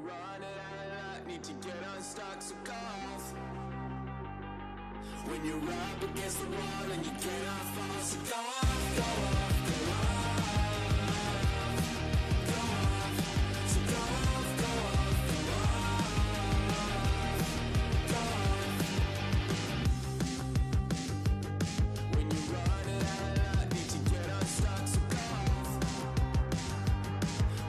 run it out of luck, need to get unstuck, so go off. When you're up against the wall and you cannot fall, so go off, go off, go off, go off, so go off, go off, go off, go off. When you run it out of luck, need to get unstuck, so go off.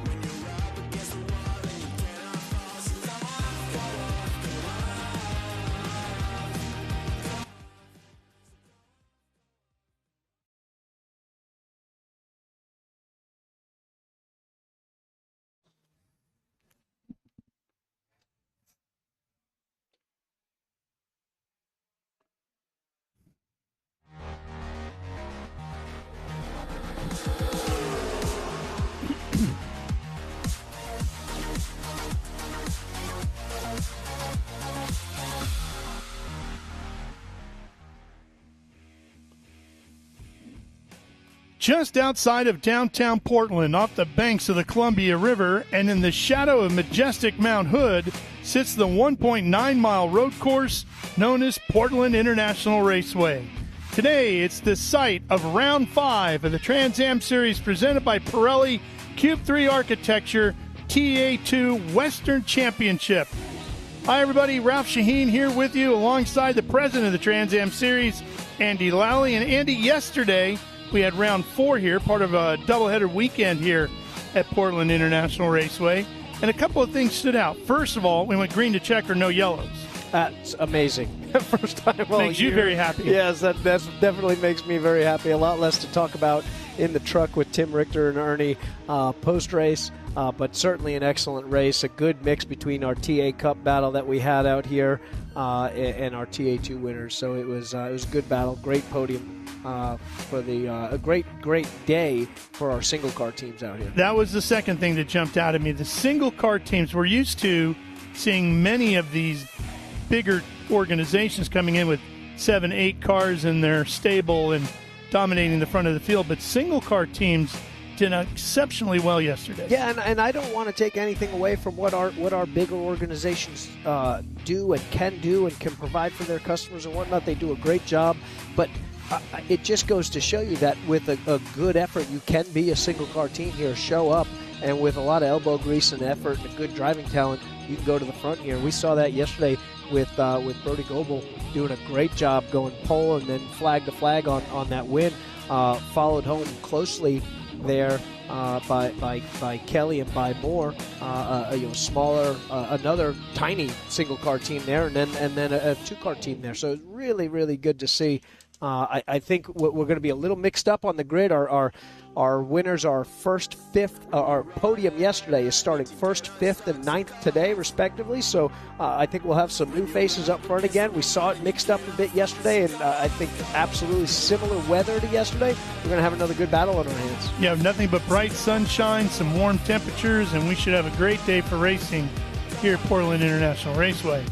When you're up against the wall and you cannot fall, so go off, go off, go off. Just outside of downtown Portland, off the banks of the Columbia River, and in the shadow of majestic Mount Hood, sits the 1.9-mile road course known as Portland International Raceway. Today, it's the site of Round 5 of the Trans Am Series presented by Pirelli Cube 3 Architecture TA2 Western Championship. Hi, everybody. Ralph Shaheen here with you alongside the president of the Trans Am Series, Andy Lally. And Andy, yesterday we had round 4 here, part of a doubleheader weekend here at Portland International Raceway. And a couple of things stood out. First of all, we went green to checker, no yellows. That's amazing. First time all Makes you very happy. Yes, that definitely makes me very happy. A lot less to talk about in the truck with Tim Richter and Ernie post-race, but certainly an excellent race. A good mix between our TA Cup battle that we had out here and our TA2 winners. So it was a good battle, great podium. For a great day for our single car teams out here. That was the second thing that jumped out at me. The single car teams, we're used to seeing many of these bigger organizations coming in with 7, 8 cars in their stable and dominating the front of the field, but single car teams did exceptionally well yesterday. Yeah, and I don't want to take anything away from what our bigger organizations do and can provide for their customers and whatnot. They do a great job, but it just goes to show you that with a good effort, you can be a single-car team here, show up, and with a lot of elbow grease and effort and a good driving talent, you can go to the front here. We saw that yesterday with Brody Goebel doing a great job going pole and then flag to flag on that win, followed home closely there by Kelly and by Moore, smaller, another tiny single-car team there, and then a two-car team there. So it's really, really good to see. I think we're going to be a little mixed up on the grid. Our winners are first, fifth. Our podium yesterday is starting first, fifth, and ninth today, respectively. So I think we'll have some new faces up front again. We saw it mixed up a bit yesterday, and I think absolutely similar weather to yesterday. We're going to have another good battle on our hands. Yeah, nothing but bright sunshine, some warm temperatures, and we should have a great day for racing here at Portland International Raceway.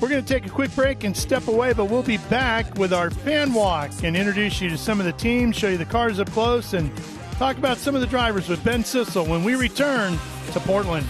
We're going to take a quick break and step away, but we'll be back with our fan walk and introduce you to some of the teams, show you the cars up close, and talk about some of the drivers with Ben Sissel when we return to Portland.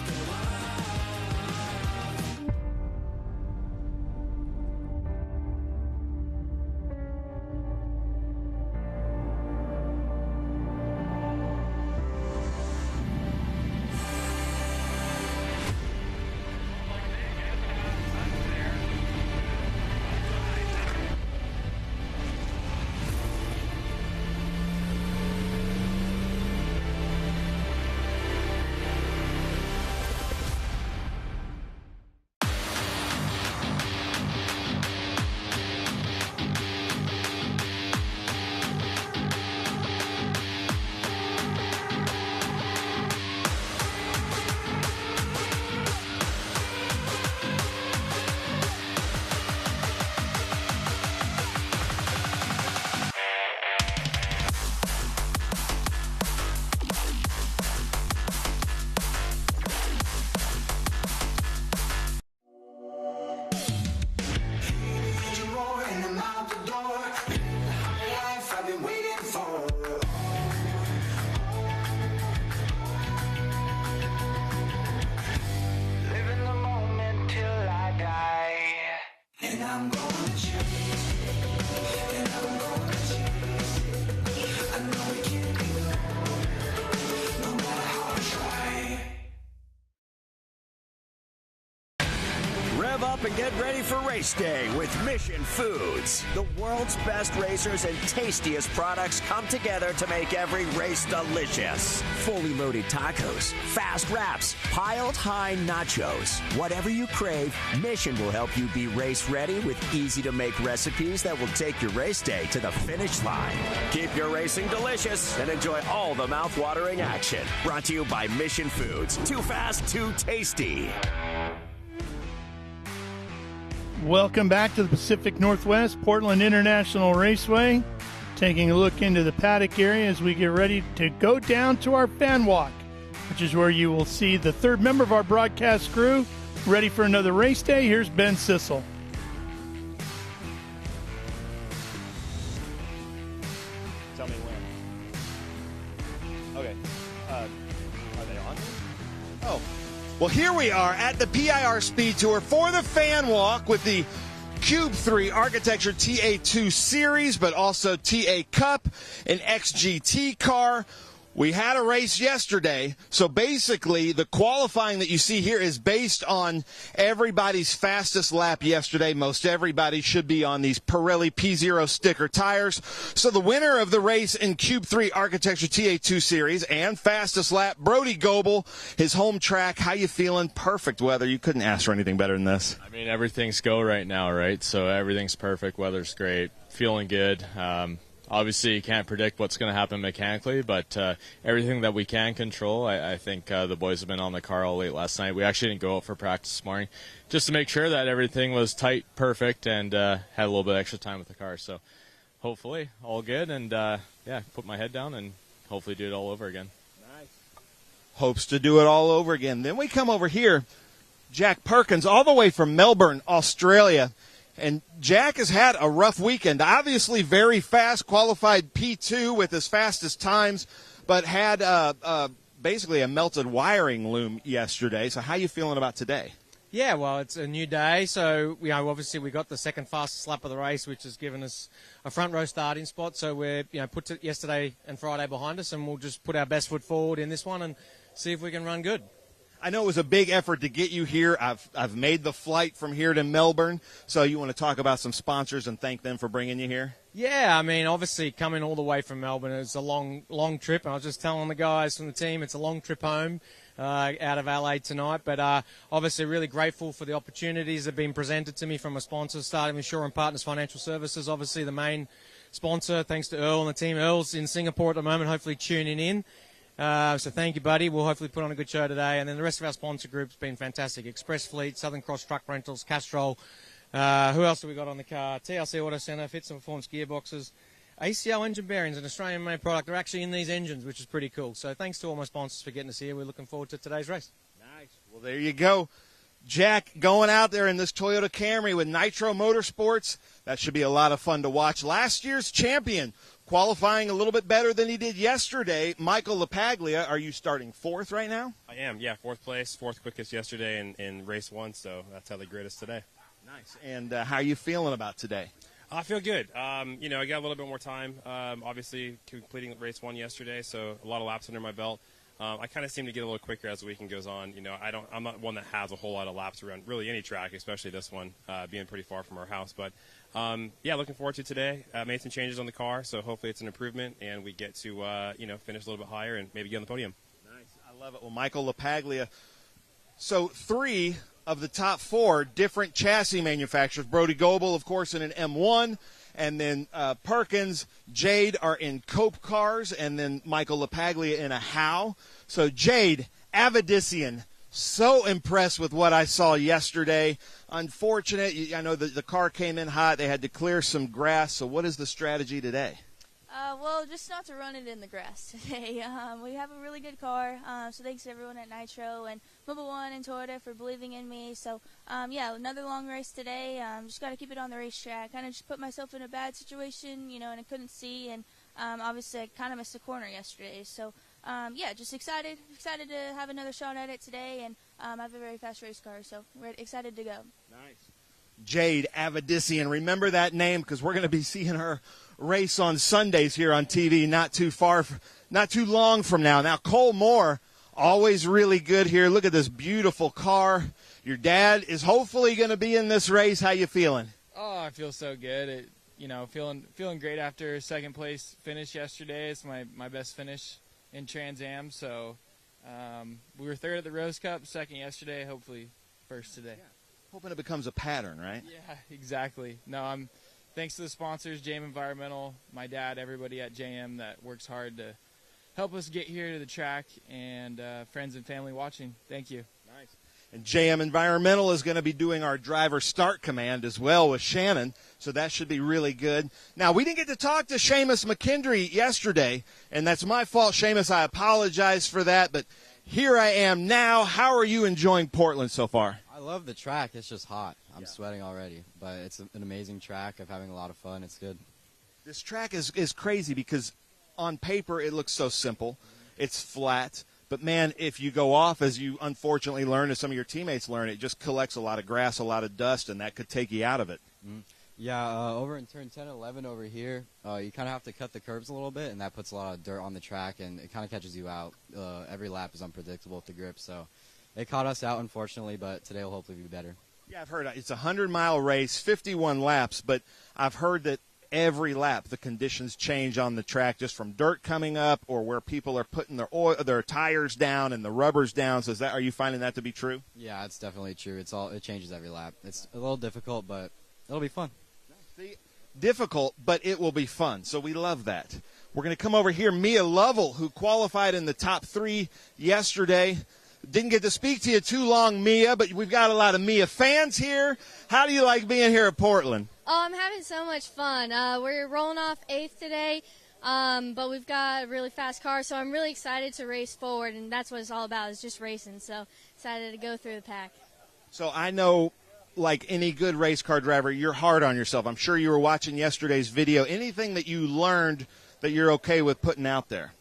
Rev up and get ready for race day with Mission Foods. The world's best racers and tastiest products come together to make every race delicious. Fully loaded tacos, fast wraps, piled high nachos. Whatever you crave, Mission will help you be race ready with easy-to-make recipes that will take your race day to the finish line. Keep your racing delicious and enjoy all the mouth-watering action. Brought to you by Mission Foods. Too fast, too tasty. Welcome back to the Pacific Northwest Portland International Raceway. Taking a look into the paddock area as we get ready to go down to our fan walk, which is where you will see the third member of our broadcast crew ready for another race day. Here's Ben Sissel. Tell me when. Okay. Are they on? Oh. Well, here we are at the PIR Speed Tour for the fan walk with the Cube 3 Architecture TA2 Series, but also TA Cup and XGT car. We had a race yesterday, so basically the qualifying that you see here is based on everybody's fastest lap yesterday. Most everybody should be on these Pirelli P0 sticker tires. So the winner of the race in Cube 3 Architecture TA2 Series and fastest lap, Brody Goebel, his home track. How you feeling? Perfect weather. You couldn't ask for anything better than this. I mean, everything's go right now, right? So everything's perfect. Weather's great. Feeling good. Obviously, you can't predict what's going to happen mechanically, but everything that we can control, I think the boys have been on the car all late last night. We actually didn't go out for practice this morning just to make sure that everything was tight, perfect, and had a little bit extra time with the car. So hopefully all good, and yeah, put my head down and hopefully do it all over again. Nice. Hopes to do it all over again. Then we come over here, Jack Perkins, all the way from Melbourne, Australia. And Jack has had a rough weekend. Obviously very fast, qualified P2 with his fastest times, but had basically a melted wiring loom yesterday. So how you feeling about today? Yeah, well, it's a new day, so obviously we got the second fastest lap of the race, which has given us a front row starting spot. So we're put yesterday and Friday behind us, and we'll just put our best foot forward in this one and see if we can run good. I know it was a big effort to get you here. I've made the flight from here to Melbourne. So you want to talk about some sponsors and thank them for bringing you here? Yeah, I mean, obviously coming all the way from Melbourne, it's a long trip. And I was just telling the guys from the team it's a long trip home out of LA tonight. But obviously really grateful for the opportunities that have been presented to me from a sponsor, starting with Shaw and Partners Financial Services, obviously the main sponsor. Thanks to Earl and the team. Earl's in Singapore at the moment, hopefully tuning in. So thank you, buddy. We'll hopefully put on a good show today. And then the rest of our sponsor group's been fantastic. Express Fleet, Southern Cross Truck Rentals, Castrol. Who else have we got on the car? TLC Auto Centre, Fits and Performance Gearboxes. ACL Engine Bearings, an Australian-made product. They're actually in these engines, which is pretty cool. So thanks to all my sponsors for getting us here. We're looking forward to today's race. Nice. Well, there you go. Jack going out there in this Toyota Camry with Nitro Motorsports. That should be a lot of fun to watch. Last year's champion, qualifying a little bit better than he did yesterday. Michael LaPaglia, are you starting fourth right now? I am, yeah, fourth place, fourth quickest yesterday in race one, so that's how they grade us today. Nice. And how are you feeling about today? I feel good. I got a little bit more time, obviously completing race one yesterday, so a lot of laps under my belt. I kind of seem to get a little quicker as the weekend goes on. I'm not one that has a whole lot of laps around really any track, especially this one, being pretty far from our house. But, yeah, looking forward to today. Made some changes on the car, so hopefully it's an improvement, and we get to, finish a little bit higher and maybe get on the podium. Nice. I love it. Well, Michael LaPaglia. So 3 of the top 4 different chassis manufacturers. Brody Goebel, of course, in an M1. And then Perkins, Jade are in Cope cars, and then Michael LaPaglia in a Howe. So Jade, Avidician, so impressed with what I saw yesterday. Unfortunate, I know the car came in hot. They had to clear some grass. So what is the strategy today? Well, just not to run it in the grass today. We have a really good car, so thanks to everyone at Nitro and Mobile One and Toyota for believing in me. So, yeah, another long race today. Just got to keep it on the racetrack. Kind of just put myself in a bad situation, and I couldn't see, and obviously I kind of missed a corner yesterday. So, yeah, just excited to have another shot at it today, and I have a very fast race car, so we're excited to go. Nice. Jade Avedissian. Remember that name because we're going to be seeing her race on Sundays here on TV not too long from now. Now, Cole Moore, always really good here. Look at this beautiful car. Your dad is hopefully going to be in this race. How you feeling? Oh, I feel so good. Feeling great after second place finish yesterday. It's my best finish in Trans Am. So we were third at the Rose Cup, second yesterday, hopefully first today. Yeah. Hoping it becomes a pattern, right? Yeah, exactly. No, thanks to the sponsors, JM Environmental, my dad, everybody at JM that works hard to help us get here to the track, and friends and family watching. Thank you. Nice. And JM Environmental is going to be doing our driver start command as well with Shannon, so that should be really good. Now, we didn't get to talk to Seamus McKendry yesterday, and that's my fault, Seamus. I apologize for that, but here I am now. How are you enjoying Portland so far? I love the track. It's just hot. I'm sweating already, but it's an amazing track. I'm having a lot of fun. It's good. This track is crazy because on paper it looks so simple. It's flat. But, man, if you go off, as you unfortunately learn, as some of your teammates learn, it just collects a lot of grass, a lot of dust, and that could take you out of it. Mm-hmm. Yeah, over in turn 10 and 11 over here, you kind of have to cut the curbs a little bit, and that puts a lot of dirt on the track, and it kind of catches you out. Every lap is unpredictable with the grip, so it caught us out, unfortunately, but today will hopefully be better. Yeah, I've heard it's a 100-mile race, 51 laps, but I've heard that every lap the conditions change on the track just from dirt coming up or where people are putting their tires down and the rubbers down. So are you finding that to be true? Yeah, it's definitely true. It changes every lap. It's a little difficult, but it'll be fun. Difficult, but it will be fun. So we love that. We're going to come over here. Mia Lovell, who qualified in the top 3 yesterday. Didn't get to speak to you too long, Mia, but we've got a lot of Mia fans here. How do you like being here at Portland? Oh, I'm having so much fun. We're rolling off 8th today, but we've got a really fast car, so I'm really excited to race forward, and that's what it's all about, is just racing. So excited to go through the pack. So I know, like any good race car driver, you're hard on yourself. I'm sure you were watching yesterday's video. Anything that you learned that you're okay with putting out there?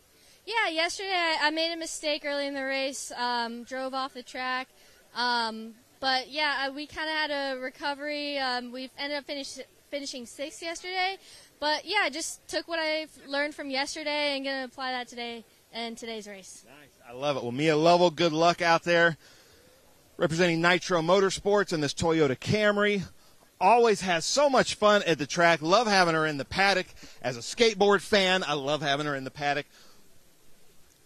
Yeah, yesterday I made a mistake early in the race, drove off the track. But, yeah, we kind of had a recovery. We ended up finishing 6th yesterday. But, yeah, just took what I learned from yesterday and going to apply that today in today's race. Nice. I love it. Well, Mia Lovell, good luck out there representing Nitro Motorsports and this Toyota Camry. Always has so much fun at the track. Love having her in the paddock. As a skateboard fan, I love having her in the paddock.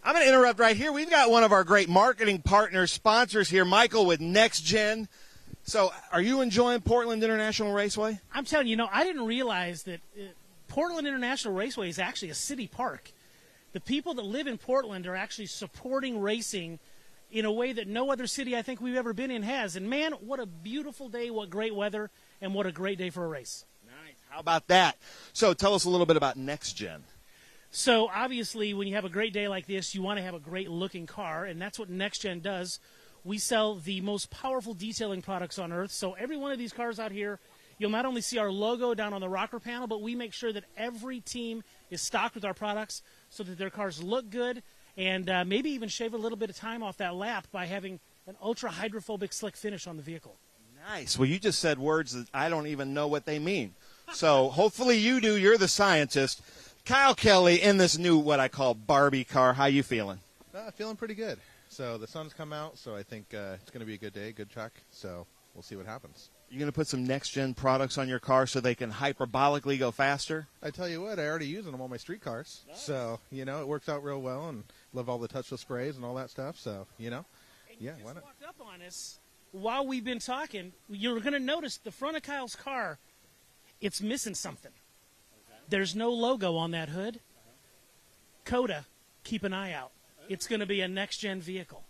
I'm going to interrupt right here. We've got one of our great marketing partners, sponsors here, Michael with Next Gen. So are you enjoying Portland International Raceway? I'm telling you, I didn't realize that Portland International Raceway is actually a city park. The people that live in Portland are actually supporting racing in a way that no other city I think we've ever been in has. And, man, what a beautiful day, what great weather, and what a great day for a race. Nice. How about that? So tell us a little bit about Next Gen. So, obviously, when you have a great day like this, you want to have a great-looking car, and that's what Next Gen does. We sell the most powerful detailing products on earth. So every one of these cars out here, you'll not only see our logo down on the rocker panel, but we make sure that every team is stocked with our products so that their cars look good and maybe even shave a little bit of time off that lap by having an ultra-hydrophobic slick finish on the vehicle. Nice. Well, you just said words that I don't even know what they mean. So hopefully you do. You're the scientist. Kyle Kelly in this new, what I call Barbie car. How you feeling? Feeling pretty good. So the sun's come out, so I think it's going to be a good day, good track. So we'll see what happens. You going to put some next-gen products on your car so they can hyperbolically go faster? I tell you what, I already use them on all my street cars. Nice. So, it works out real well, and love all the touchless sprays and all that stuff. So, yeah, why not? Walked up on us while we've been talking. You're going to notice the front of Kyle's car, it's missing something. Okay. There's no logo on that hood. COTA, keep an eye out. It's going to be a next-gen vehicle.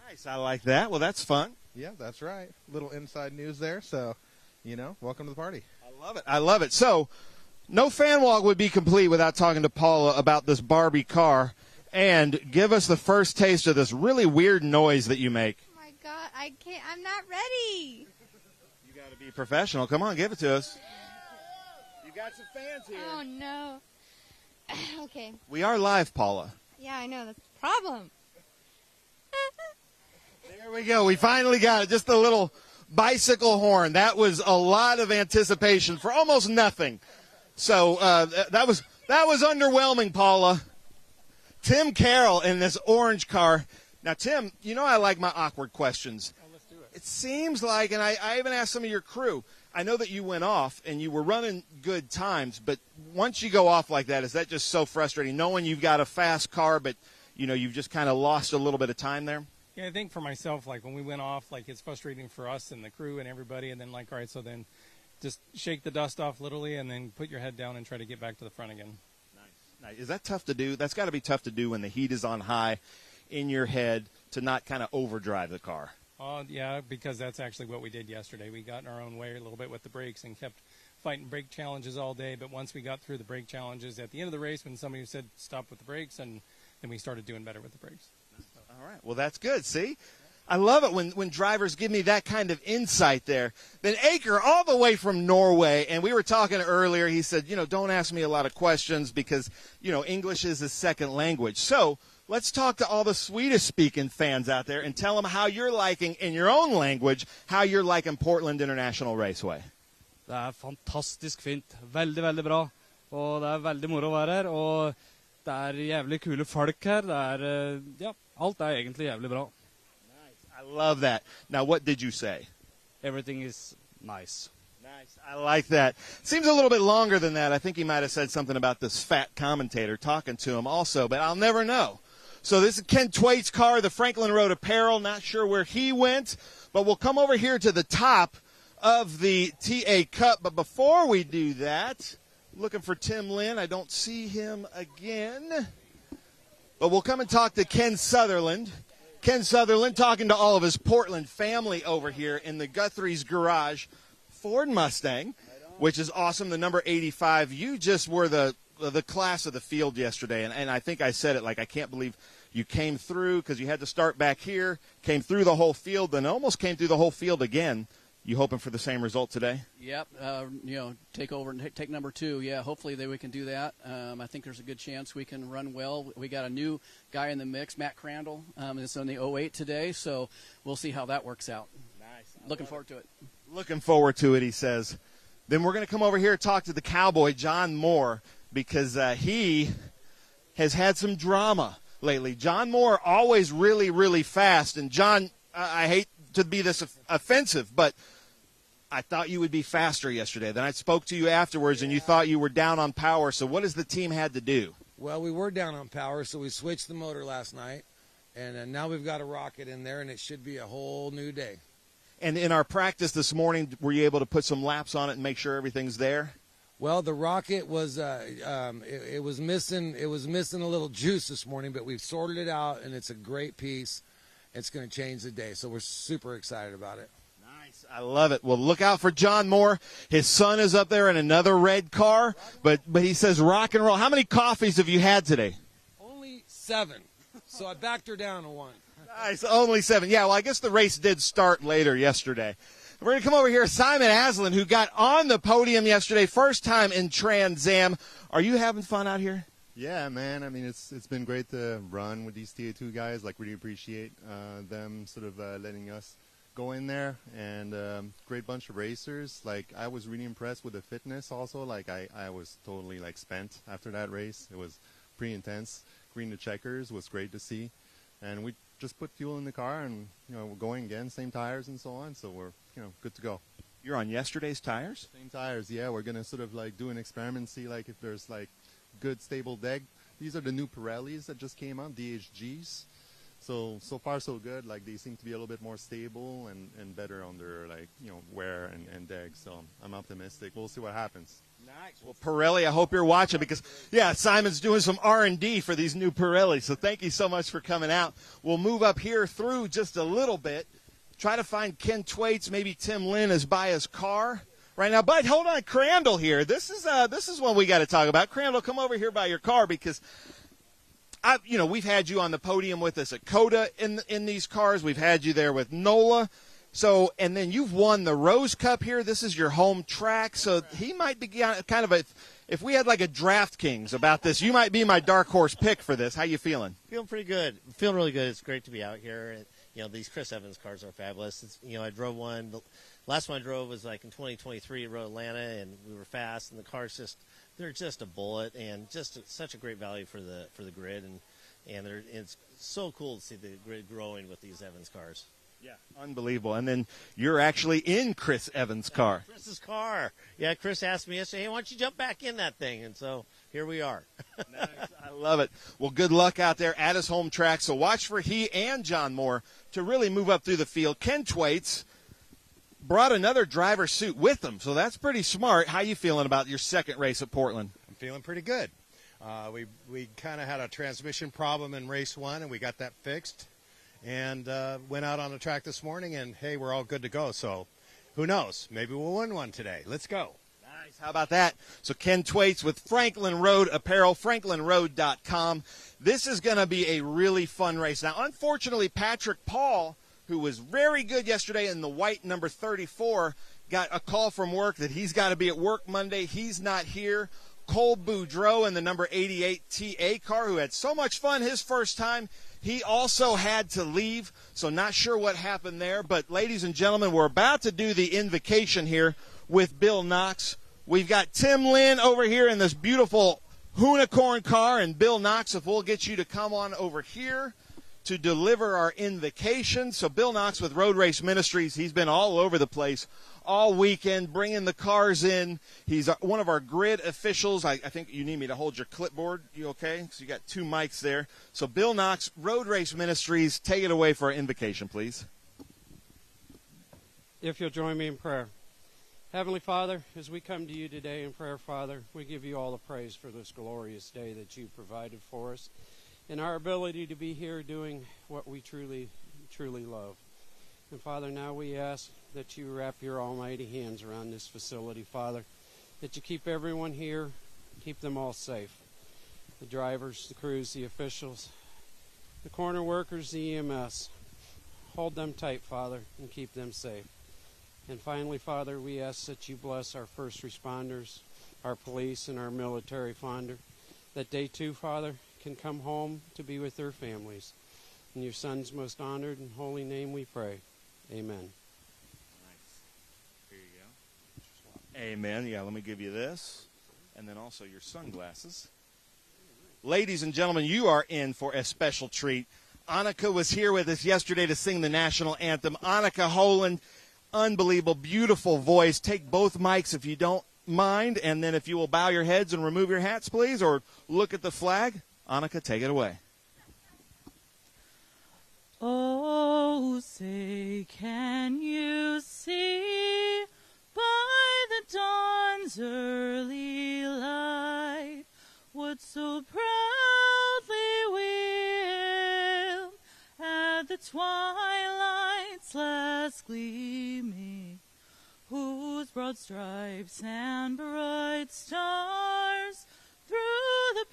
Nice. I like that. Well, that's fun. Yeah, that's right. Little inside news there. So, welcome to the party. I love it. I love it. So, no fan walk would be complete without talking to Paula about this Barbie car. And give us the first taste of this really weird noise that you make. Oh, my God. I can't. I'm not ready. You got to be professional. Come on, give it to us. You got some fans here. Oh, no. Okay. We are live, Paula. Yeah, I know. That's the problem. There we go. We finally got it. Just a little bicycle horn. That was a lot of anticipation for almost nothing. So that was underwhelming, Paula. Tim Carroll in this orange car. Now, Tim, you know I like my awkward questions. Oh, let's do it. It seems like, and I even asked some of your crew, I know that you went off and you were running good times, but once you go off like that, is that just so frustrating, knowing you've got a fast car, but, you know, you've just kind of lost a little bit of time there? Yeah, I think for myself, like when we went off, like it's frustrating for us and the crew and everybody, and then like, all right, so then just shake the dust off literally and then put your head down and try to get back to the front again. Nice. Is that tough to do? That's got to be tough to do when the heat is on high in your head to not kind of overdrive the car. Yeah, because that's actually what we did yesterday. We got in our own way a little bit with the brakes and kept fighting brake challenges all day. But once we got through the brake challenges at the end of the race, when somebody said stop with the brakes, and then we started doing better with the brakes. All right. Well, that's good. See? I love it when drivers give me that kind of insight there. Then Aker, all the way from Norway, and we were talking earlier, he said, you know, don't ask me a lot of questions because, you know, English is his second language. So let's talk to all the Swedish-speaking fans out there and tell them how you're liking, in your own language, how you're liking Portland International Raceway. Det fantastisk fint. Veldig, veldig bra. Og det veldig moro å være her. Og det jævlig kule folk her. Ja, alt egentlig jævlig bra. I love that. Now, what did you say? Everything is nice. Nice. I like that. Seems a little bit longer than that. I think he might have said something about this fat commentator talking to him also, but I'll never know. So this is Ken Twait's car, the Franklin Road Apparel. Not sure where he went, but we'll come over here to the top of the TA Cup. But before we do that, looking for Tim Lynn. I don't see him again. But we'll come and talk to Ken Sutherland. Ken Sutherland talking to all of his Portland family over here in the Guthrie's Garage Ford Mustang, which is awesome, the number 85. You just were the class of the field yesterday, and I think I said it, like I can't believe you came through because you had to start back here, came through the whole field, then almost came through the whole field again. You hoping for the same result today? Yep. You know, take over and take number 2. Yeah, hopefully we can do that. I think there's a good chance we can run well. We got a new guy in the mix, Matt Crandall. It's on the 08 today, so we'll see how that works out. Nice. Looking forward to it. Looking forward to it, he says. Then we're going to come over here and talk to the Cowboy, John Moore, because he has had some drama lately. John Moore, always really, really fast. And, John, I hate to be this offensive, but I thought you would be faster yesterday. Then I spoke to you afterwards, and you thought you were down on power. So what has the team had to do? Well, we were down on power, so we switched the motor last night. And now we've got a rocket in there, and it should be a whole new day. And in our practice this morning, were you able to put some laps on it and make sure everything's there? Well, the rocket was it was missing. It was missing a little juice this morning, but we've sorted it out, and it's a great piece. It's going to change the day, so we're super excited about it. Nice. I love it. Well, look out for John Moore. His son is up there in another red car, but he says rock and roll. How many coffees have you had today? Only 7, so I backed her down to 1. Nice, only 7. Yeah, well, I guess the race did start later yesterday. We're going to come over here. Simon Aslan, who got on the podium yesterday, first time in Trans Am. Are you having fun out here? Yeah, man. I mean, it's been great to run with these TA2 guys. Like, really appreciate them sort of letting us go in there. And great bunch of racers. Like, I was really impressed with the fitness also. Like, I was totally, like, spent after that race. It was pretty intense. Green to Checkers was great to see. And we just put fuel in the car and, you know, we're going again, same tires and so on. So we're, you know, good to go. You're on yesterday's tires? Same tires, yeah. We're going to sort of, like, do an experiment, see, like, if there's, like, good stable deck. These are the new Pirellis that just came out, DHGs. So far so good. Like, they seem to be a little bit more stable and better under, like, you know, wear and deck. So I'm optimistic. We'll see what happens. Nice. Well, Pirelli, I hope you're watching because, yeah, Simon's doing some R&D for these new Pirellis. So thank you so much for coming out. We'll move up here through just a little bit. Try to find Ken Twaits. Maybe Tim Lynn is by his car right now. But hold on, Crandall here. This is one we got to talk about. Crandall, come over here by your car because we've had you on the podium with us at COTA in these cars. We've had you there with NOLA. So, and then you've won the Rose Cup here. This is your home track. So he might be kind of if we had like a DraftKings about this, you might be my dark horse pick for this. How you feeling? Feeling pretty good. Feeling really good. It's great to be out here. these Chris Evans cars are fabulous. I drove one. The last one I drove was like in 2023 at Road Atlanta, and we were fast, and the cars they're just a bullet, and just such a great value for the grid, and it's so cool to see the grid growing with these Evans cars. Yeah, unbelievable. And then you're actually in Chris Evans' car. Chris's car. Yeah, Chris asked me yesterday, hey, why don't you jump back in that thing? And so here we are. Nice. I love it. Well, good luck out there at his home track. So watch for he and John Moore to really move up through the field. Ken Thwaites brought another driver suit with him, so that's pretty smart. How you feeling about your second race at Portland? I'm feeling pretty good. We kind of had a transmission problem in race 1, and we got that fixed. And went out on the track this morning, and, hey, we're all good to go. So who knows? Maybe we'll win one today. Let's go. Nice. How about that? So Ken Thwaites with Franklin Road Apparel, franklinroad.com. This is going to be a really fun race. Now, unfortunately, Patrick Paul, who was very good yesterday in the white number 34, got a call from work that he's got to be at work Monday. He's not here. Cole Boudreau in the number 88 TA car, who had so much fun his first time, he also had to leave, so not sure what happened there. But, ladies and gentlemen, we're about to do the invocation here with Bill Knox. We've got Tim Lynn over here in this beautiful Hoonicorn car, and Bill Knox, if we'll get you to come on over here to deliver our invocation. So Bill Knox with Road Race Ministries, he's been all over the place all weekend, bringing the cars in. He's one of our grid officials. I think you need me to hold your clipboard. You okay? Because you got 2 mics there. So Bill Knox, Road Race Ministries, take it away for our invocation, please. If you'll join me in prayer. Heavenly Father, as we come to you today in prayer, Father, we give you all the praise for this glorious day that you provided for us and our ability to be here doing what we truly, truly love. And Father, now we ask that you wrap your almighty hands around this facility, Father, that you keep everyone here, keep them all safe. The drivers, the crews, the officials, the corner workers, the EMS. Hold them tight, Father, and keep them safe. And finally, Father, we ask that you bless our first responders, our police, and our military, Father, that they too, Father, can come home to be with their families. In your Son's most honored and holy name we pray. Amen. Nice. Here you go. Amen. Yeah, let me give you this. And then also your sunglasses. Ladies and gentlemen, you are in for a special treat. Annika was here with us yesterday to sing the national anthem. Annika Holand, unbelievable, beautiful voice. Take both mics if you don't mind. And then if you will bow your heads and remove your hats, please, or look at the flag. Annika, take it away. Oh, say, can you see by the dawn's early light what so proudly we hailed at the twilight's last gleaming, whose broad stripes and bright stars through the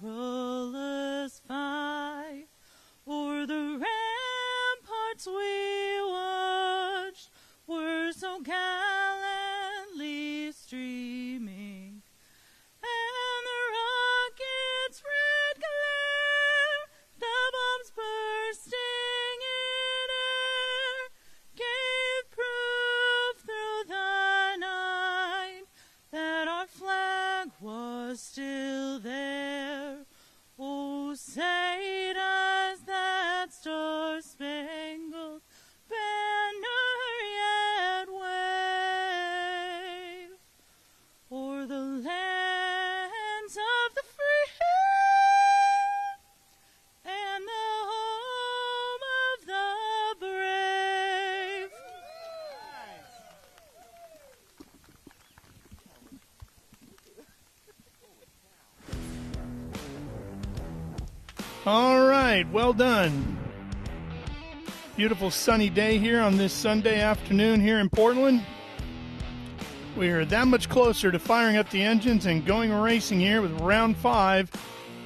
perilous fight o'er the ramparts we watched were so gallantly streaming, and the rocket's red glare, the bombs bursting in air, gave proof through the night that our flag was still there. Oh, say does that star-spangled banner yet wave o'er the lands of the free and the home of the brave? All right, well done. Beautiful sunny day here on this Sunday afternoon here in Portland. We are that much closer to firing up the engines and going racing here with round 5,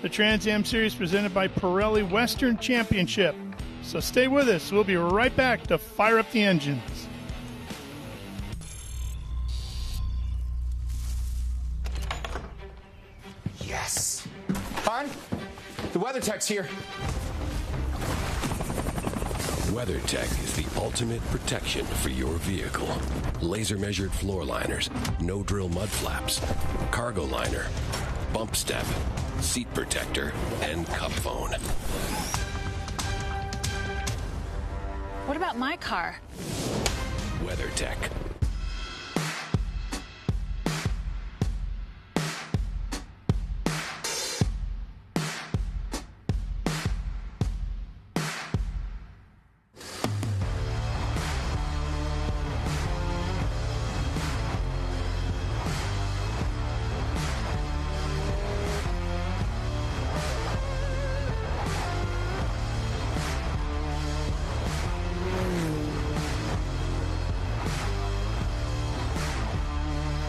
the Trans Am Series presented by Pirelli Western Championship. So stay with us. We'll be right back to fire up the engines. Yes. Hon, the weather tech's here. WeatherTech is the ultimate protection for your vehicle. Laser-measured floor liners, no-drill mud flaps, cargo liner, bump step, seat protector, and cup phone. What about my car? WeatherTech.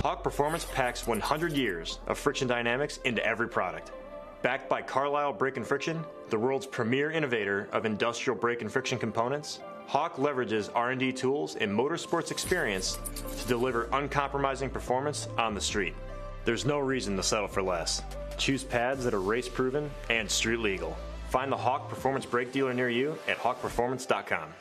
Hawk Performance packs 100 years of friction dynamics into every product. Backed by Carlisle Brake and Friction, the world's premier innovator of industrial brake and friction components, Hawk leverages R&D tools and motorsports experience to deliver uncompromising performance on the street. There's no reason to settle for less. Choose pads that are race-proven and street-legal. Find the Hawk Performance brake dealer near you at hawkperformance.com.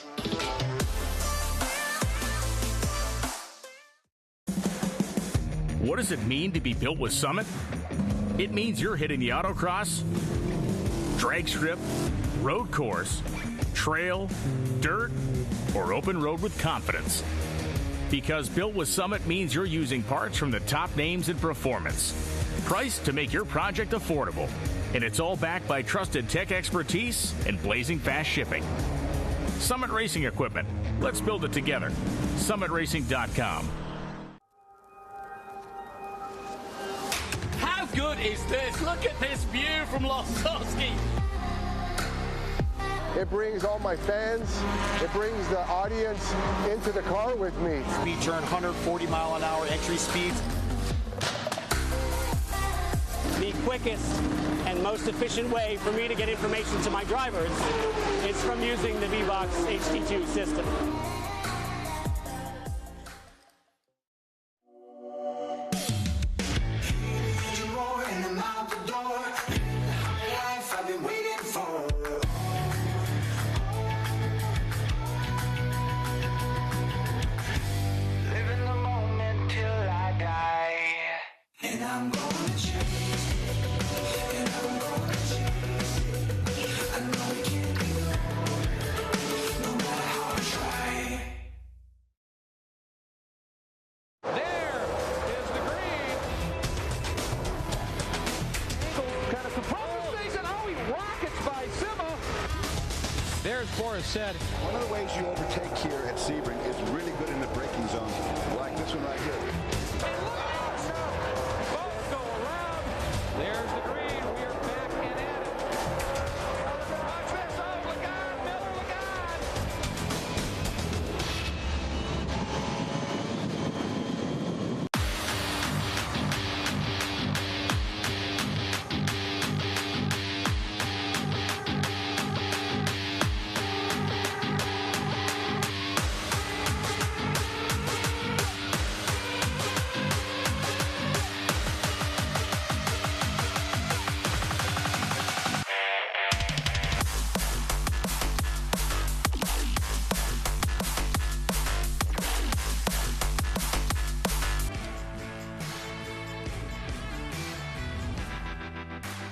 What does it mean to be built with Summit? It means you're hitting the autocross, drag strip, road course, trail, dirt, or open road with confidence. Because built with Summit means you're using parts from the top names in performance. Priced to make your project affordable. And it's all backed by trusted tech expertise and blazing fast shipping. Summit Racing Equipment. Let's build it together. SummitRacing.com. How good is this? Look at this view from Losowski. It brings all my fans, it brings the audience into the car with me. Speed turn, 140 mile an hour entry speeds. The quickest and most efficient way for me to get information to my drivers is from using the VBox HD2 system. Said. One of the ways you overtake here at Sebring is really good in the braking zone, like this one right here. Both go around. There's the green. We are back and at it. Watch this. Oh, Lagarde, Miller,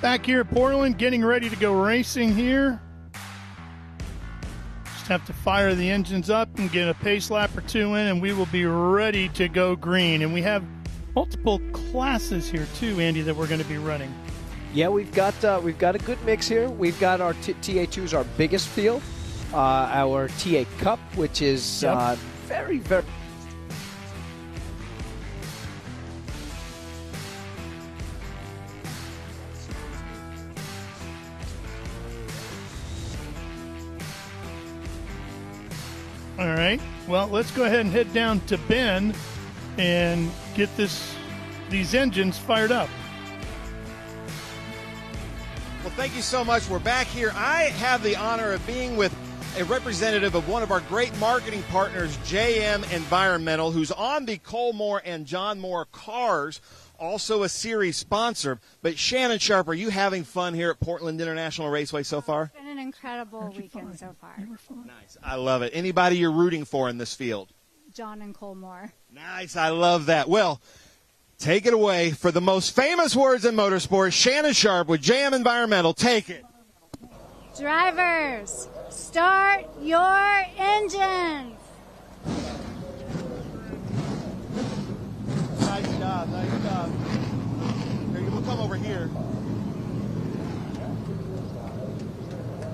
Back here at Portland, getting ready to go racing here. Just have to fire the engines up and get a pace lap or two in, and we will be ready to go green. And we have multiple classes here too, Andy, that we're going to be running. Yeah, we've got a good mix here. We've got our TA2s, our biggest field, our TA Cup, which is very, very. All right. Well, let's go ahead and head down to Ben and get these engines fired up. Well, thank you so much. We're back here. I have the honor of being with a representative of one of our great marketing partners, JM Environmental, who's on the Cole Moore and John Moore cars, also a series sponsor. But Shannon Sharp, are you having fun here at Portland International Raceway so far? It's been an incredible weekend so far. Nice. I love it. Anybody you're rooting for in this field? John and Colmore. Nice. I love that. Well, take it away for the most famous words in motorsports. Shannon Sharp with JM Environmental. Take it. Drivers, start your engines. Nice job. Nice job. Here, we'll come over here.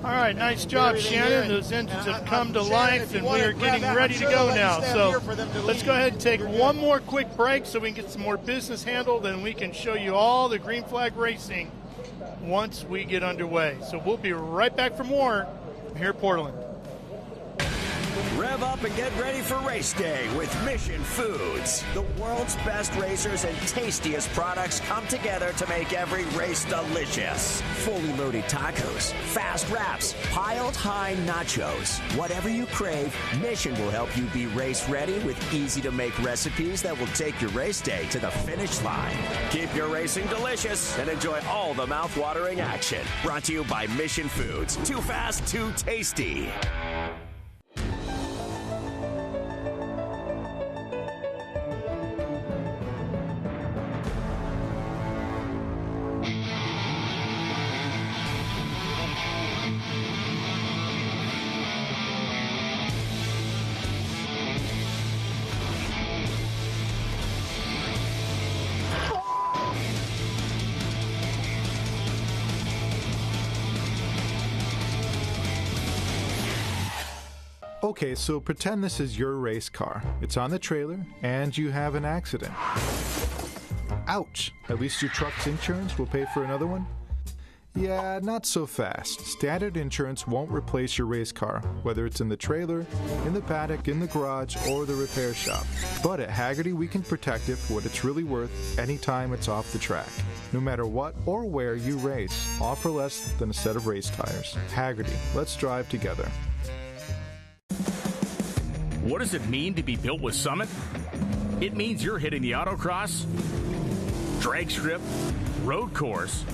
All right, nice job, Shannon. Those engines have come to life, and we are getting ready to go now. So let's go ahead and take one more quick break so we can get some more business handled, and we can show you all the green flag racing once we get underway. So we'll be right back for more here at Portland. Rev up and get ready for race day with Mission Foods. The world's best racers and tastiest products come together to make every race delicious. Fully loaded tacos, fast wraps, piled high nachos. Whatever you crave, Mission will help you be race ready with easy-to-make recipes that will take your race day to the finish line. Keep your racing delicious and enjoy all the mouth-watering action. Brought to you by Mission Foods. Too fast, too tasty. Okay, so pretend this is your race car. It's on the trailer, and you have an accident. Ouch! At least your truck's insurance will pay for another one? Yeah, not so fast. Standard insurance won't replace your race car, whether it's in the trailer, in the paddock, in the garage, or the repair shop. But at Haggerty, we can protect it for what it's really worth anytime it's off the track. No matter what or where you race, all for less than a set of race tires. Haggerty, let's drive together. What does it mean to be built with Summit? It means you're hitting the autocross, drag strip, road course,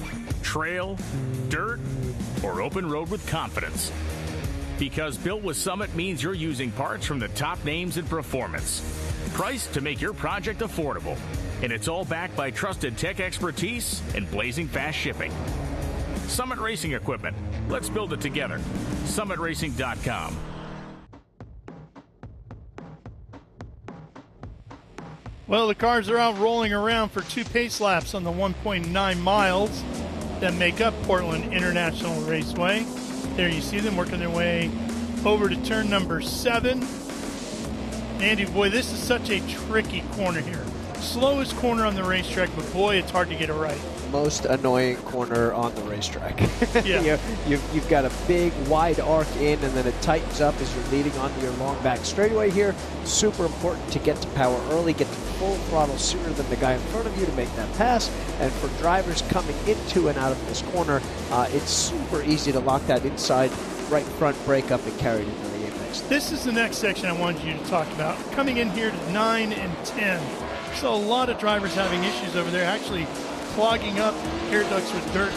trail, dirt, or open road with confidence. Because built with Summit means you're using parts from the top names in performance. Priced to make your project affordable. And it's all backed by trusted tech expertise and blazing fast shipping. Summit Racing Equipment. Let's build it together. SummitRacing.com. Well, the cars are out rolling around for 2 pace laps on the 1.9 miles that make up Portland International Raceway. There you see them working their way over to turn number 7. Andy, boy, this is such a tricky corner here. Slowest corner on the racetrack, but boy, it's hard to get it right. Most annoying corner on the racetrack. Yeah. You've got a big wide arc in, and then it tightens up as you're leading onto your long back straightaway here. Super important to get to power early, get to full throttle sooner than the guy in front of you to make that pass. And for drivers coming into and out of this corner, it's super easy to lock that inside right front brake up and carry it into the apex. This is the next section I wanted you to talk about. Coming in here to 9 and 10. So a lot of drivers having issues over there, actually clogging up air ducts with dirt.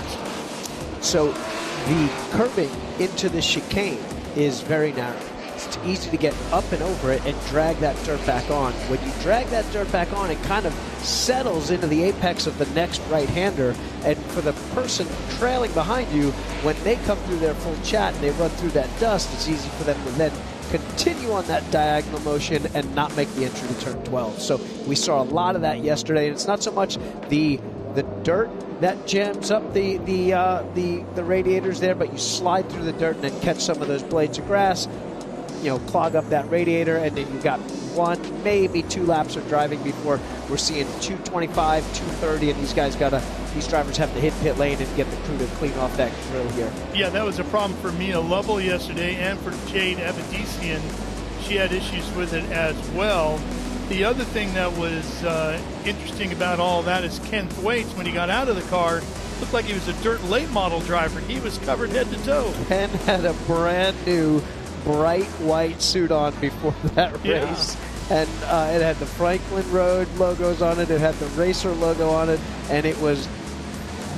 So the curbing into the chicane is very narrow. It's easy to get up and over it and drag that dirt back on. When you drag that dirt back on, it kind of settles into the apex of the next right-hander. And for the person trailing behind you, when they come through their full chat and they run through that dust, it's easy for them to then continue on that diagonal motion and not make the entry to turn 12. So we saw a lot of that yesterday, and it's not so much the dirt that jams up the radiators there, but you slide through the dirt and then catch some of those blades of grass, clog up that radiator, and then you've got 1, maybe 2 laps of driving before we're seeing 225, 230, and these drivers have to hit pit lane and get the crew to clean off that grill here. Yeah, that was a problem for Mia Lovell yesterday, and for Jade Evadisian. She had issues with it as well. The other thing that was interesting about all that is Ken Thwaites, when he got out of the car, looked like he was a dirt late model driver. He was covered head to toe. Ken had a brand new bright white suit on before that race. And it had the Franklin Road logos on it. It had the Racer logo on it. And it was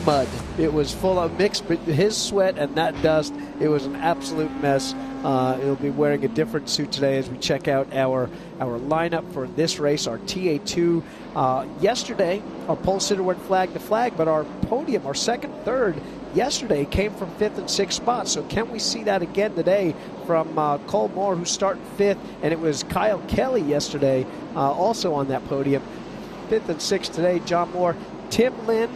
mud. It was full of mixed, but his sweat and that dust, it was an absolute mess. He'll be wearing a different suit today as we check out our lineup for this race, our TA2. Yesterday, our pole sitter went flag to flag, but our podium, our second, third, yesterday came from 5th and 6th spots. So can we see that again today from Cole Moore, who's starting 5th, and it was Kyle Kelly yesterday also on that podium. 5th and 6th today, John Moore. Tim Lynn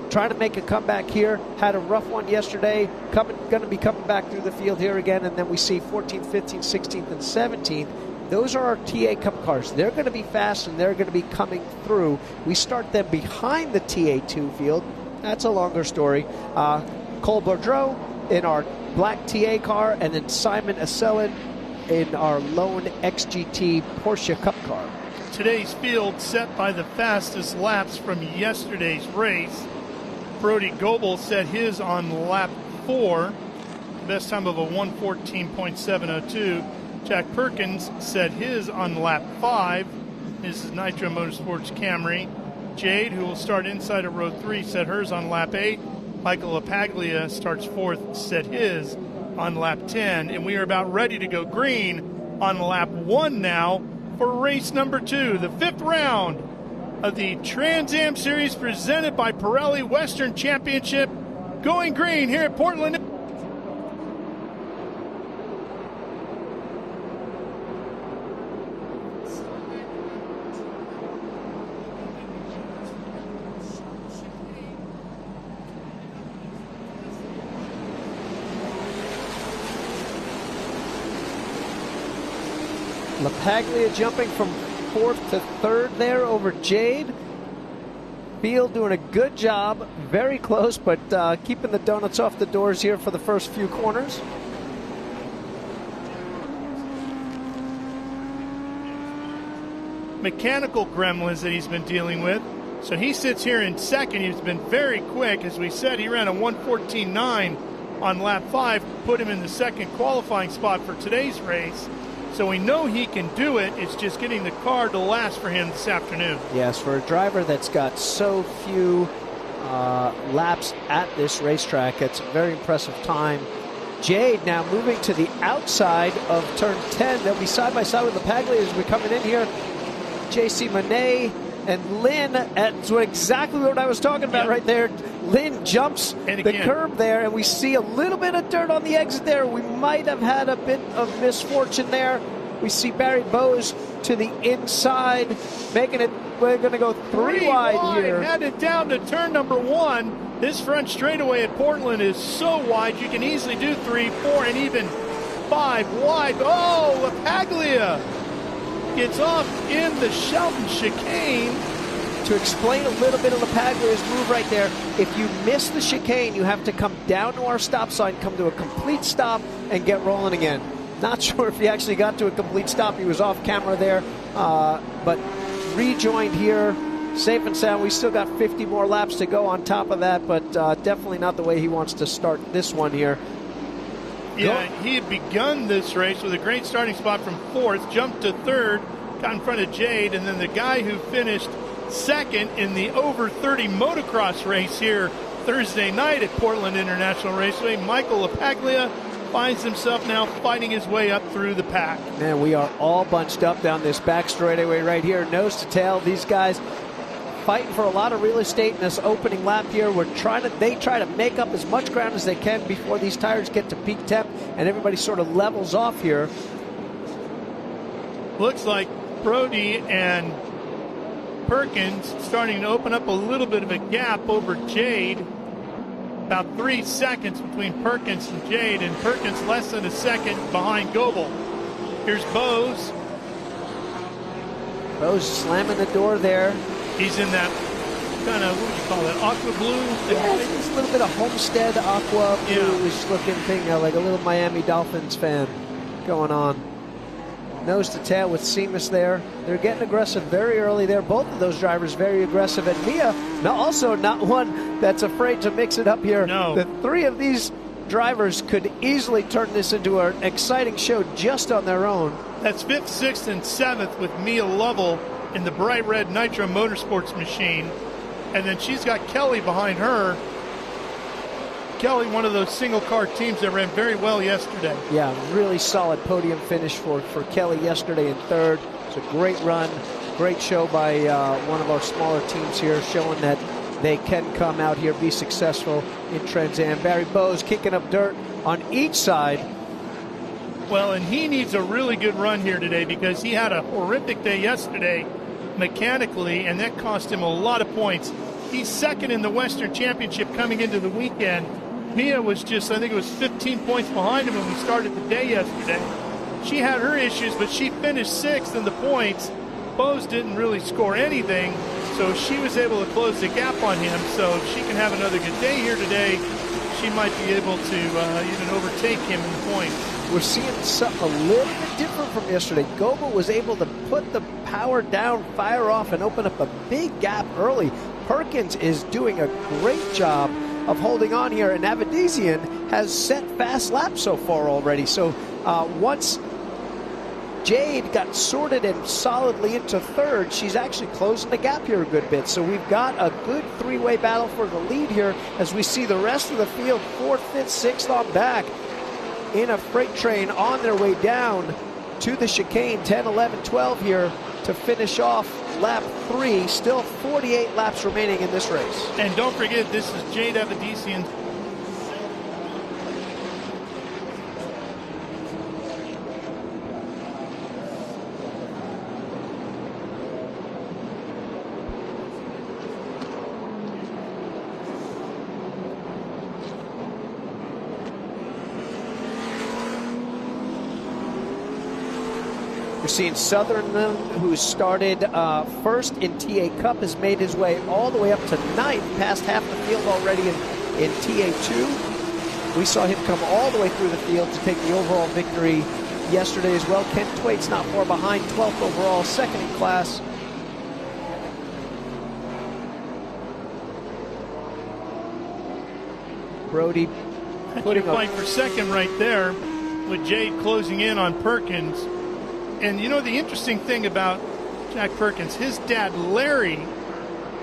trying to make a comeback here. Had a rough one yesterday. Going to be coming back through the field here again, and then we see 14th, 15th, 16th, and 17th. Those are our TA Cup cars. They're going to be fast, and they're going to be coming through. We start them behind the TA2 field. That's a longer story. Cole Boudreau in our black TA car, and then Simon Asselin in our lone XGT Porsche Cup car. Today's field set by the fastest laps from yesterday's race. Brody Goebel set his on lap 4, best time of a 1:14.702. Jack Perkins set his on lap 5. This is Nitro Motorsports Camry. Jade, who will start inside of row 3, set hers on lap 8. Michael LaPaglia starts 4th, set his on lap 10. And we are about ready to go green on lap 1 now for race number 2, the 5th round of the Trans Am Series presented by Pirelli Western Championship. Going green here at Portland. LaPaglia jumping from 4th to 3rd there over Jade. Field doing a good job. Very close, but keeping the donuts off the doors here for the first few corners. Mechanical gremlins that he's been dealing with. So he sits here in second. He's been very quick. As we said, he ran a 1:14.9 on lap 5, put him in the second qualifying spot for today's race. So we know he can do it. It's just getting the car to last for him this afternoon. Yes, for a driver that's got so few laps at this racetrack, it's a very impressive time. Jade now moving to the outside of turn 10. They'll be side by side with LaPaglia as we're coming in here. JC Monet and Lynn, that's exactly what I was talking about right there. Lynn jumps the curb there, and we see a little bit of dirt on the exit there. We might have had a bit of misfortune there. We see Barry Bowes to the inside, making it, we're going to go three wide here. Headed down to turn number 1. This front straightaway at Portland is so wide, you can easily do 3, 4, and even 5 wide. Oh, LaPaglia gets off in the Shelton chicane. To explain a little bit of LaPaglia's move right there, if you miss the chicane, you have to come down to our stop sign, come to a complete stop, and get rolling again. Not sure if he actually got to a complete stop. He was off camera there, but rejoined here, safe and sound. We still got 50 more laps to go on top of that, but definitely not the way he wants to start this one here. Yeah, he had begun this race with a great starting spot from 4th, jumped to 3rd, got in front of Jade, and then the guy who finished 2nd in the over 30 motocross race here Thursday night at Portland International Raceway, Michael LaPaglia, finds himself now fighting his way up through the pack. Man, we are all bunched up down this back straightaway right here, nose to tail. These guys fighting for a lot of real estate in this opening lap here. They try to make up as much ground as they can before these tires get to peak temp, and everybody sort of levels off here. Looks like Brody and Perkins starting to open up a little bit of a gap over Jade. About 3 seconds between Perkins and Jade, and Perkins less than a second behind Goebel. Here's Bowes. Bowes slamming the door there. He's in that kind of, what do you call that, aqua blue? Yeah, it's a little bit of Homestead aqua bluish looking thing, like a little Miami Dolphins fan going on. Nose to tail with Seamus there. They're getting aggressive very early there. Both of those drivers very aggressive. And Mia, also not one that's afraid to mix it up here. No. The 3 of these drivers could easily turn this into an exciting show just on their own. That's 5th, 6th, and 7th with Mia Lovell in the bright red Nitro Motorsports machine. and then she's got Kelly behind her. Kelly, one of those single-car teams that ran very well yesterday. Yeah, really solid podium finish for Kelly yesterday in third. It's a great run, great show by one of our smaller teams here, showing that they can come out here, be successful in Trans Am. Barry Bowes kicking up dirt on each side. Well, and he needs a really good run here today because he had a horrific day yesterday mechanically, and that cost him a lot of points. He's second in the Western Championship coming into the weekend. Mia was just, I think it was 15 points behind him when we started the day yesterday. She had her issues, but she finished sixth in the points. Bowes didn't really score anything, so she was able to close the gap on him. So if she can have another good day here today, she might be able to even overtake him in the points. We're seeing something a little bit different from yesterday. Goebel was able to put the power down, fire off, and open up a big gap early. Perkins is doing a great job of holding on here, and Avedisian has set fast laps so far already. So once Jade got sorted and solidly into third, she's actually closing the gap here a good bit. So we've got a good three-way battle for the lead here as we see the rest of the field, 4th, 5th, 6th on back in a freight train on their way down to the chicane. 10, 11, 12 here to finish off lap 3. Still 48 laps remaining in this race. And don't forget, this is Jade Avedisian. We're seeing Sutherland, who started first in TA Cup, has made his way all the way up to 9th, past half the field already in TA2. We saw him come all the way through the field to take the overall victory yesterday as well. Ken Twait's not far behind, 12th overall, second in class. Brody putting a fight for second right there with Jade closing in on Perkins. And you know the interesting thing about Jack Perkins, his dad Larry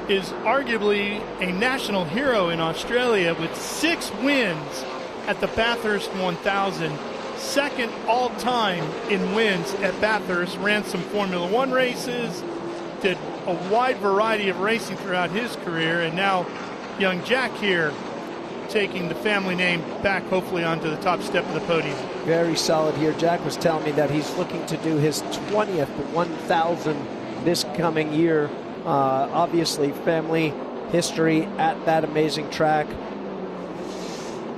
is arguably a national hero in Australia with 6 wins at the Bathurst 1000. Second all-time in wins at Bathurst, ran some Formula One races, did a wide variety of racing throughout his career, and now young Jack here taking the family name back, hopefully onto the top step of the podium. Very solid here. Jack was telling me that he's looking to do his 20th 1,000 this coming year. Obviously, family history at that amazing track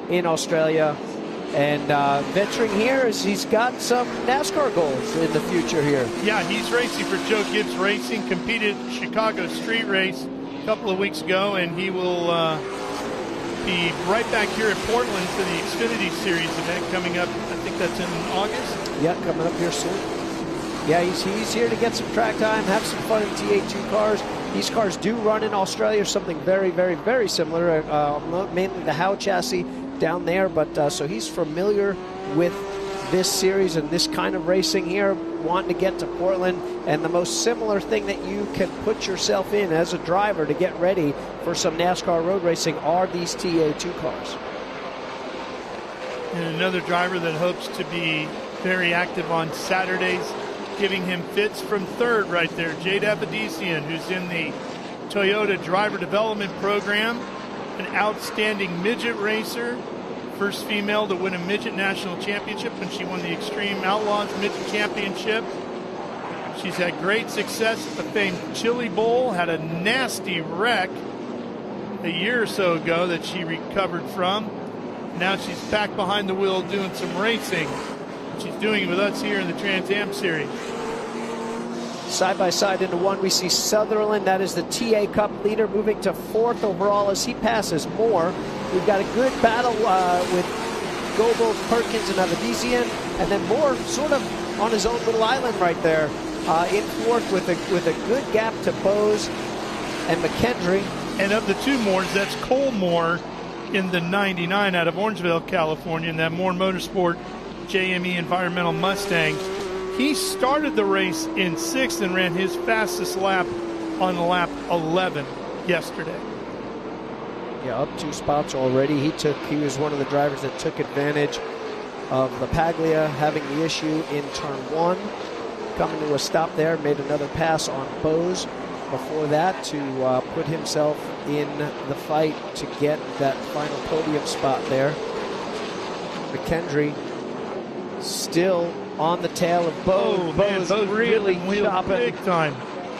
in Australia. And venturing here is he's got some NASCAR goals in the future here. Yeah, he's racing for Joe Gibbs Racing, competed Chicago street race a couple of weeks ago, and he will be right back here at Portland for the Xfinity Series event coming up. I think that's in August. Yeah, coming up here soon. Yeah, he's here to get some track time, have some fun in TA2 cars. These cars do run in Australia, something very, very, very similar, mainly the Howe chassis down there. But so he's familiar with this series and this kind of racing here, wanting to get to Portland. And the most similar thing that you can put yourself in as a driver to get ready for some NASCAR road racing are these TA2 cars. And another driver that hopes to be very active on Saturdays, giving him fits from third right there, Jade Avedisian, who's in the Toyota Driver Development Program, an outstanding midget racer, first female to win a midget national championship when she won the Extreme Outlaws Midget Championship. She's had great success at the famed Chili Bowl, had a nasty wreck a year or so ago that she recovered from. Now she's back behind the wheel doing some racing. She's doing it with us here in the Trans Am Series. Side by side into one, we see Sutherland, that is the TA Cup leader, moving to 4th overall as he passes Moore. We've got a good battle with Goebel, Perkins, and Avedisian, and then Moore sort of on his own little island right there in 4th with a good gap to Bowes and McKendry. And of the two Moores, that's Cole Moore in the 99 out of Orangeville, California, in that Moore Motorsport JME Environmental Mustang. He started the race in 6th and ran his fastest lap on lap 11. yesterday. Yeah, up 2 spots already. He was one of the drivers that took advantage of LaPaglia having the issue in turn 1. Coming to a stop there, made another pass on Bose before that to put himself in the fight to get that final podium spot there. McKendry still on the tail of Bose. Bose really chopping big time.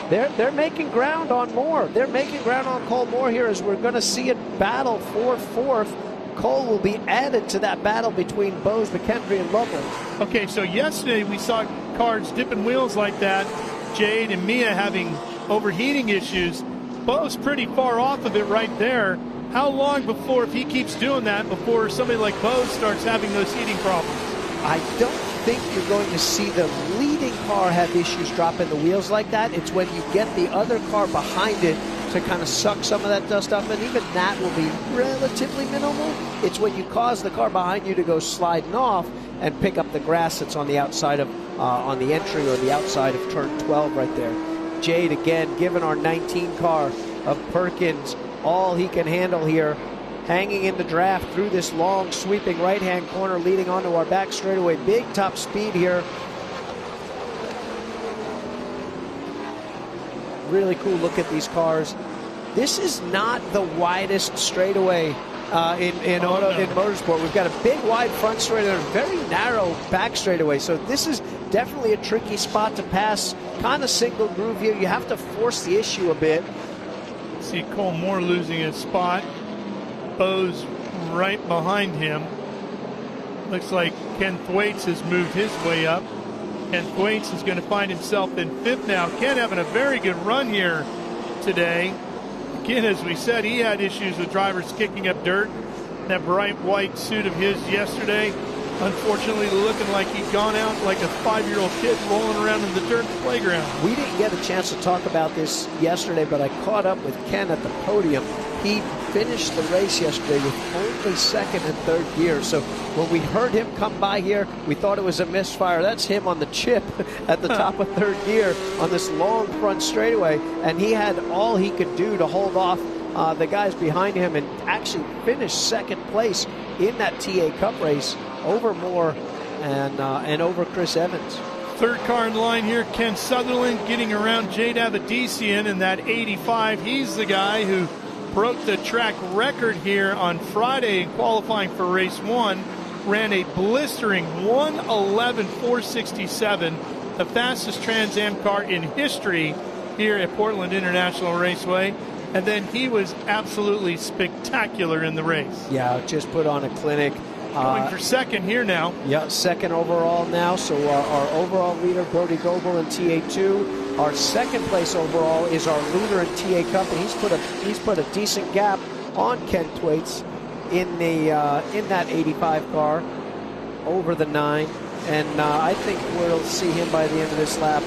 They're making ground on Moore. They're making ground on Cole Moore here as we're going to see it battle for 4th. Cole will be added to that battle between Bose, McKendry, and Lovell. Okay, so yesterday we saw cars dipping wheels like that. Jade and Mia having overheating issues. Bose pretty far off of it right there. How long before, if he keeps doing that, before somebody like Bose starts having those heating problems? I don't think you're going to see the leading car have issues dropping the wheels like that. It's when you get the other car behind it to kind of suck some of that dust up, and even that will be relatively minimal. It's when you cause the car behind you to go sliding off and pick up the grass that's on the outside of, on the entry or the outside of turn 12 right there. Jade again giving our 19 car of Perkins all he can handle here, hanging in the draft through this long sweeping right-hand corner leading onto our back straightaway. Big top speed here. Really cool look at these cars. This is not the widest straightaway in motorsport. We've got a big wide front straightaway and a very narrow back straightaway. So this is definitely a tricky spot to pass. Kind of single groove here. You have to force the issue a bit. See Cole Moore losing his spot. Bose right behind him. Looks like Ken Thwaites has moved his way up. Ken Thwaites is going to find himself in 5th now. Ken having a very good run here today. Again, as we said, he had issues with drivers kicking up dirt. That bright white suit of his yesterday, unfortunately looking like he'd gone out like a 5-year-old kid rolling around in the dirt playground. We didn't get a chance to talk about this yesterday, but I caught up with Ken at the podium. He finished the race yesterday with only 2nd and 3rd gear. So when we heard him come by here, we thought it was a misfire. That's him on the chip at the top of 3rd gear on this long front straightaway. And he had all he could do to hold off the guys behind him and actually finish 2nd place in that TA Cup race over Moore and over Chris Evans. 3rd car in line here, Ken Sutherland getting around Jade Avedissian in that 85. He's the guy who broke the track record here on Friday in qualifying for race 1. Ran a blistering 1:11.467, the fastest Trans Am car in history here at Portland International Raceway. And then he was absolutely spectacular in the race. Yeah, just put on a clinic. Going for 2nd here now. Yeah, 2nd overall now. So our overall leader, Brody Goebel in TA2. Our 2nd place overall is our leader in TA Cup, and he's put a decent gap on Ken Thwaites in that 85 car over the 9. And I think we'll see him by the end of this lap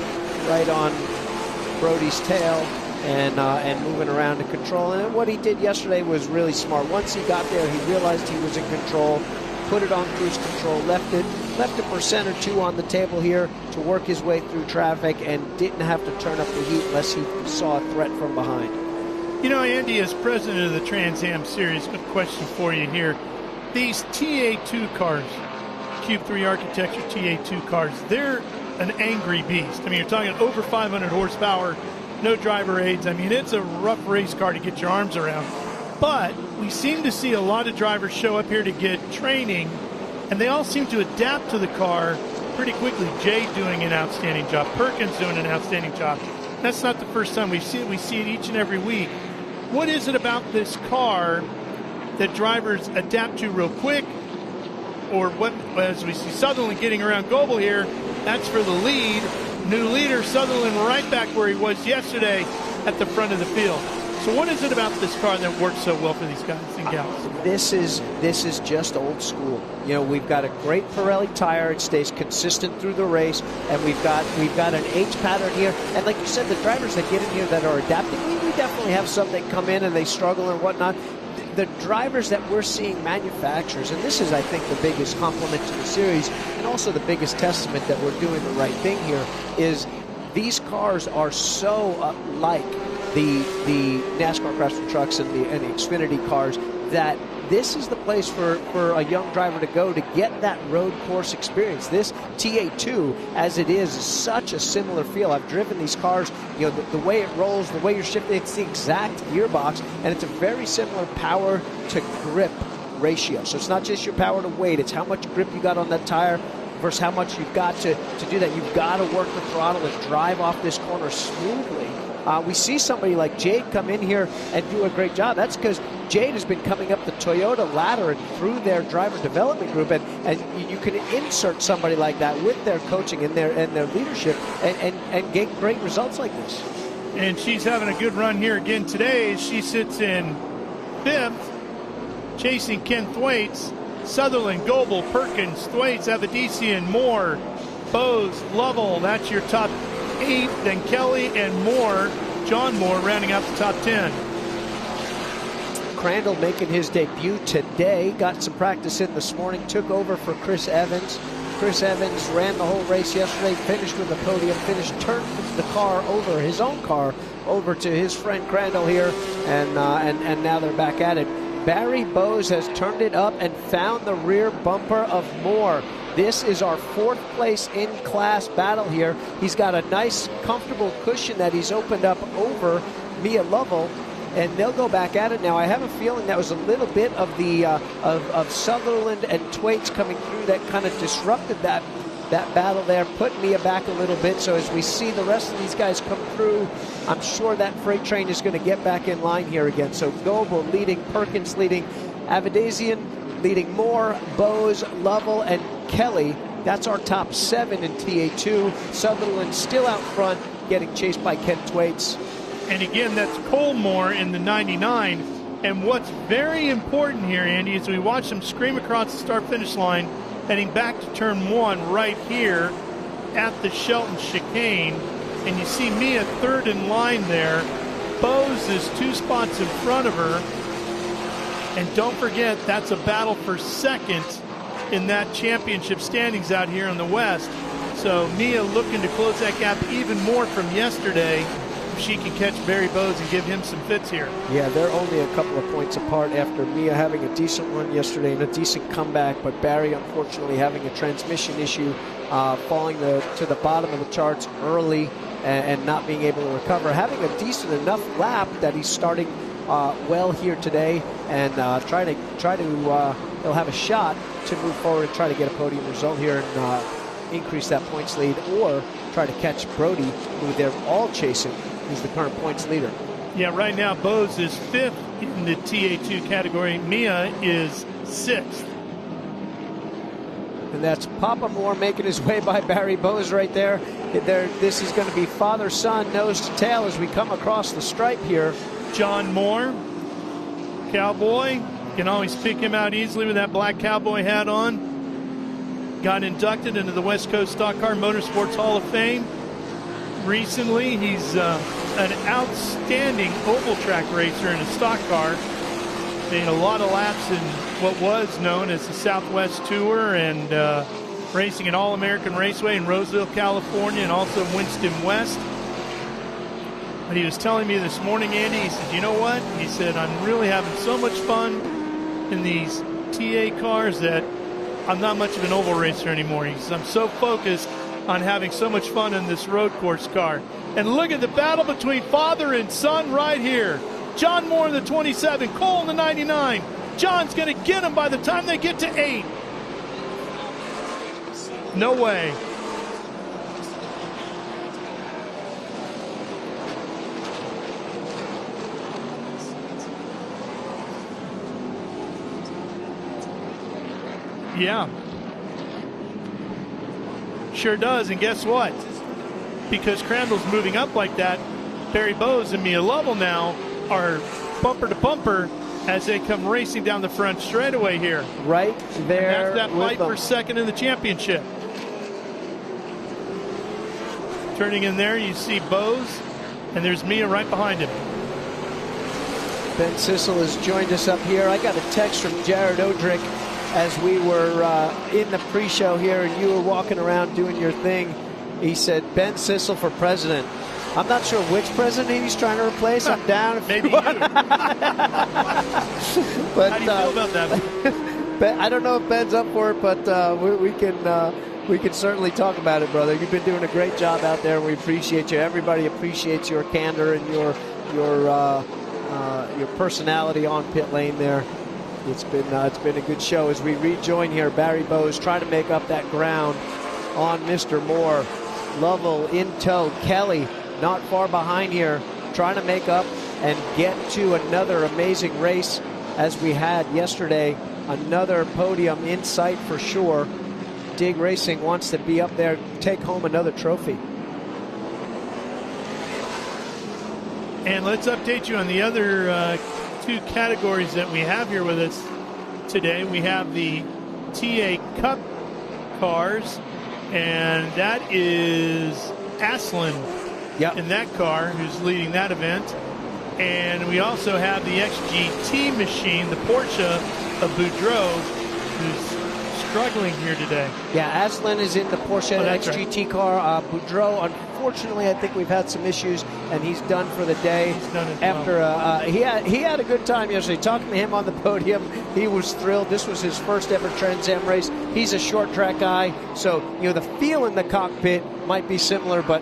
right on Brody's tail and moving around to control. And what he did yesterday was really smart. Once he got there, he realized he was in control, put it on cruise control, left a percent or 2 on the table here to work his way through traffic, and didn't have to turn up the heat unless he saw a threat from behind. You know, Andy, as president of the Trans Am Series, a question for you here. These TA2 cars, Cube 3 Architecture TA2 cars, they're an angry beast. I mean, you're talking over 500 horsepower, no driver aids. I mean, it's a rough race car to get your arms around. But we seem to see a lot of drivers show up here to get training, and they all seem to adapt to the car pretty quickly. Jade doing an outstanding job. Perkins doing an outstanding job. That's not the first time we see it. We see it each and every week. What is it about this car that drivers adapt to real quick? Or what, as we see Sutherland getting around Goebel here, that's for the lead. New leader, Sutherland, right back where he was yesterday at the front of the field. So what is it about this car that works so well for these guys and gals? This is just old school. You know, we've got a great Pirelli tire. It stays consistent through the race, and we've got an H pattern here. And like you said, the drivers that get in here that are adapting, we definitely have some that come in and they struggle and whatnot. The drivers that we're seeing, manufacturers, and this is, I think, the biggest compliment to the series, and also the biggest testament that we're doing the right thing here, is these cars are so like the NASCAR Craftsman trucks and the Xfinity cars, that this is the place for a young driver to go to get that road course experience. This TA2, as it is such a similar feel. I've driven these cars, you know, the way it rolls, the way you're shifting, it's the exact gearbox, and it's a very similar power to grip ratio. So it's not just your power to weight, it's how much grip you got on that tire versus how much you've got to do that. You've got to work the throttle and drive off this corner smoothly. We see somebody like Jade come in here and do a great job. That's because Jade has been coming up the Toyota ladder and through their driver development group, and you can insert somebody like that with their coaching and their leadership and get great results like this. And she's having a good run here again today. She sits in 5th, chasing Ken Thwaites, Sutherland, Goebel, Perkins, Thwaites, Avedisian, Moore, Bose, Lovell. That's your top 8. Then Kelly and Moore, John Moore, rounding out the top 10. Crandall making his debut today. Got some practice in this morning. Took over for Chris Evans. Chris Evans ran the whole race yesterday. Finished with the podium. Turned the car over, his own car, over to his friend Crandall here, and now they're back at it. Barry Bose has turned it up and found the rear bumper of Moore. This is our 4th place in class battle here. He's got a nice, comfortable cushion that he's opened up over Mia Lovell, and they'll go back at it now. I have a feeling that was a little bit of the of Sutherland and Thwaites coming through that kind of disrupted that battle there, put Mia back a little bit. So as we see the rest of these guys come through, I'm sure that freight train is going to get back in line here again. So Goebel leading, Perkins leading, Avedisian leading Moore, Bose, Lovell, and Kelly. That's our top 7 in TA2. Sutherland still out front, getting chased by Ken Thwaites. And again, that's Cole Moore in the 99. And what's very important here, Andy, is we watch them scream across the start-finish line, heading back to turn 1 right here at the Shelton chicane. And you see Mia 3rd in line there. Bose is 2 spots in front of her. And don't forget, that's a battle for 2nd in that championship standings out here in the West. So Mia looking to close that gap even more from yesterday. She can catch Barry Bose and give him some fits here. Yeah, they're only a couple of points apart after Mia having a decent run yesterday and a decent comeback, but Barry unfortunately having a transmission issue, falling to the bottom of the charts early and not being able to recover. Having a decent enough lap that he's starting well here today, and he'll have a shot to move forward and try to get a podium result here and increase that points lead, or try to catch Brody, who they're all chasing, who's the current points leader. Yeah, right now Bose is 5th in the TA2 category. Mia is 6th. And that's Papa Moore making his way by Barry Bose right there. This is going to be father-son, nose to tail as we come across the stripe here. John Moore, cowboy. Can always pick him out easily with that black cowboy hat on. Got inducted into the West Coast Stock Car Motorsports Hall of Fame recently. He's an outstanding oval track racer in a stock car. Made a lot of laps in what was known as the Southwest Tour, and racing at All-American Raceway in Roseville, California, and also Winston West. But he was telling me this morning, Andy, he said, you know what? He said, I'm really having so much fun in these TA cars that I'm not much of an oval racer anymore. He says, I'm so focused on having so much fun in this road course car. And look at the battle between father and son right here. John Moore in the 27, Cole in the 99. John's going to get him by the time they get to 8. No way. Yeah. Sure does. And guess what? Because Crandall's moving up like that, Barry Bose and Mia Lovell now are bumper to bumper as they come racing down the front straightaway here. Right there. And that's that fight for 2nd in the championship. Turning in there, you see Bose, and there's Mia right behind him. Ben Sissel has joined us up here. I got a text from Jared Odrick as we were in the pre-show here and you were walking around doing your thing. He said, Ben Sissel for president. I'm not sure which president he's trying to replace. I'm down. If Maybe you. But, How do you feel about that? I don't know if Ben's up for it, but we can certainly talk about it, brother. You've been doing a great job out there, and we appreciate you. Everybody appreciates your candor and your personality on pit lane there. It's been a good show as we rejoin here. Barry Bowes trying to make up that ground on Mr. Moore. Lovell in tow. Kelly not far behind here, trying to make up and get to another amazing race as we had yesterday. Another podium in sight for sure. Dig Racing wants to be up there, take home another trophy. And let's update you on the other two categories that we have here with us today. We have the TA Cup cars, and that is Aslan in that car who's leading that event. And we also have the XGT machine, the Porsche of Boudreaux, who's struggling here today. Yeah, Aslan is in the Porsche XGT car. Boudreaux, unfortunately, I think we've had some issues, and he's done for the day. He's done as after well. He had a good time yesterday. Talking to him on the podium, he was thrilled. This was his first ever Trans Am race. He's a short track guy, so the feel in the cockpit might be similar, but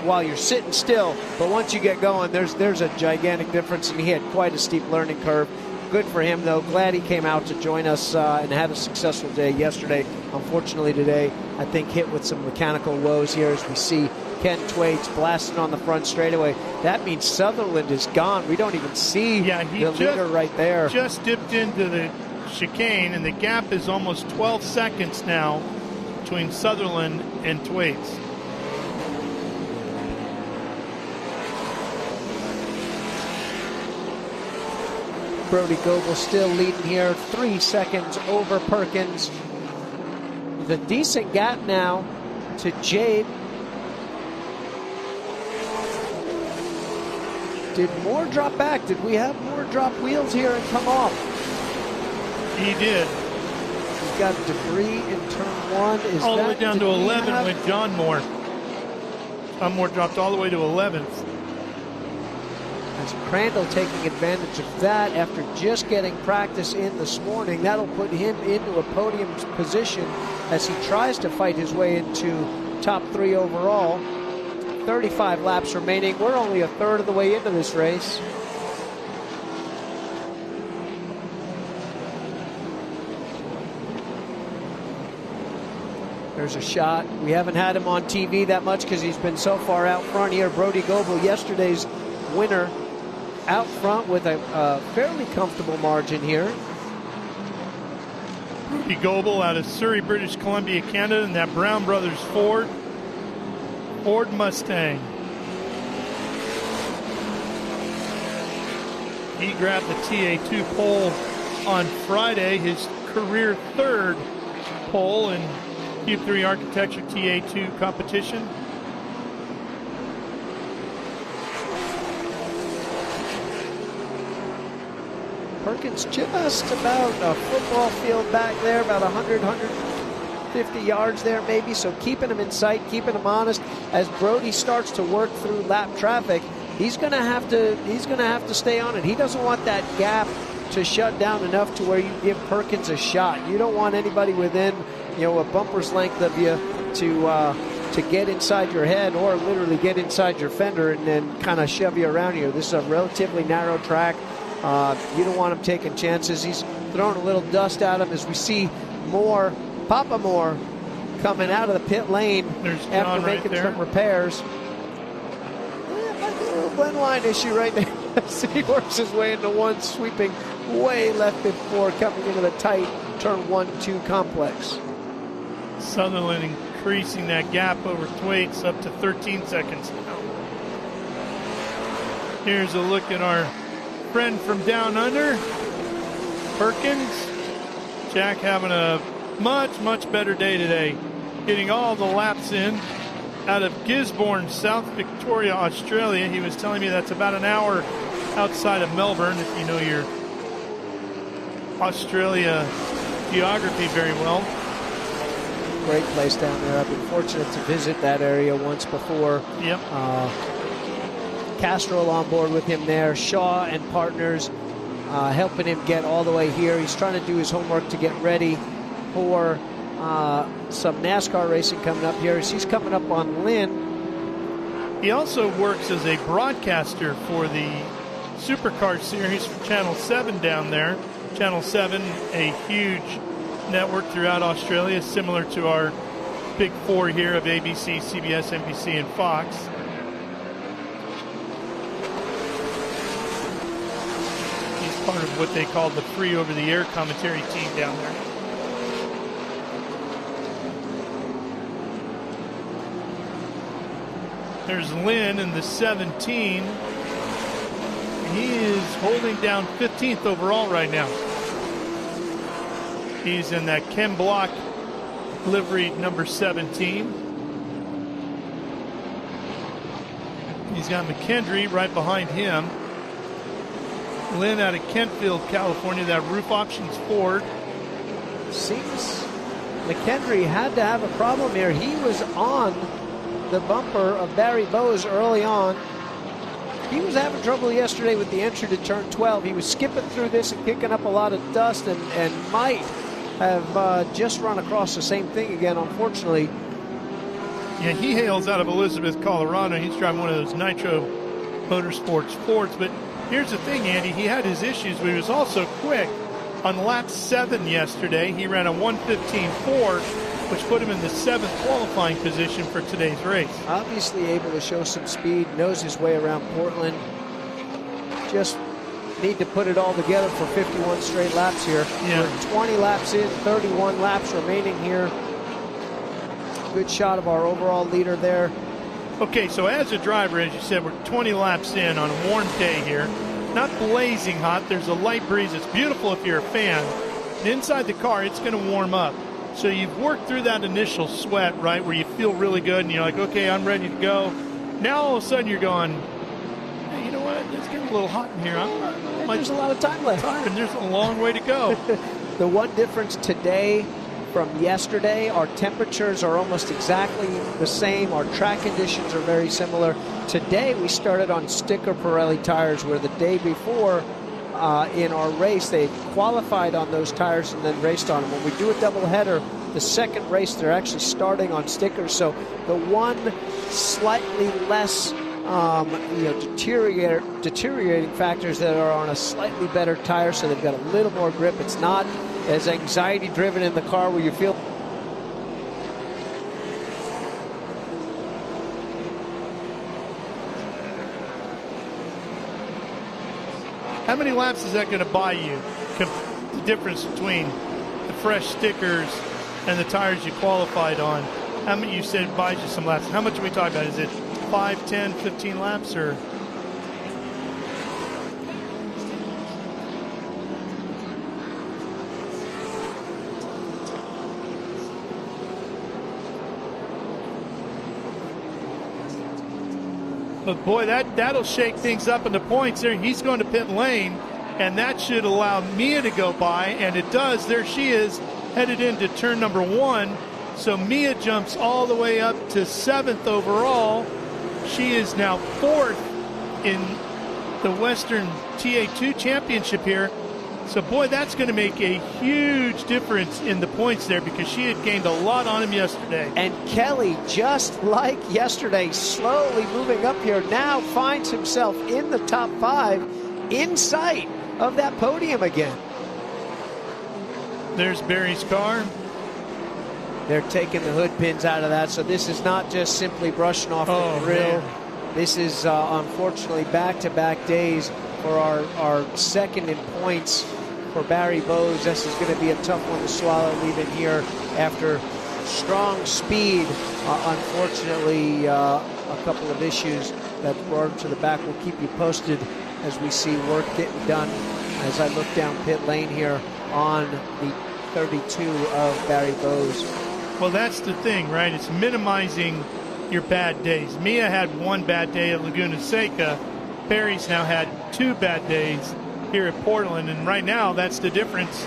while you're sitting still, but once you get going, there's a gigantic difference, and he had quite a steep learning curve. Good for him, though. Glad he came out to join us and had a successful day yesterday. Unfortunately, today, I think hit with some mechanical woes here as we see Ken Twaits blasting on the front straightaway. That means Sutherland is gone. We don't even see the leader right there. Just dipped into the chicane, and the gap is almost 12 seconds now between Sutherland and Twaits. Brody Goebel still leading here, 3 seconds over Perkins. The decent gap now to Jade. Did Moore drop back? Did we have Moore drop wheels here and come off? He did. We've got debris in turn 1. Is all the that way down to 11 with John Moore. John Moore dropped all the way to 11th. As Crandall taking advantage of that after just getting practice in this morning. That'll put him into a podium position as he tries to fight his way into top 3 overall. 35 laps remaining. We're only a third of the way into this race. There's a shot. We haven't had him on TV that much because he's been so far out front here. Brody Goebel, yesterday's winner, out front with a fairly comfortable margin here. Brody Goebel out of Surrey, British Columbia, Canada, and that Brown Brothers Ford Mustang. He grabbed the TA2 pole on Friday, his career 3rd pole in Cube 3 Architecture TA2 competition. Perkins just about a football field back there, about 100, 150 yards there maybe, so keeping him in sight, keeping him honest. As Brody starts to work through lap traffic, he's going to have to stay on it. He doesn't want that gap to shut down enough to where you give Perkins a shot. You don't want anybody within, a bumper's length of you to get inside your head or literally get inside your fender and then kind of shove you around here. This is a relatively narrow track. You don't want him taking chances. He's throwing a little dust at him as we see Papa Moore coming out of the pit lane after making some repairs. Might be a little blend line issue right there. He works his way into one, sweeping way left before coming into the tight turn 1-2 complex. Sutherland increasing that gap over Twaits up to 13 seconds now. Here's a look at our friend from down under, Perkins. Jack having a much better day today, getting all the laps in out of Gisborne, South Victoria, Australia. He was telling me that's about an hour outside of Melbourne, if you know your Australia geography very well. Great place down there. I've been fortunate to visit that area once before. Yep. Castrol on board with him there. Shaw and partners helping him get all the way here. He's trying to do his homework to get ready for some NASCAR racing coming up here. He's coming up on Lynn. He also works as a broadcaster for the Supercar Series for Channel 7 down there. Channel 7, a huge network throughout Australia, similar to our big four here of ABC, CBS, NBC, and Fox. He's part of what they call the free over-the-air commentary team down there. There's Lynn in the 17. He is holding down 15th overall right now. He's in that Ken Block livery number 17. He's got McKendry right behind him. Lynn out of Kentfield, California, that Roof Options Ford. Seems McKendry had to have a problem here. He was on the bumper of Barry Bowes early on. He was having trouble yesterday with the entry to turn 12. He was skipping through this and kicking up a lot of dust and might have just run across the same thing again, unfortunately. Yeah, he hails out of Elizabeth, Colorado. He's driving one of those Nitro Motorsports Fords. But here's the thing, Andy. He had his issues, but he was also quick. On lap 7 yesterday, he ran a 1:15.4, which put him in the 7th qualifying position for today's race. Obviously able to show some speed, knows his way around Portland. Just need to put it all together for 51 straight laps here. Yeah. We're 20 laps in, 31 laps remaining here. Good shot of our overall leader there. Okay, so as a driver, as you said, we're 20 laps in on a warm day here. Not blazing hot. There's a light breeze. It's beautiful if you're a fan. And inside the car, it's going to warm up. So you've worked through that initial sweat, right, where you feel really good and you're like, okay, I'm ready to go. Now all of a sudden you're going, hey, you know what? It's getting a little hot in here. There's a lot of time left. And there's a long way to go. The one difference today from yesterday, our temperatures are almost exactly the same. Our track conditions are very similar. Today we started on sticker Pirelli tires, where the day before in our race they qualified on those tires and then raced on them. When we do a doubleheader, the second race they're actually starting on stickers. So the one slightly less deteriorating factors that are on a slightly better tire, so they've got a little more grip. It's not as anxiety driven in the car where you feel. How many laps is that going to buy you? The difference between the fresh stickers and the tires you qualified on. How many, you said it buys you some laps. How much are we talking about? Is it 5, 10, 15 laps or? But boy, that'll shake things up in the points there. He's going to pit lane, and that should allow Mia to go by, and it does. There she is, headed into turn number 1. So Mia jumps all the way up to 7th overall. She is now 4th in the Western TA2 Championship here. So, boy, that's going to make a huge difference in the points there, because she had gained a lot on him yesterday. And Kelly, just like yesterday, slowly moving up here, now finds himself in the top 5, in sight of that podium again. There's Barry's car. They're taking the hood pins out of that, so this is not just simply brushing off the grill. Man. This is, unfortunately, back-to-back days for our second in points for Barry Bowes. This is going to be a tough one to swallow, leaving here after strong speed. Unfortunately, a couple of issues that brought him to the back. We'll keep you posted as we see work getting done. As I look down pit lane here on the 32 of Barry Bowes. Well, that's the thing, right? It's minimizing your bad days. Mia had one bad day at Laguna Seca. Barry's now had 2 bad days here at Portland, and right now that's the difference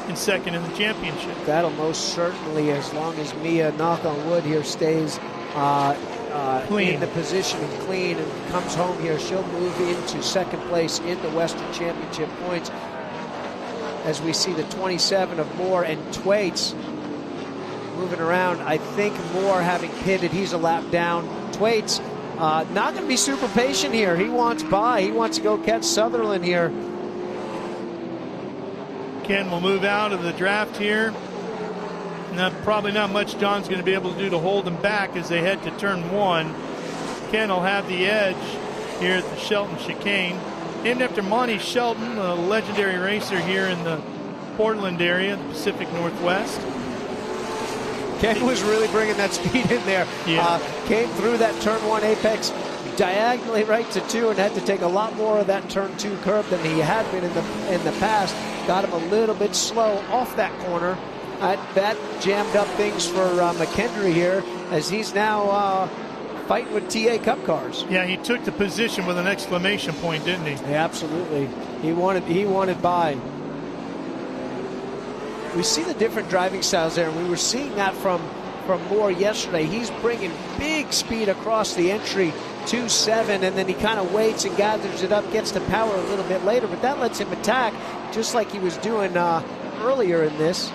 in second in the championship. That'll most certainly, as long as Mia, knock on wood here, stays in the position and clean and comes home here. She'll move into second place in the Western Championship points as we see the 27 of Moore and Thwaites moving around. I think Moore having pitted, he's a lap down. Thwaites not going to be super patient here. He wants by. He wants to go catch Sutherland here. Ken will move out of the draft here. Probably not much John's going to be able to do to hold them back as they head to turn 1. Ken will have the edge here at the Shelton chicane. Named after Monty Shelton, a legendary racer here in the Portland area, the Pacific Northwest. Ken was really bringing that speed in there. Yeah. Came through that turn 1 apex diagonally right to 2 and had to take a lot more of that turn 2 curve than he had been in the past. Got him a little bit slow off that corner. That jammed up things for McKendry here as he's now fighting with TA Cup cars. Yeah, he took the position with an exclamation point, didn't he? Yeah, absolutely. He wanted by. We see the different driving styles there, and we were seeing that from Moore yesterday. He's bringing big speed across the entry, 2.7, and then he kind of waits and gathers it up, gets to power a little bit later, but that lets him attack just like he was doing earlier in this.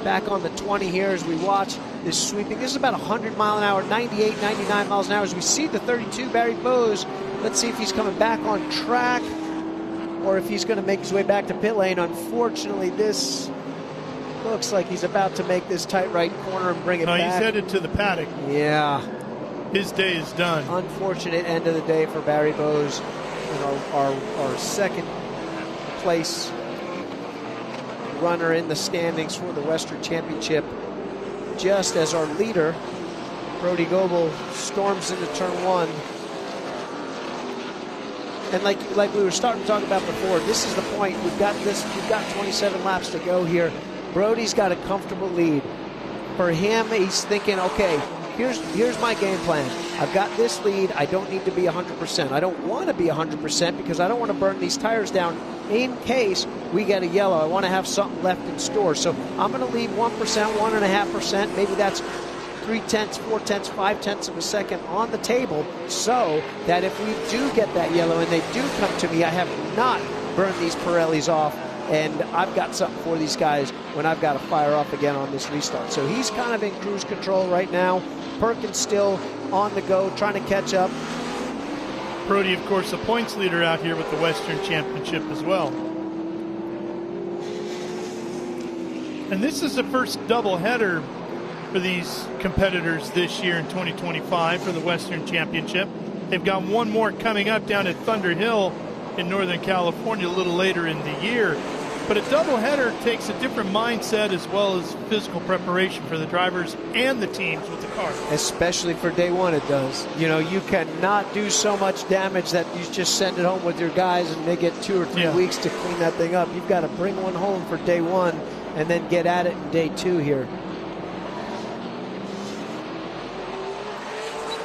Back on the 20 here as we watch this sweeping. This is about 100 mile an hour, 98, 99 miles an hour. As we see the 32, Barry Bowes. Let's see if he's coming back on track or if he's going to make his way back to pit lane. Unfortunately, this looks like he's about to make this tight right corner and bring it back. No, he's headed to the paddock. Yeah. His day is done. Unfortunate end of the day for Barry Bowes. And our second place runner in the standings for the Western Championship. Just as our leader, Brody Goebel, storms into turn 1. And like we were starting to talk about before, this is the point. We've got 27 laps to go here. Brody's got a comfortable lead. For him, he's thinking, okay, here's my game plan. I've got this lead. I don't need to be 100%. I don't want to be 100% because I don't want to burn these tires down in case we get a yellow. I want to have something left in store. So I'm going to leave 1%, 1.5%. Maybe that's 0.3, 0.4, 0.5 of a second on the table so that if we do get that yellow and they do come to me, I have not burned these Pirellis off. And I've got something for these guys when I've got to fire up again on this restart. So he's kind of in cruise control right now. Perkins still on the go, trying to catch up. Brody, of course, the points leader out here with the Western Championship as well. And this is the first doubleheader for these competitors this year in 2025 for the Western Championship. They've got one more coming up down at Thunder Hill in Northern California a little later in the year. But a doubleheader takes a different mindset as well as physical preparation for the drivers and the teams with the car. Especially for day one, it does. You know, you cannot do so much damage that you just send it home with your guys and they get 2 or 3 weeks to clean that thing up. You've got to bring one home for day one and then get at it in day 2 here.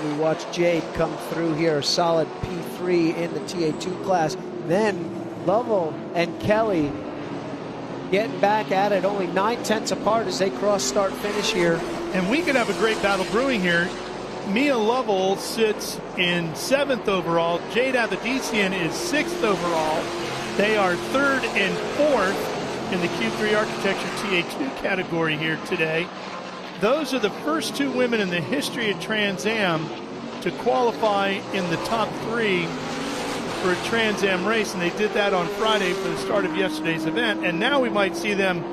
We watch Jade come through here, solid P3 in the TA2 class. Then Lovell and Kelly getting back at it, only 9/10 apart as they cross start finish here. And we could have a great battle brewing here. Mia Lovell sits in 7th overall. Jade Avedisian is 6th overall. They are 3rd and 4th in the Q3 Architecture TA2 category here today. Those are the first 2 women in the history of Trans Am to qualify in the top 3 for a Trans Am race, and they did that on Friday for the start of yesterday's event. And now we might see them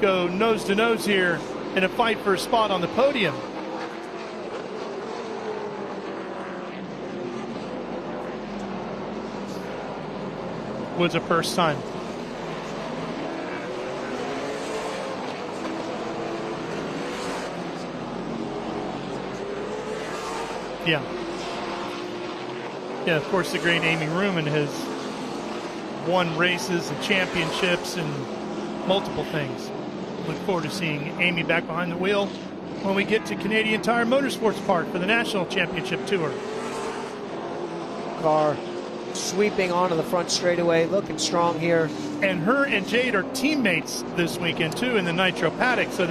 go nose to nose here in a fight for a spot on the podium. Was a first time. Yeah. Yeah, of course, the great Amy Ruman has won races and championships and multiple things. Look forward to seeing Amy back behind the wheel when we get to Canadian Tire Motorsports Park for the National Championship Tour. Car sweeping onto the front straightaway, looking strong here. And her and Jade are teammates this weekend, too, in the Nitro paddock. So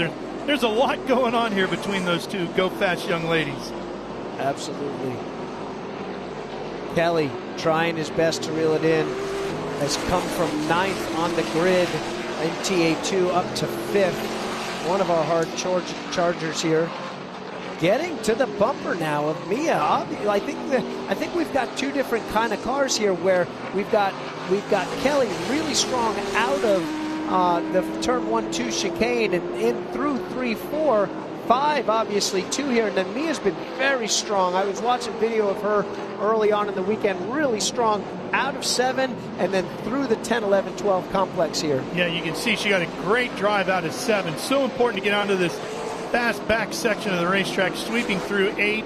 there's a lot going on here between those two go-fast young ladies. Absolutely. Kelly trying his best to reel it in. Has come from 9th on the grid in TA2 up to 5th. One of our hard chargers here. Getting to the bumper now of Mia. I think we've got two different kind of cars here where we've got Kelly really strong out of the turn 1-2 chicane and in through 3, 4, 5, obviously 2 here, and then Mia's been very strong. I was watching video of her early on in the weekend, really strong out of 7 and then through the 10, 11, 12 complex here. Yeah, you can see she got a great drive out of 7. So important to get onto this fast back section of the racetrack, sweeping through 8.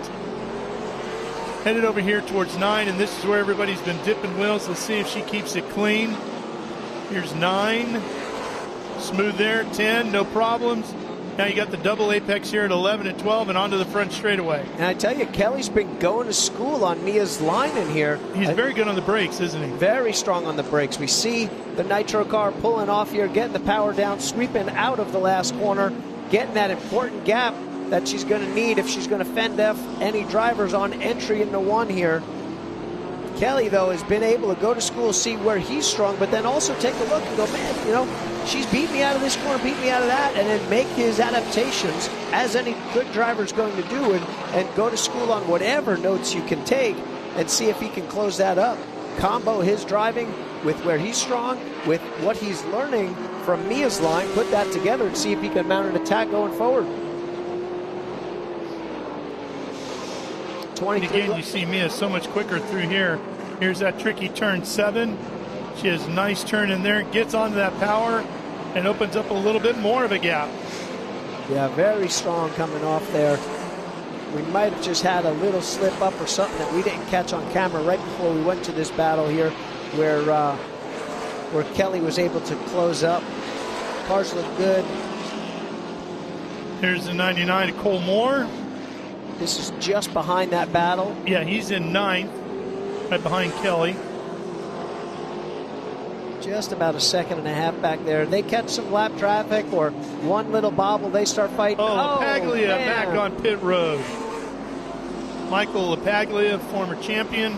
Headed over here towards 9, and this is where everybody's been dipping wheels. Let's see if she keeps it clean. Here's 9. Smooth there. 10, no problems. Now you got the double apex here at 11 and 12 and onto the front straightaway. And I tell you, Kelly's been going to school on Mia's line in here. He's very good on the brakes, isn't he? Very strong on the brakes. We see the nitro car pulling off here, getting the power down, sweeping out of the last corner, getting that important gap that she's going to need if she's going to fend off any drivers on entry into 1 here. Kelly, though, has been able to go to school, see where he's strong, but then also take a look and go, man, you know, she's beat me out of this corner, beat me out of that, and then make his adaptations, as any good driver's going to do, and go to school on whatever notes you can take and see if he can close that up. Combo his driving with where he's strong, with what he's learning from Mia's line, put that together and see if he can mount an attack going forward. And again, you see Mia so much quicker through here. Here's that tricky turn 7. She has a nice turn in there, gets onto that power, and opens up a little bit more of a gap. Yeah, very strong coming off there. We might have just had a little slip up or something that we didn't catch on camera right before we went to this battle here, where Kelly was able to close up. Cars look good. Here's the 99 to Cole Moore. This is just behind that battle. Yeah, he's in 9th, right behind Kelly. Just about a second and a half back there. They catch some lap traffic or one little bobble, they start fighting. LaPaglia back on pit road. Michael LaPaglia, former champion.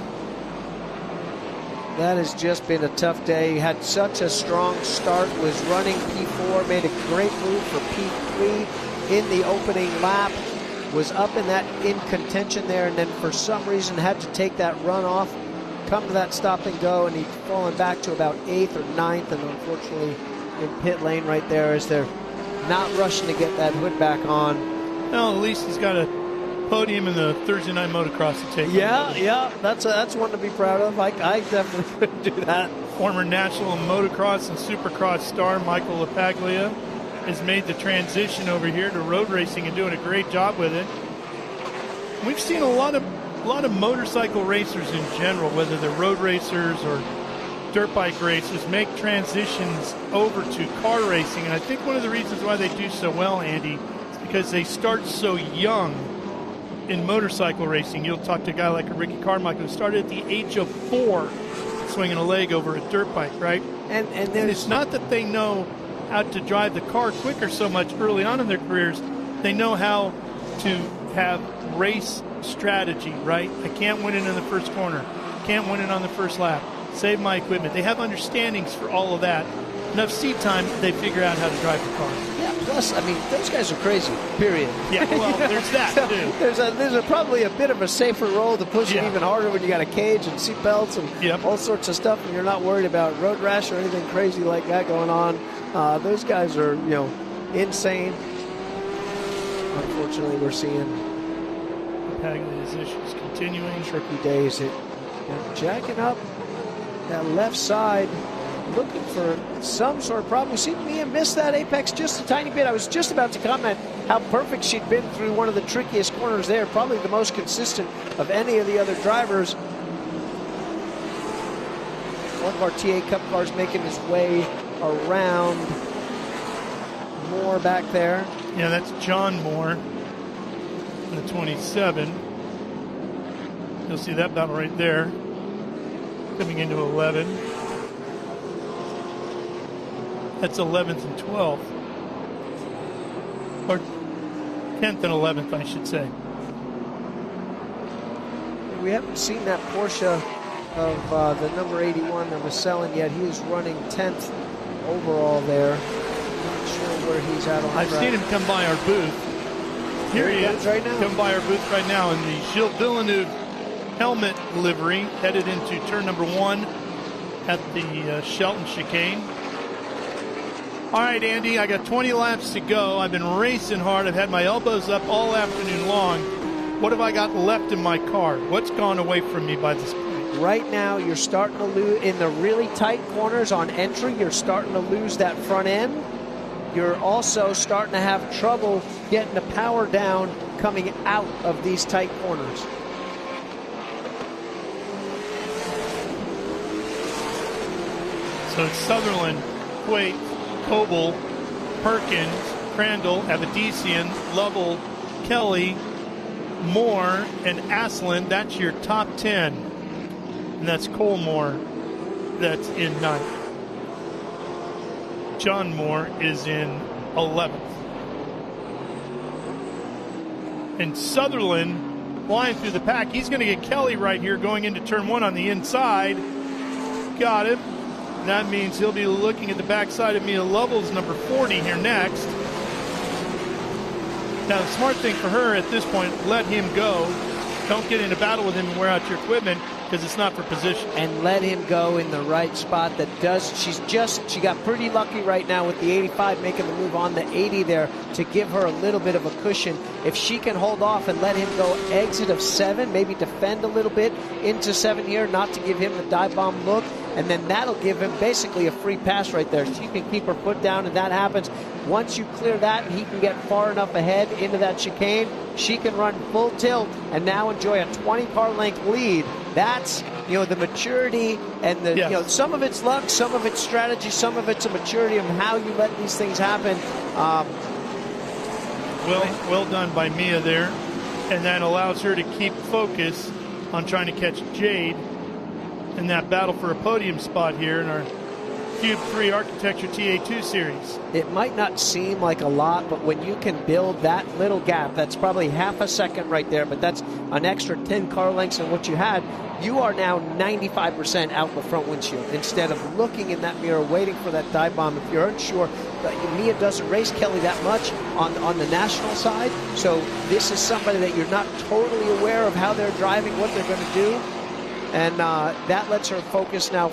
That has just been a tough day. Had such a strong start, was running P4, made a great move for P3 in the opening lap. Was up in contention there, and then for some reason had to take that run off, come to that stop and go, and he'd fallen back to about 8th or 9th, and unfortunately in pit lane right there as they're not rushing to get that hood back on. Well, at least he's got a podium in the Thursday night motocross to take. Yeah, that's one to be proud of. I definitely couldn't do that. Former national motocross and supercross star Michael LaPaglia has made the transition over here to road racing and doing a great job with it. We've seen a lot of motorcycle racers in general, whether they're road racers or dirt bike racers, make transitions over to car racing. And I think one of the reasons why they do so well, Andy, is because they start so young in motorcycle racing. You'll talk to a guy like a Ricky Carmichael who started at the age of 4 swinging a leg over a dirt bike, right? And it's not that they know how to drive the car quicker so much early on in their careers. They know how to have race strategy, right? I can't win it in the first corner. Can't win it on the first lap. Save my equipment. They have understandings for all of that. Enough seat time, they figure out how to drive the car. Yeah, plus, I mean, those guys are crazy, period. Yeah, well, there's that, too. There's probably a bit of a safer role to push it even harder when you got a cage and seat belts and all sorts of stuff, and you're not worried about road rash or anything crazy like that going on. Those guys are, insane. Unfortunately, we're seeing Paglia's issues continuing. Tricky days. Jacking up that left side, looking for some sort of problem. We see Mia miss that apex just a tiny bit. I was just about to comment how perfect she'd been through one of the trickiest corners there, probably the most consistent of any of the other drivers. One of our TA Cup cars making his way around. Moore back there. Yeah, that's John Moore, the 27. You'll see that battle right there, coming into 11. That's 11th and 12th, or 10th and 11th, I should say. we haven't seen that Porsche of the number 81 that was selling yet. He is running 10th overall there. Not sure where he's at on I've track. seen him come by our booth. Here he is, right now. Come by our booth right now in the Gilles Villeneuve helmet livery, headed into turn number 1 at the Shelton chicane. All right, Andy, I got 20 laps to go. I've been racing hard. I've had my elbows up all afternoon long. What have I got left in my car? What's gone away from me by this point? Right now, you're starting to lose in the really tight corners on entry. You're starting to lose that front end. You're also starting to have trouble getting the power down coming out of these tight corners. So it's Sutherland, Quake, Coble, Perkins, Crandall, Avedisian, Lovell, Kelly, Moore, and Aslan. That's your top 10. And that's Colmore that's in 9th. John Moore is in 11th. And Sutherland flying through the pack. He's going to get Kelly right here going into turn 1 on the inside. Got him. That means he'll be looking at the backside of Mia Lovell's number 40 here next. Now, the smart thing for her at this point, let him go. Don't get in a battle with him and wear out your equipment because it's not for position. And let him go in the right spot that does. She got pretty lucky right now with the 85 making the move on the 80 there to give her a little bit of a cushion. If she can hold off and let him go exit of 7, maybe defend a little bit into 7 here, not to give him the dive bomb look, and then that'll give him basically a free pass right there. She can keep her foot down, and that happens. Once you clear that and he can get far enough ahead into that chicane, she can run full tilt and now enjoy a 20-car length lead. That's, the maturity and the, yes. Some of it's luck, some of it's strategy, some of it's a maturity of how you let these things happen. Well done by Mia there. And that allows her to keep focus on trying to catch Jade in that battle for a podium spot here in our Cube 3 Architecture TA2 Series. It might not seem like a lot, but when you can build that little gap, that's probably half a second right there, but that's an extra 10 car lengths than what you had. You are now 95% out the front windshield instead of looking in that mirror, waiting for that dive bomb. If you're unsure, Mia doesn't race Kelly that much on the national side, so this is somebody that you're not totally aware of how they're driving, what they're going to do, and that lets her focus now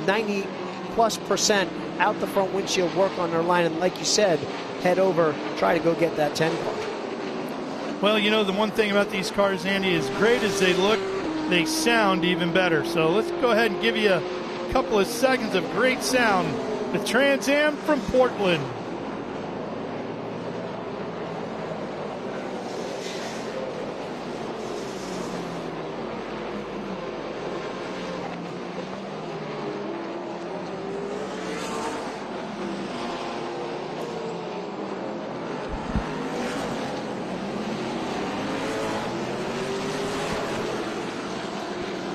90+% out the front windshield, work on her line, and like you said, head over, try to go get that 10 car. Well, the one thing about these cars, Andy, as great as they look, they sound even better. So let's go ahead and give you a couple of seconds of great sound. The Trans Am from Portland.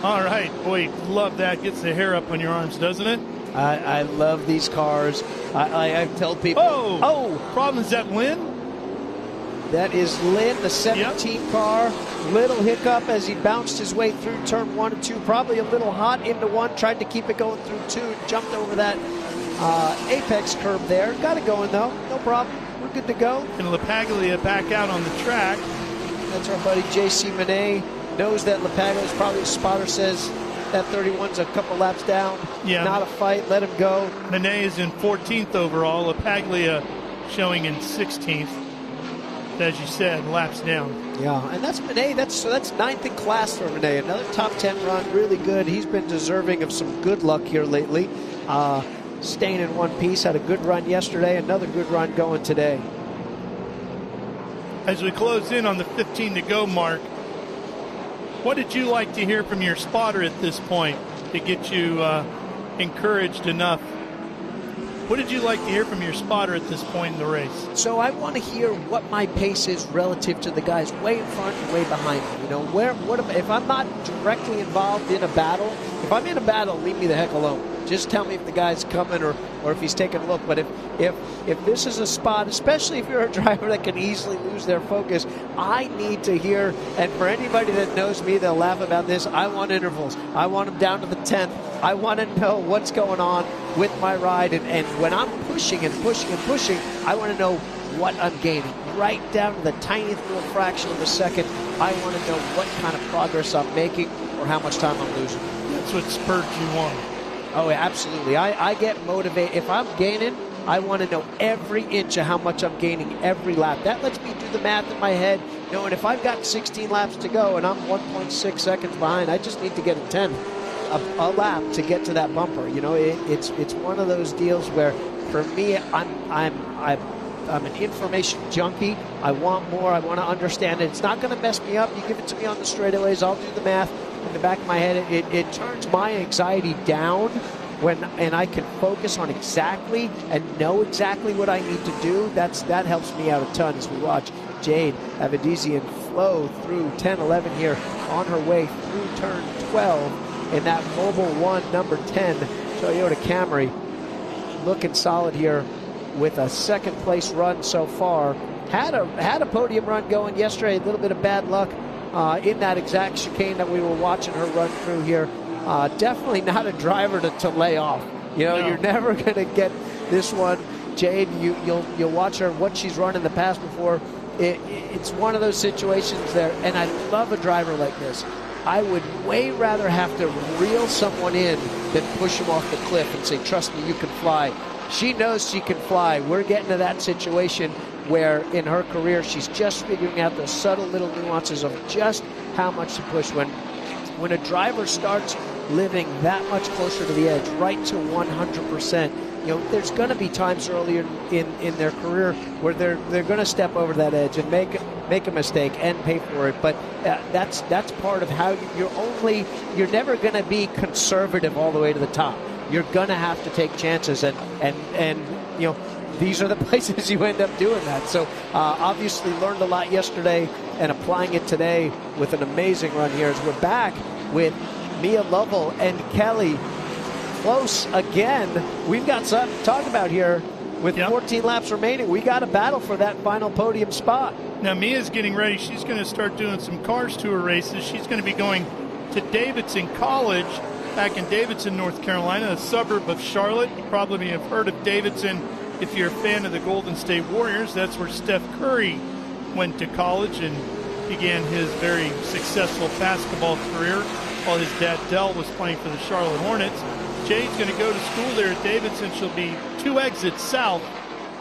All right, boy, love that. Gets the hair up on your arms, doesn't it? I love these cars. I've told people. Problem is that Lynn? That is Lynn, the 17 car. Little hiccup as he bounced his way through turn 1 and 2. Probably a little hot into 1. Tried to keep it going through 2. Jumped over that apex curb there. Got it going though. No problem. We're good to go. And LaPaglia back out on the track. That's our buddy J.C. Monet. Knows that LaPaglia is probably a spotter, says that 31's a couple laps down. Yeah. Not a fight. Let him go. Monet is in 14th overall. LaPaglia showing in 16th. As you said, laps down. Yeah, and that's Monet. That's 9th in class for Monet. Another top 10 run. Really good. He's been deserving of some good luck here lately. Staying in one piece. Had a good run yesterday. Another good run going today. As we close in on the 15 to go mark, what did you like to hear from your spotter at this point to get you encouraged enough? What did you like to hear from your spotter at this point in the race? So I want to hear what my pace is relative to the guys way in front and way behind me. If I'm not directly involved in a battle, if I'm in a battle, leave me the heck alone. Just tell me if the guy's coming or if he's taking a look. But if this is a spot, especially if you're a driver that can easily lose their focus, I need to hear, and for anybody that knows me, they'll laugh about this, I want intervals. I want them down to the 10th. I want to know what's going on with my ride. And when I'm pushing and pushing and pushing, I want to know what I'm gaining. Right down to the tiniest little fraction of a second, I want to know what kind of progress I'm making or how much time I'm losing. That's what spurs you on. Oh, absolutely. I get motivated. If I'm gaining, I want to know every inch of how much I'm gaining every lap. That lets me do the math in my head, knowing if I've got 16 laps to go and I'm 1.6 seconds behind, I just need to get a 10 a lap to get to that bumper. You know, it's one of those deals where, for me, I'm an information junkie. I want more. I want to understand it. It's not going to mess me up. You give it to me on the straightaways, I'll do the math. In the back of my head, it turns my anxiety down and I can focus on exactly and know exactly what I need to do. That helps me out a ton as we watch Jade Avedisian flow through 10-11 here on her way through turn 12 in that Mobile 1 number 10 Toyota Camry. Looking solid here with a second place run so far. Had a podium run going yesterday, a little bit of bad luck in that exact chicane that we were watching her run through here. Definitely not a driver to lay off. You know, You're never going to get this one. Jade, you'll watch her, what she's run in the past before. It's one of those situations there, and I love a driver like this. I would way rather have to reel someone in than push them off the cliff and say, trust me, you can fly. She knows she can fly. We're getting to that situation where in her career she's just figuring out the subtle little nuances of just how much to push. When a driver starts living that much closer to the edge, right to 100%, you know, there's going to be times earlier in their career where they're going to step over that edge and make a mistake and pay for it. But that's part of how you're never going to be conservative all the way to the top. You're going to have to take chances, and you know, these are the places you end up doing that. So obviously learned a lot yesterday and applying it today with an amazing run here as we're back with Mia Lovell and Kelly close again. We've got something to talk about here with 14 laps remaining. We got a battle for that final podium spot. Now Mia's getting ready. She's going to start doing some Cars Tour races. She's going to be going to Davidson College back in Davidson, North Carolina, a suburb of Charlotte. You probably have heard of Davidson if you're a fan of the Golden State Warriors. That's where Steph Curry went to college and began his very successful basketball career while his dad Dell was playing for the Charlotte Hornets. Jade's going to go to school there at Davidson. She'll be 2 exits south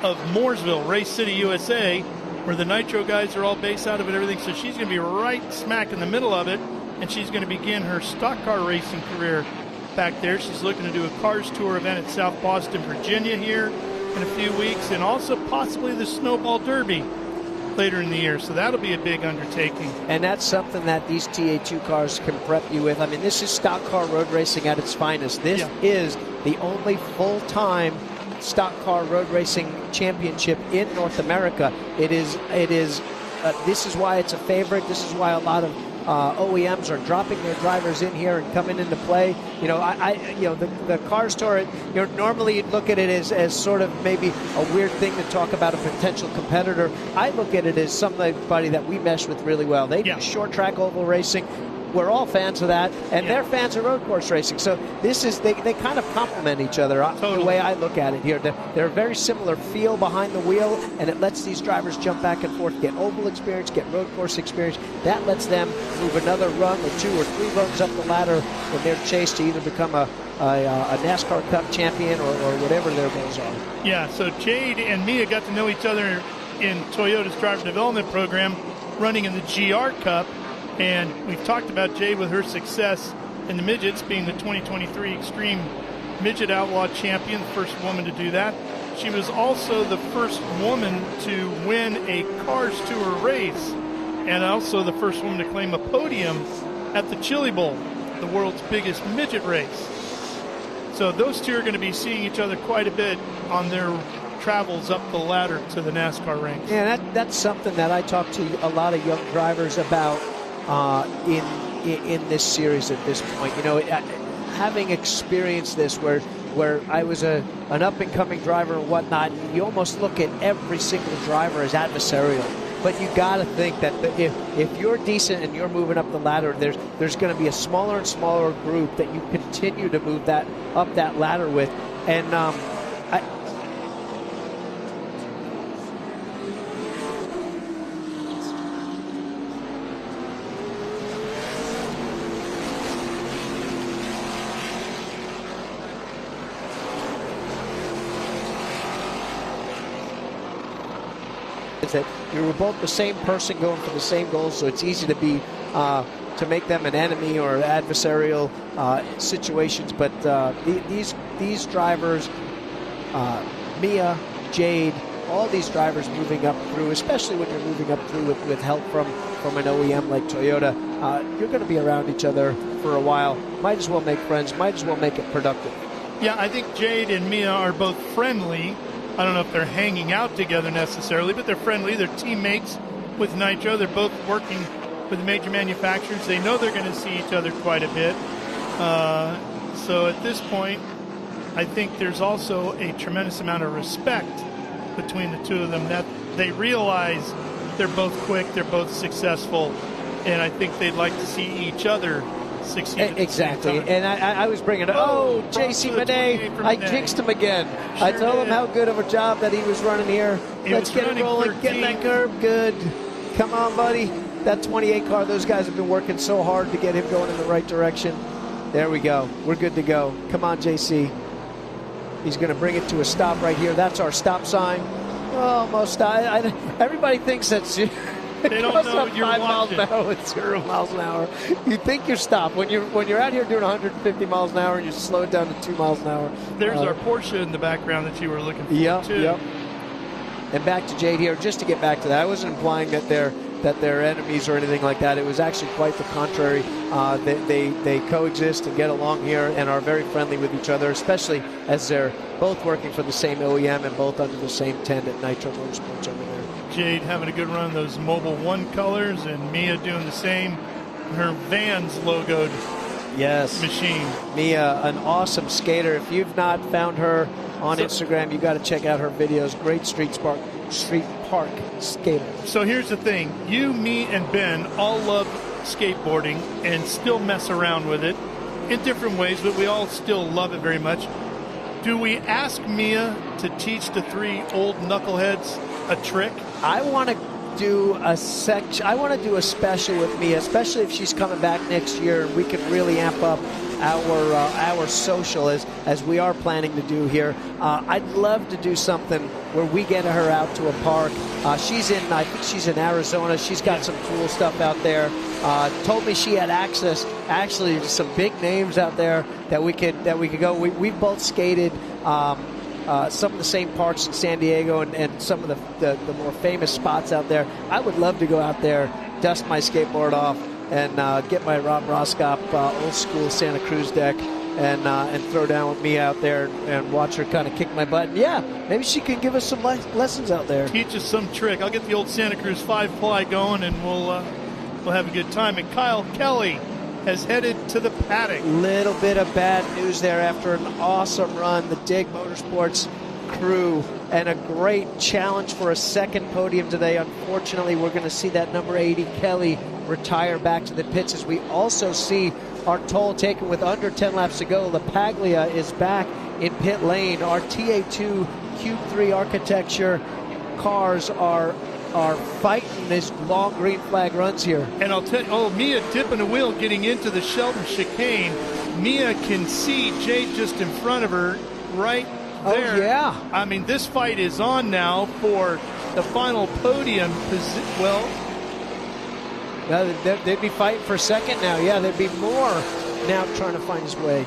of Mooresville, Race City, USA, where the Nitro guys are all based out of and everything. So she's going to be right smack in the middle of it, and she's going to begin her stock car racing career back there. She's looking to do a Cars Tour event at South Boston, Virginia here in a few weeks, and also possibly the Snowball Derby later in the year. So that'll be a big undertaking. And that's something that these TA2 cars can prep you with. I mean, this is stock car road racing at its finest. This is the only full-time stock car road racing championship in North America. This is why it's a favorite. This is why a lot of OEMs are dropping their drivers in here and coming into play. You know, the Cars Tour, you know, normally you'd look at it as sort of maybe a weird thing to talk about a potential competitor. I look at it as somebody that we mesh with really well. They do short track oval racing. We're all fans of that, and they're fans of road course racing. So this is they kind of complement each other. The way I look at it here, they're a very similar feel behind the wheel, and it lets these drivers jump back and forth, get oval experience, get road course experience. That lets them move another rung or 2 or 3 rungs up the ladder in their chase to either become a NASCAR Cup champion or whatever their goals are. Yeah. So Jade and Mia got to know each other in Toyota's driver development program, running in the GR Cup. And we've talked about Jade with her success in the midgets, being the 2023 Extreme Midget Outlaw Champion, the first woman to do that. She was also the first woman to win a Cars Tour race, and also the first woman to claim a podium at the Chili Bowl, the world's biggest midget race. So those two are going to be seeing each other quite a bit on their travels up the ladder to the NASCAR ranks. Yeah, that's something that I talk to a lot of young drivers about in this series at this point. You know, having experienced this, where where I was an up-and-coming driver and whatnot, you almost look at every single driver as adversarial. But you got to think that if you're decent and you're moving up the ladder, there's going to be a smaller and smaller group that you continue to move that up that ladder with. And that you were both the same person going for the same goals, so it's easy to be to make them an enemy or adversarial situations. But these drivers, Mia, Jade, all these drivers moving up through, especially when you're moving up through with help from an OEM like Toyota, you're going to be around each other for a while. Might as well make friends. Might as well make it productive. Yeah, I think Jade and Mia are both friendly. I don't know if they're hanging out together necessarily, but they're friendly. They're teammates with Nitro. They're both working with major manufacturers. They know they're going to see each other quite a bit. So at this point, I think there's also a tremendous amount of respect between the two of them, that they realize they're both quick, they're both successful, and I think they'd like to see each other succeed. Exactly. And I was bringing JC Monet. I jinxed him again. Sure, I told him how good of a job that he was running here. Let's get it rolling. Get that curb. Good. Come on, buddy. That 28 car, those guys have been working so hard to get him going in the right direction. There we go. We're good to go. Come on, JC. He's going to bring it to a stop right here. That's our stop sign. Almost. Everybody thinks that's... They don't know you're 5 miles watching. an hour with 0 miles an hour. You think you're stopped. When you're out here doing 150 miles an hour and you slow it down to 2 miles an hour. There's our Porsche in the background that you were looking for, too. Yep. And back to Jade here, just to get back to that. I wasn't implying that they're enemies or anything like that. It was actually quite the contrary. They coexist and get along here and are very friendly with each other, especially as they're both working for the same OEM and both under the same tent at Nitro Motorsports over there. Jade having a good run, those Mobile 1 colors, and Mia doing the same. Her Vans logoed machine. Mia, an awesome skater. If you've not found her on Instagram, you got to check out her videos. Great street park skater. So here's the thing. You, me, and Ben all love skateboarding and still mess around with it in different ways, but we all still love it very much. Do we ask Mia to teach the 3 old knuckleheads a trick? I want to do a special with Mia, especially if she's coming back next year, and we can really amp up our social as we are planning to do here. I'd love to do something where we get her out to a park. I think she's in Arizona. She's got some cool stuff out there. Told me she had access actually to some big names out there that we could go. We've both skated some of the same parks in San Diego and some of the more famous spots out there. I would love to go out there, dust my skateboard off, and get my Rob Roskop old school Santa Cruz deck and throw down with me out there and watch her kind of kick my butt. And yeah, maybe she can give us some lessons out there. Teach us some trick. I'll get the old Santa Cruz 5-ply going, and we'll have a good time. And Kyle Kelly has headed to the paddock. Little bit of bad news there after an awesome run. The Dig Motorsports crew and a great challenge for a second podium today. Unfortunately, we're going to see that number 80 Kelly retire back to the pits as we also see our toll taken with under 10 laps to go. LaPaglia is back in pit lane. Our TA2 Cube 3 Architecture cars are fighting these long green flag runs here. And I'll tell you, Mia dipping a wheel getting into the Shelton chicane. Mia can see Jade just in front of her right there. Oh, yeah. I mean, this fight is on now for the final podium position. They'd be fighting for second now. Yeah, there'd be more now trying to find his way.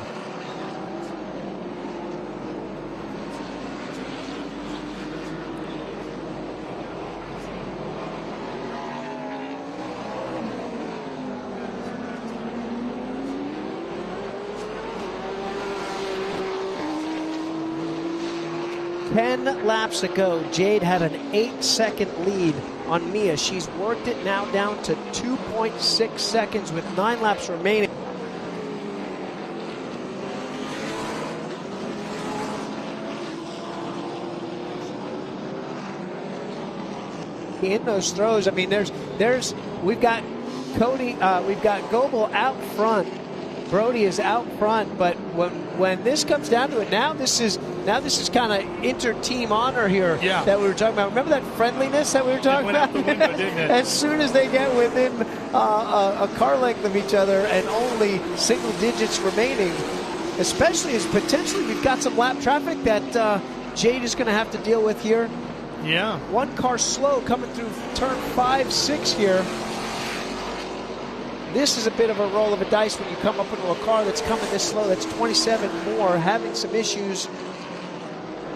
Laps ago, Jade had an 8-second lead on Mia. She's worked it now down to 2.6 seconds with 9 laps remaining. in those throws. I mean, we've got Cody, we've got Goebel out front. Brody is out front, but when this comes down to it, now this is kind of inter-team honor here that we were talking about. Remember that friendliness that we were talking about? Out the window, didn't it? As soon as they get within a car length of each other and only single digits remaining, especially as potentially we've got some lap traffic that Jade is going to have to deal with here. Yeah. One car slow coming through turn 5-6 here. This is a bit of a roll of a dice when you come up into a car that's coming this slow. That's 27 more, having some issues.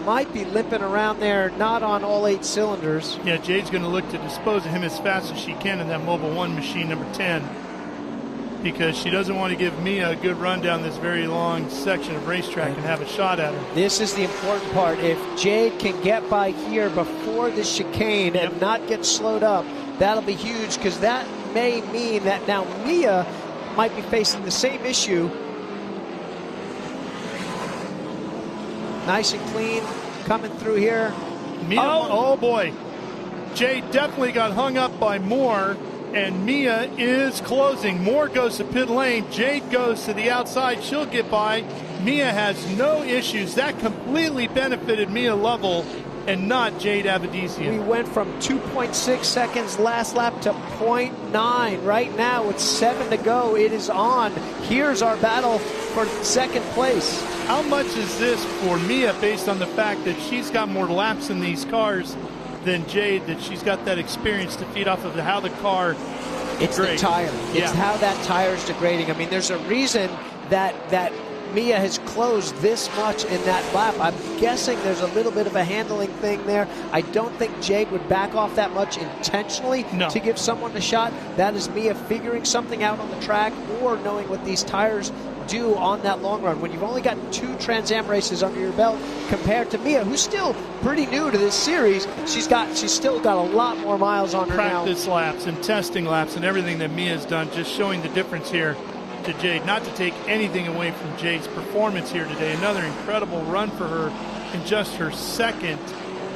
Might be limping around there, not on all 8 cylinders. Yeah, Jade's going to look to dispose of him as fast as she can in that Mobil 1 machine, number 10, because she doesn't want to give Mia a good run down this very long section of racetrack and have a shot at her. This is the important part. If Jade can get by here before the chicane and not get slowed up, that'll be huge, because that may mean that now Mia might be facing the same issue. Nice and clean coming through here. Mia, oh boy. Jade definitely got hung up by Moore, and Mia is closing. Moore goes to pit lane. Jade goes to the outside. She'll get by. Mia has no issues. That completely benefited Mia Lovell and not Jade Avedisian. We went from 2.6 seconds last lap to 0.9. Right now with 7 to go, it is on. Here's our battle for second place. How much is this for Mia based on the fact that she's got more laps in these cars than Jade, that she's got that experience to feed off of how the car It's degrades. The tire. It's how that tire is degrading. I mean, there's a reason that Mia has closed this much in that lap. I'm guessing there's a little bit of a handling thing there. I don't think Jade would back off that much intentionally to give someone a shot. That is Mia figuring something out on the track or knowing what these tires do on that long run. When you've only got 2 Trans Am races under your belt compared to Mia, who's still pretty new to this series, she's still got a lot more miles on her now. Practice laps and testing laps and everything that Mia's done, just showing the difference here to Jade. Not to take anything away from Jade's performance here today. Another incredible run for her in just her second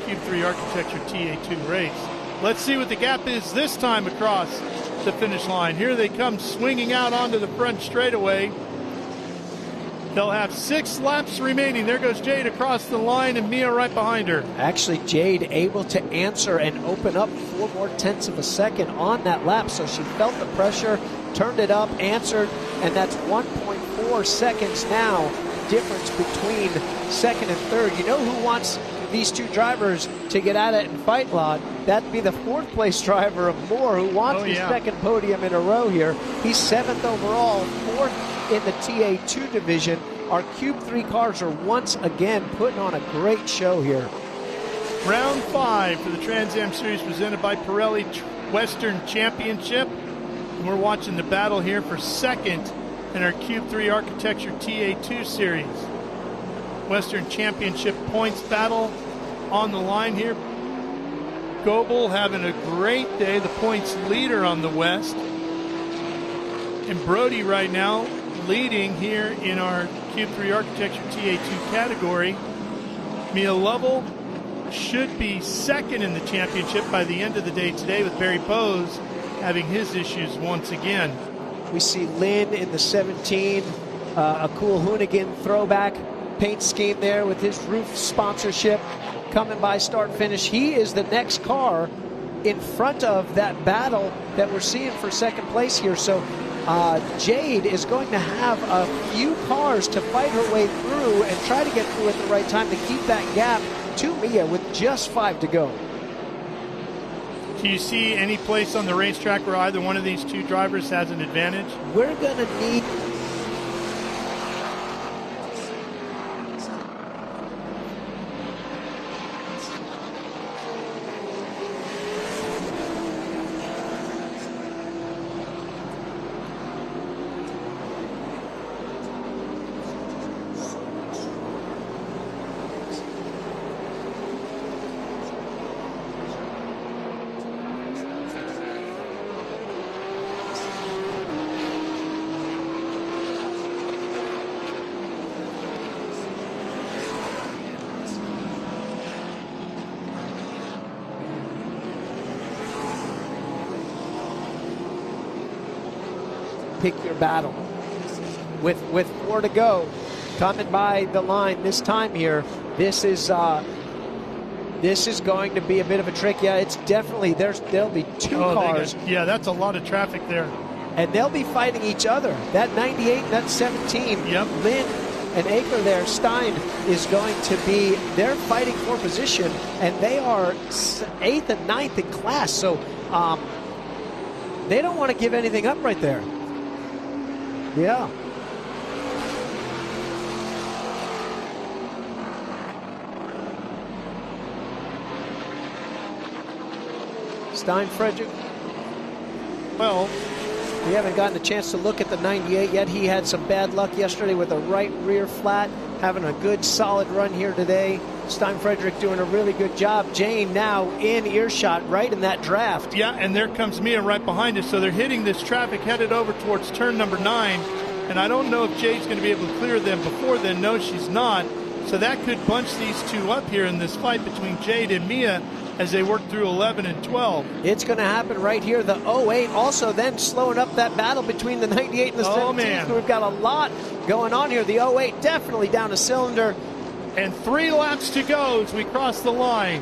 Cube 3 Architecture TA2 race. Let's see what the gap is this time across the finish line. Here they come swinging out onto the front straightaway. They'll have 6 laps remaining. There goes Jade across the line and Mia right behind her. Actually, Jade able to answer and open up 4 more tenths of a second on that lap, so she felt the pressure, turned it up, answered, and that's 1.4 seconds now difference between second and third. You know who wants these 2 drivers to get at it and fight, Lod? That'd be the 4th place driver of Moore, who wants his second podium in a row here. He's 7th overall, 4th in the TA2 division. Our Cube 3 cars are once again putting on a great show here. Round 5 for the Trans Am Series presented by Pirelli Western Championship. And we're watching the battle here for second in our Cube 3 Architecture TA2 Series. Western Championship points battle on the line here. Goebel having a great day, the points leader on the West. And Brody right now leading here in our Cube 3 Architecture TA2 category. Mia Lovell should be second in the championship by the end of the day today, with Barry Bose having his issues once again. We see Lynn in the 17, a cool Hoonigan throwback paint scheme there with his roof sponsorship coming by start finish. He is the next car in front of that battle that we're seeing for second place here. So Jade is going to have a few cars to fight her way through and try to get through at the right time to keep that gap to Mia with just 5 to go. Do you see any place on the racetrack where either one of these 2 drivers has an advantage? We're going to need... pick your battle. With 4 to go, coming by the line this time here, this is going to be a bit of a trick. Yeah, it's definitely, there'll be 2 cars. Yeah, that's a lot of traffic there. And they'll be fighting each other. That 98, that 17, Lynn and Aker there, Stein is going to be, they're fighting for position, and they are 8th and 9th in class, so they don't want to give anything up right there. Yeah. Stein Frederick. Well, we haven't gotten a chance to look at the 98 yet. He had some bad luck yesterday with a right rear flat, having a good solid run here today. Stein Frederick doing a really good job. Jane now in earshot right in that draft. Yeah, and there comes Mia right behind us. So they're hitting this traffic headed over towards turn number 9. And I don't know if Jade's going to be able to clear them before then. No, she's not. So that could bunch these 2 up here in this fight between Jade and Mia as they work through 11 and 12. It's going to happen right here. The 08 also then slowing up that battle between the 98 and the 17. Man. We've got a lot going on here. The 08 definitely down a cylinder. And 3 laps to go as we cross the line.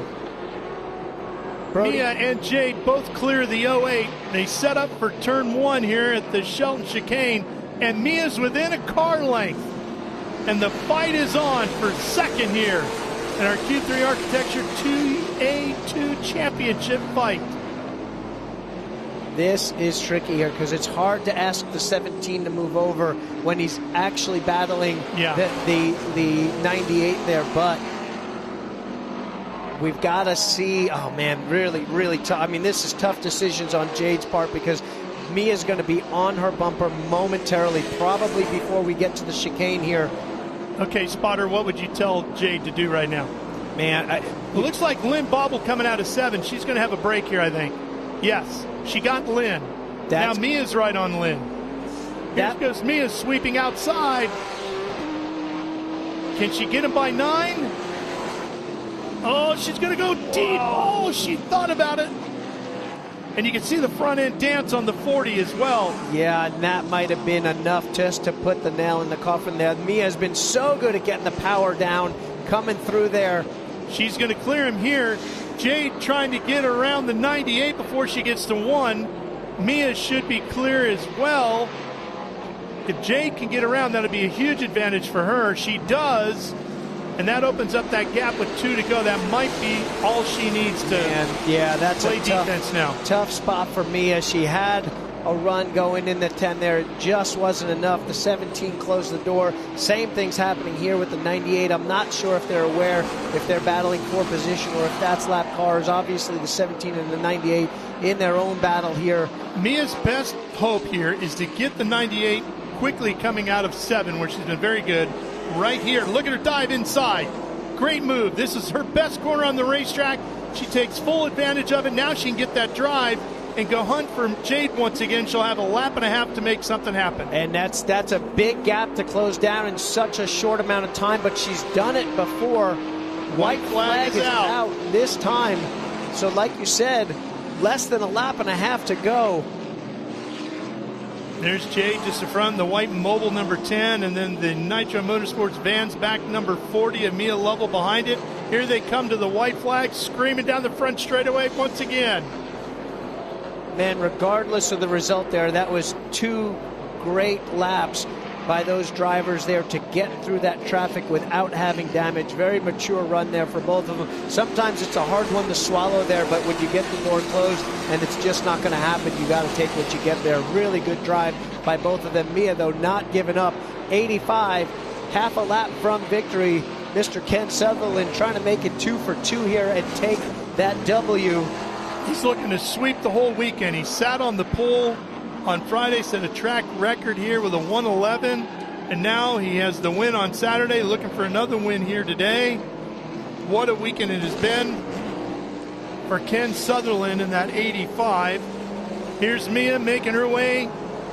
Brody. Mia and Jade both clear the 08. They set up for turn 1 here at the Shelton chicane. And Mia's within a car length. And the fight is on for second here in our Q3 Architecture TA2 Championship fight. This is tricky here because it's hard to ask the 17 to move over when he's actually battling the 98 there. But we've got to see, oh man, really, really tough. I mean, this is tough decisions on Jade's part because Mia's going to be on her bumper momentarily, probably before we get to the chicane here. Okay, Spotter, what would you tell Jade to do right now? Man, it looks like Lynn Bobble coming out of 7. She's going to have a break here, I think. Yes, she got Lynn. Now Mia's right on Lynn. Here goes Mia sweeping outside. Can she get him by 9? Oh, she's going to go deep. Oh, she thought about it. And you can see the front end dance on the 40 as well. Yeah, and that might have been enough just to put the nail in the coffin there. Mia has been so good at getting the power down, coming through there. She's going to clear him here. Jade trying to get around the 98 before she gets to 1. Mia should be clear as well. If Jade can get around, that'll be a huge advantage for her. She does. And that opens up that gap with 2 to go. That might be all she needs to that's play a tough, defense now. Tough spot for Mia. She had a run going in the 10 there. It just wasn't enough. The 17 closed the door. Same thing's happening here with the 98. I'm not sure if they're aware if they're battling for position or if that's lap cars. Obviously, the 17 and the 98 in their own battle here. Mia's best hope here is to get the 98 quickly coming out of 7, where she's been very good. Right here, look at her dive inside. Great move. This is her best corner on the racetrack. She takes full advantage of it. Now she can get that drive and go hunt for Jade once again. She'll have a lap and a half to make something happen. And that's a big gap to close down in such a short amount of time, but she's done it before. White flag is out this time. So like you said, less than a lap and a half to go. There's Jade just in front, the white mobile number 10, and then the Nitro Motorsports Vans back number 40 of Mia Lovell behind it. Here they come to the white flag, screaming down the front straightaway once again. Man, regardless of the result there, that was 2 great laps by those drivers there to get through that traffic without having damage. Very mature run there for both of them. Sometimes it's a hard one to swallow there, but when you get the door closed and it's just not going to happen, you got to take what you get there. Really good drive by both of them. Mia, though, not giving up. 85, half a lap from victory. Mr. Ken Sutherland trying to make it 2 for 2 here and take that W. He's looking to sweep the whole weekend. He sat on the pole on Friday, set a track record here with a 111, and now he has the win on Saturday, looking for another win here today. What a weekend it has been for Ken Sutherland in that 85. Here's Mia making her way,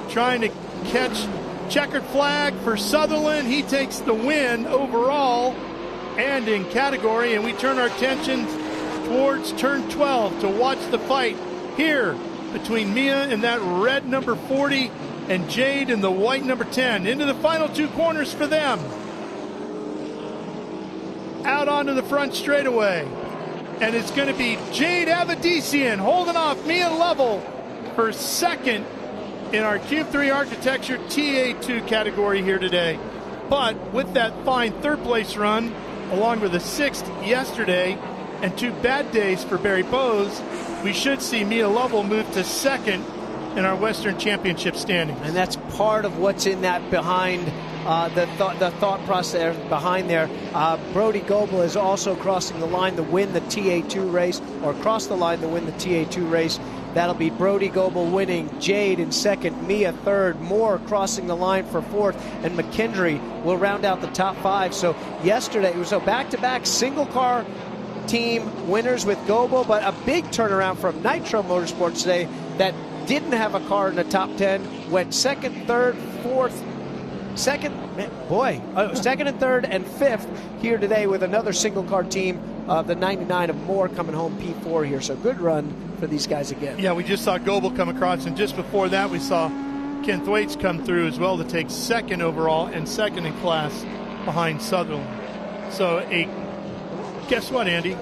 trying to catch checkered flag for Sutherland. He takes the win overall and in category, and we turn our attention towards turn 12 to watch the fight here between Mia and that red number 40. and Jade in the white number 10. Into the final 2 corners for them. Out onto the front straightaway. And it's going to be Jade Avedisian holding off Mia Lovell for second in our Cube 3 Architecture TA2 category here today. But with that fine third place run, along with a 6th yesterday and 2 bad days for Barry Bowes, we should see Mia Lovell move to second in our Western Championship standings. And that's part of what's in that behind the thought process behind there. Brody Goebel is also crossing the line to win the TA2 race, or cross the line to win the TA2 race. That'll be Brody Goebel winning, Jade in second, Mia third, Moore crossing the line for fourth, and McKendry will round out the top 5. So yesterday, it was a back-to-back single-car team winners with Goebel, but a big turnaround from Nitro Motorsports today that didn't have a car in the top 10, went second, third, fourth, second and third and fifth here today with another single car team of the 99 of Moore coming home P4 here. So good run for these guys again. Yeah, we just saw Goebel come across, and just before that we saw Ken Thwaites come through as well to take second overall and second in class behind Sutherland. So guess what, Andy?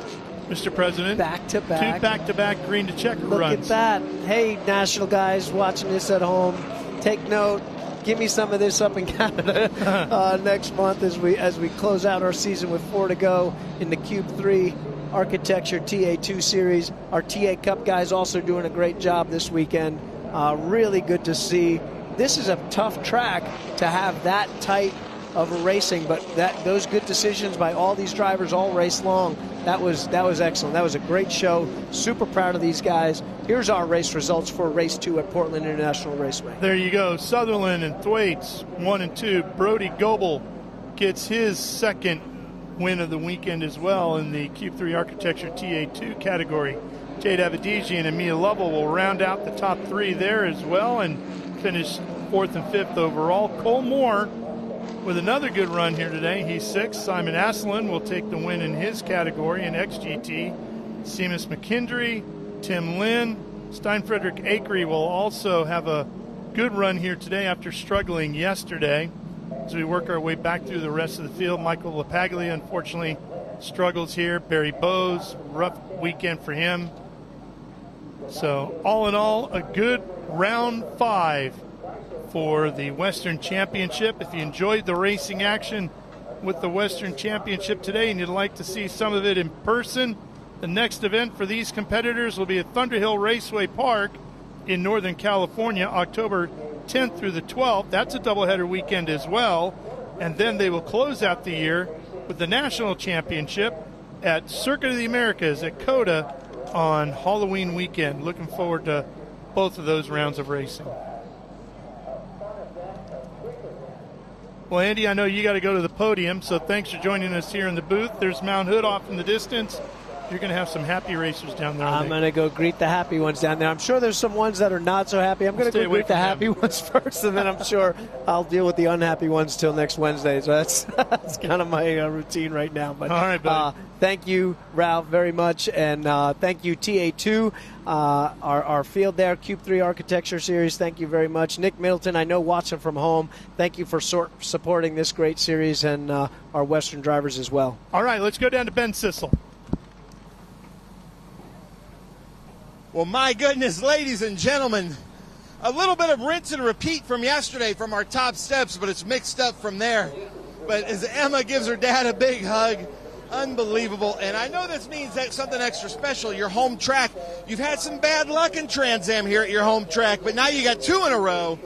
Mr. President, back-to-back. 2 back-to-back green to checker runs. Look at that. Hey, national guys watching this at home, take note. Give me some of this up in Canada next month as we close out our season with 4 to go in the Cube 3 Architecture TA2 Series. Our TA Cup guys also doing a great job this weekend. Really good to see. This is a tough track to have that tight of a racing, but those good decisions by all these drivers all race long. That was excellent. That was a great show. Super proud of these guys. Here's our race results for race 2 at Portland International Raceway. There you go. Sutherland and Thwaites 1 and 2. Brody Goebel gets his second win of the weekend as well in the Cube 3 Architecture TA2 category. Jade Avedisian and Mia Lovell will round out the top 3 there as well and finish 4th and 5th overall. Cole Moore with another good run here today. He's 6th. Simon Asselin will take the win in his category in XGT. Seamus McKendry, Tim Lynn, Stein Frederick Akery will also have a good run here today after struggling yesterday. As we work our way back through the rest of the field, Michael LaPaglia unfortunately struggles here. Barry Bowes, rough weekend for him. So all in all, a good round 5 for the Western Championship. If you enjoyed the racing action with the Western Championship today and you'd like to see some of it in person, the next event for these competitors will be at Thunderhill Raceway Park in Northern California, October 10th through the 12th. That's a doubleheader weekend as well. And then they will close out the year with the National Championship at Circuit of the Americas at COTA on Halloween weekend. Looking forward to both of those rounds of racing. Well, Andy, I know you got to go to the podium, so thanks for joining us here in the booth. There's Mount Hood off in the distance. You're going to have some happy racers down there. I'm going to go greet the happy ones down there. I'm sure there's some ones that are not so happy. I'm going to go greet the happy ones first, and then I'm sure I'll deal with the unhappy ones till next Wednesday. So that's kind of my routine right now. But all right, buddy. Thank you, Ralph, very much, and thank you, TA2, our field there, Cube 3 Architecture Series. Thank you very much. Nick Middleton, I know, watching from home. Thank you for supporting this great series and our Western drivers as well. All right, let's go down to Ben Sissel. Well, my goodness, ladies and gentlemen, a little bit of rinse and repeat from yesterday from our top steps, but it's mixed up from there. But as Emma gives her dad a big hug, unbelievable. And I know this means that something extra special, your home track. You've had some bad luck in Trans Am here at your home track, but now you got 2 in a row.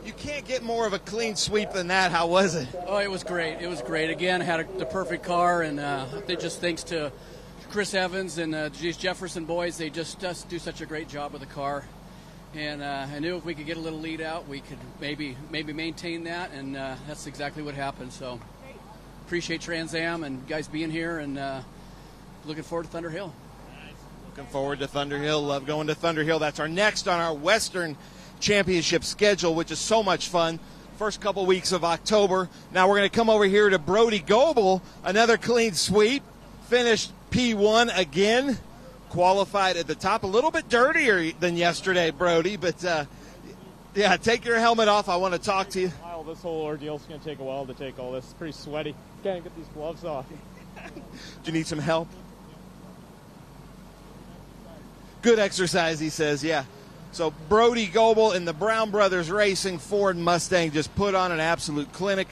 You can't get more of a clean sweep than that. How was it? Oh, it was great. It was great. Again, I had the perfect car, and just thanks to Chris Evans and these Jefferson boys, they just do such a great job with the car. And I knew if we could get a little lead out, we could maybe maintain that, and that's exactly what happened. So appreciate Trans Am and guys being here, and looking forward to Thunderhill. Looking forward to Thunderhill. Love going to Thunderhill. That's our next on our Western Championship schedule, which is so much fun. First couple weeks of October. Now we're going to come over here to Brody Goebel, another clean sweep. Finished P1 again, qualified at the top. A little bit dirtier than yesterday, Brody, but Yeah, take your helmet off. I want to talk to you. Wow, this whole ordeal is going to take a while to take all this. It's pretty sweaty. Can't get these gloves off. Do you need some help? Good exercise, he says, yeah. So Brody Goebel and the Brown Brothers Racing Ford Mustang just put on an absolute clinic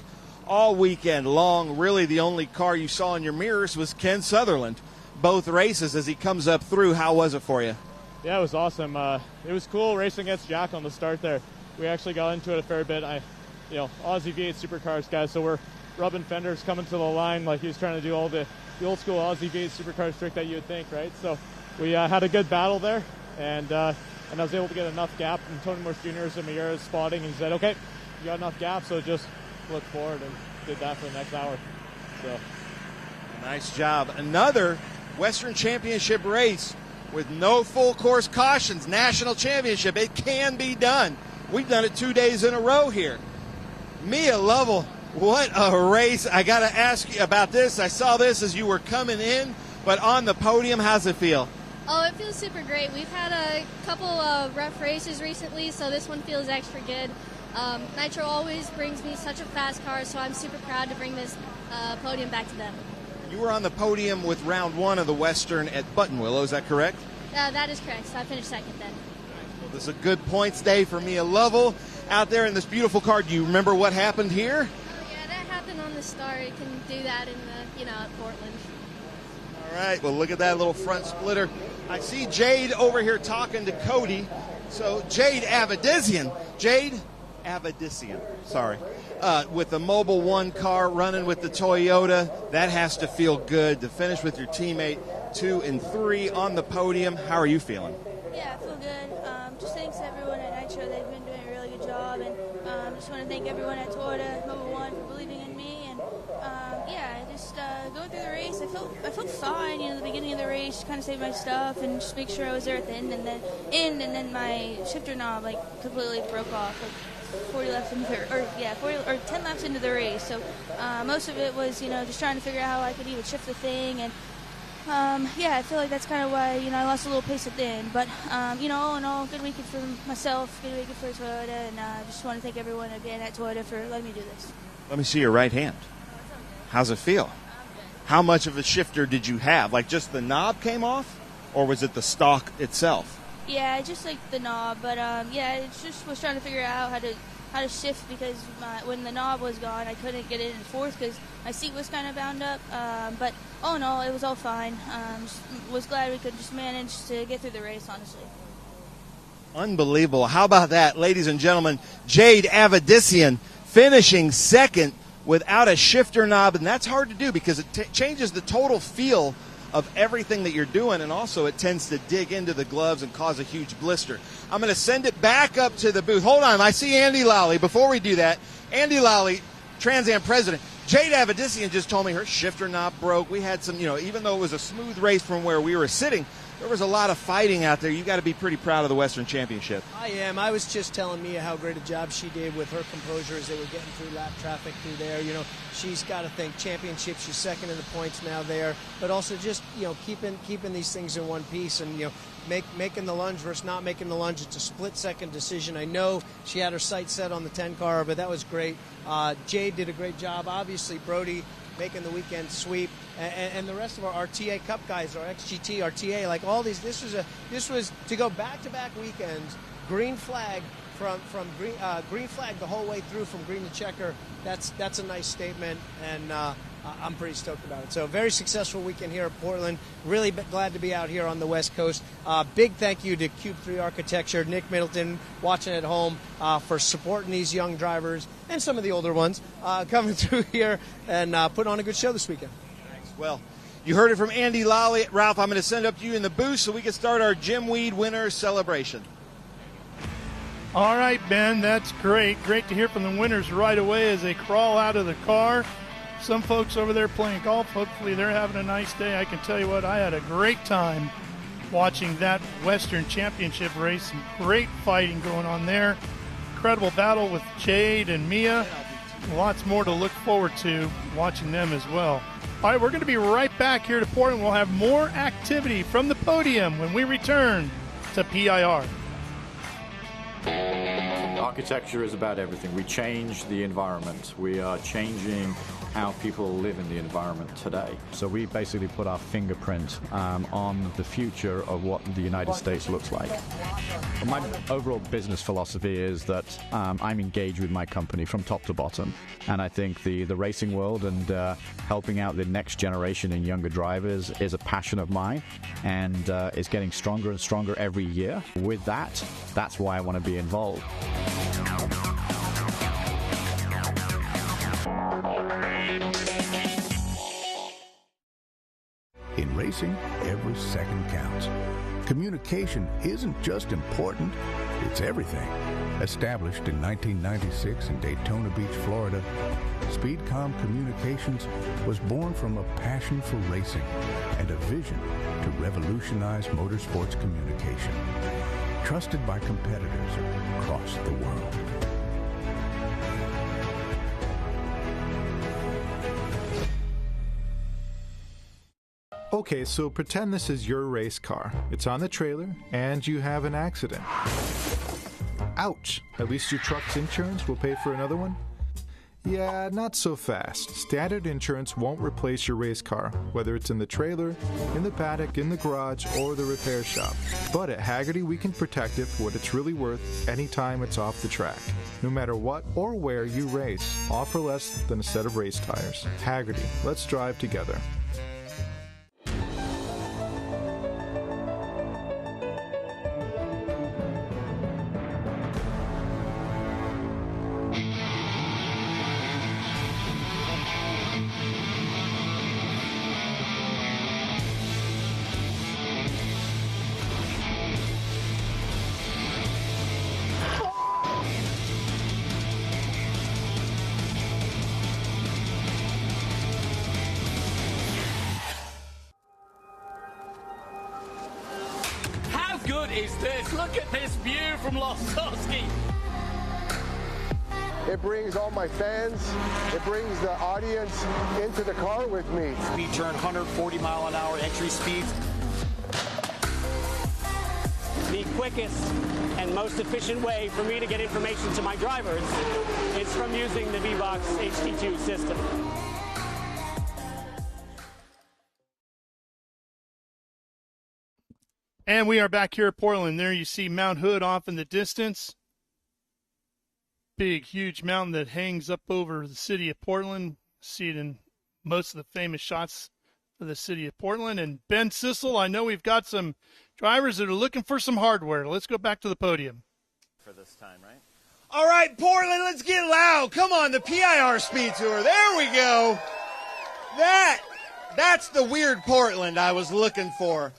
all weekend long. Really, the only car you saw in your mirrors was Ken Sutherland. Both races as he comes up through. How was it for you? Yeah, it was awesome. It was cool racing against Jack on the start there. We actually got into it a fair bit. Aussie V8 supercars guys, so we're rubbing fenders coming to the line like he was trying to do all the old school Aussie V8 supercars trick that you would think, right? So we had a good battle there, and I was able to get enough gap from Tony Morse Jr.'s and Miura's spotting, and he said, okay, you got enough gap, so just flip forward, and did that for the next hour. So nice job. Another Western Championship race with no full course cautions. National Championship. It can be done. We've done it 2 days in a row here. Mia Lovell, what a race. I got to ask you about this. I saw this as you were coming in, but on the podium, how's it feel? Oh, it feels super great. We've had a couple of rough races recently, so this one feels extra good. Nitro always brings me such a fast car, so I'm super proud to bring this podium back to them. You were on the podium with round one of the Western at Buttonwillow, is that correct? That is correct, so I finished second then. Well, this is a good points day for Mia Lovell out there in this beautiful car. Do you remember what happened here? Oh, yeah, that happened on the start. You can do that in at Portland. All right, well, look at that little front splitter. I see Jade over here talking to Cody. So Jade Avedissian, sorry, with the Mobil 1 car running with the Toyota. That has to feel good to finish with your teammate 2 and 3 on the podium. How are you feeling? Yeah, I feel good. Just thanks to everyone at Nitro. They've been doing a really good job. And just want to thank everyone at Toyota, Mobil 1 for believing in me. And just going through the race, I felt fine. The beginning of the race, kind of saved my stuff and just make sure I was there at the end. And then my shifter knob completely broke off. 40 laps into 10 laps into the race. So most of it was just trying to figure out how I could even shift the thing. And I feel like that's kind of why I lost a little pace at the end. But all in all, good weekend for myself, good weekend for Toyota, and I just want to thank everyone again at Toyota for letting me do this. Let me see your right hand. How's it feel? How much of a shifter did you have? Like just the knob came off, or was it the stock itself? Yeah, just like the knob, but it just was trying to figure out how to shift because when the knob was gone, I couldn't get it in fourth because my seat was kind of bound up. But all in all, it was all fine. Was glad we could just manage to get through the race, honestly. Unbelievable. How about that, ladies and gentlemen? Jade Avedissian finishing second without a shifter knob, and that's hard to do because it changes the total feel of everything that you're doing, and also it tends to dig into the gloves and cause a huge blister. I'm going to send it back up to the booth. Hold on, I see Andy Lally. Before we do that, Andy Lally, Trans Am president. Jade Avedissian just told me her shifter knob broke. We had some, even though it was a smooth race from where we were sitting, there was a lot of fighting out there. You got to be pretty proud of the Western Championship. I am. I was just telling Mia how great a job she did with her composure as they were getting through lap traffic through there. She's got to think championship. She's second in the points now there, but also just keeping these things in one piece and making the lunge versus not making the lunge. It's a split-second decision. I know she had her sights set on the 10 car, but that was great. Jade did a great job. Obviously, Brody making the weekend sweep, and the rest of our TA Cup guys, our XGT, our TA, like all these. This was to go back-to-back weekends. Green flag from green flag the whole way through from green to checker. That's a nice statement, and I'm pretty stoked about it. So very successful weekend here at Portland. Really glad to be out here on the West Coast. Big thank you to Cube 3 Architecture, Nick Middleton watching at home for supporting these young drivers and some of the older ones coming through here and putting on a good show this weekend. Thanks. Well, you heard it from Andy Lally. Ralph, I'm going to send it up to you in the booth so we can start our Jim Weed winner celebration. All right, Ben, that's great. Great to hear from the winners right away as they crawl out of the car. Some folks over there playing golf, hopefully they're having a nice day. I can tell you what, I had a great time watching that Western Championship race. Some great fighting going on there. Incredible battle with Jade and Mia. Lots more to look forward to watching them as well. All right, we're going to be right back here to Portland. We'll have more activity from the podium when we return to PIR. Architecture is about everything. We change the environment. We are changing how people live in the environment today. So we basically put our fingerprint on the future of what the United States looks like. My overall business philosophy is that I'm engaged with my company from top to bottom, and I think the racing world and helping out the next generation and younger drivers is a passion of mine, and it's getting stronger and stronger every year. With that, that's why I want to be involved. In racing, every second counts. Communication isn't just important, it's everything. Established in 1996 in Daytona Beach, Florida, Speedcom Communications was born from a passion for racing and a vision to revolutionize motorsports communication. Trusted by competitors across the world. Okay, so pretend this is your race car. It's on the trailer, and you have an accident. Ouch! At least your truck's insurance will pay for another one? Yeah, not so fast. Standard insurance won't replace your race car, whether it's in the trailer, in the paddock, in the garage, or the repair shop. But at Haggerty, we can protect it for what it's really worth anytime it's off the track. No matter what or where you race, offer less than a set of race tires. Haggerty, let's drive together. Good is this? Look at this view from Losowski. It brings all my fans, it brings the audience into the car with me. Speed turn 140 mile an hour entry speeds. The quickest and most efficient way for me to get information to my drivers is from using the V-Box HD2 system. And we are back here at Portland. There you see Mount Hood off in the distance. Big, huge mountain that hangs up over the city of Portland. See it in most of the famous shots of the city of Portland. And Ben Sissel, I know we've got some drivers that are looking for some hardware. Let's go back to the podium. For this time, right? All right, Portland, let's get loud. Come on, the PIR Speed Tour. There we go. That's the weird Portland I was looking for.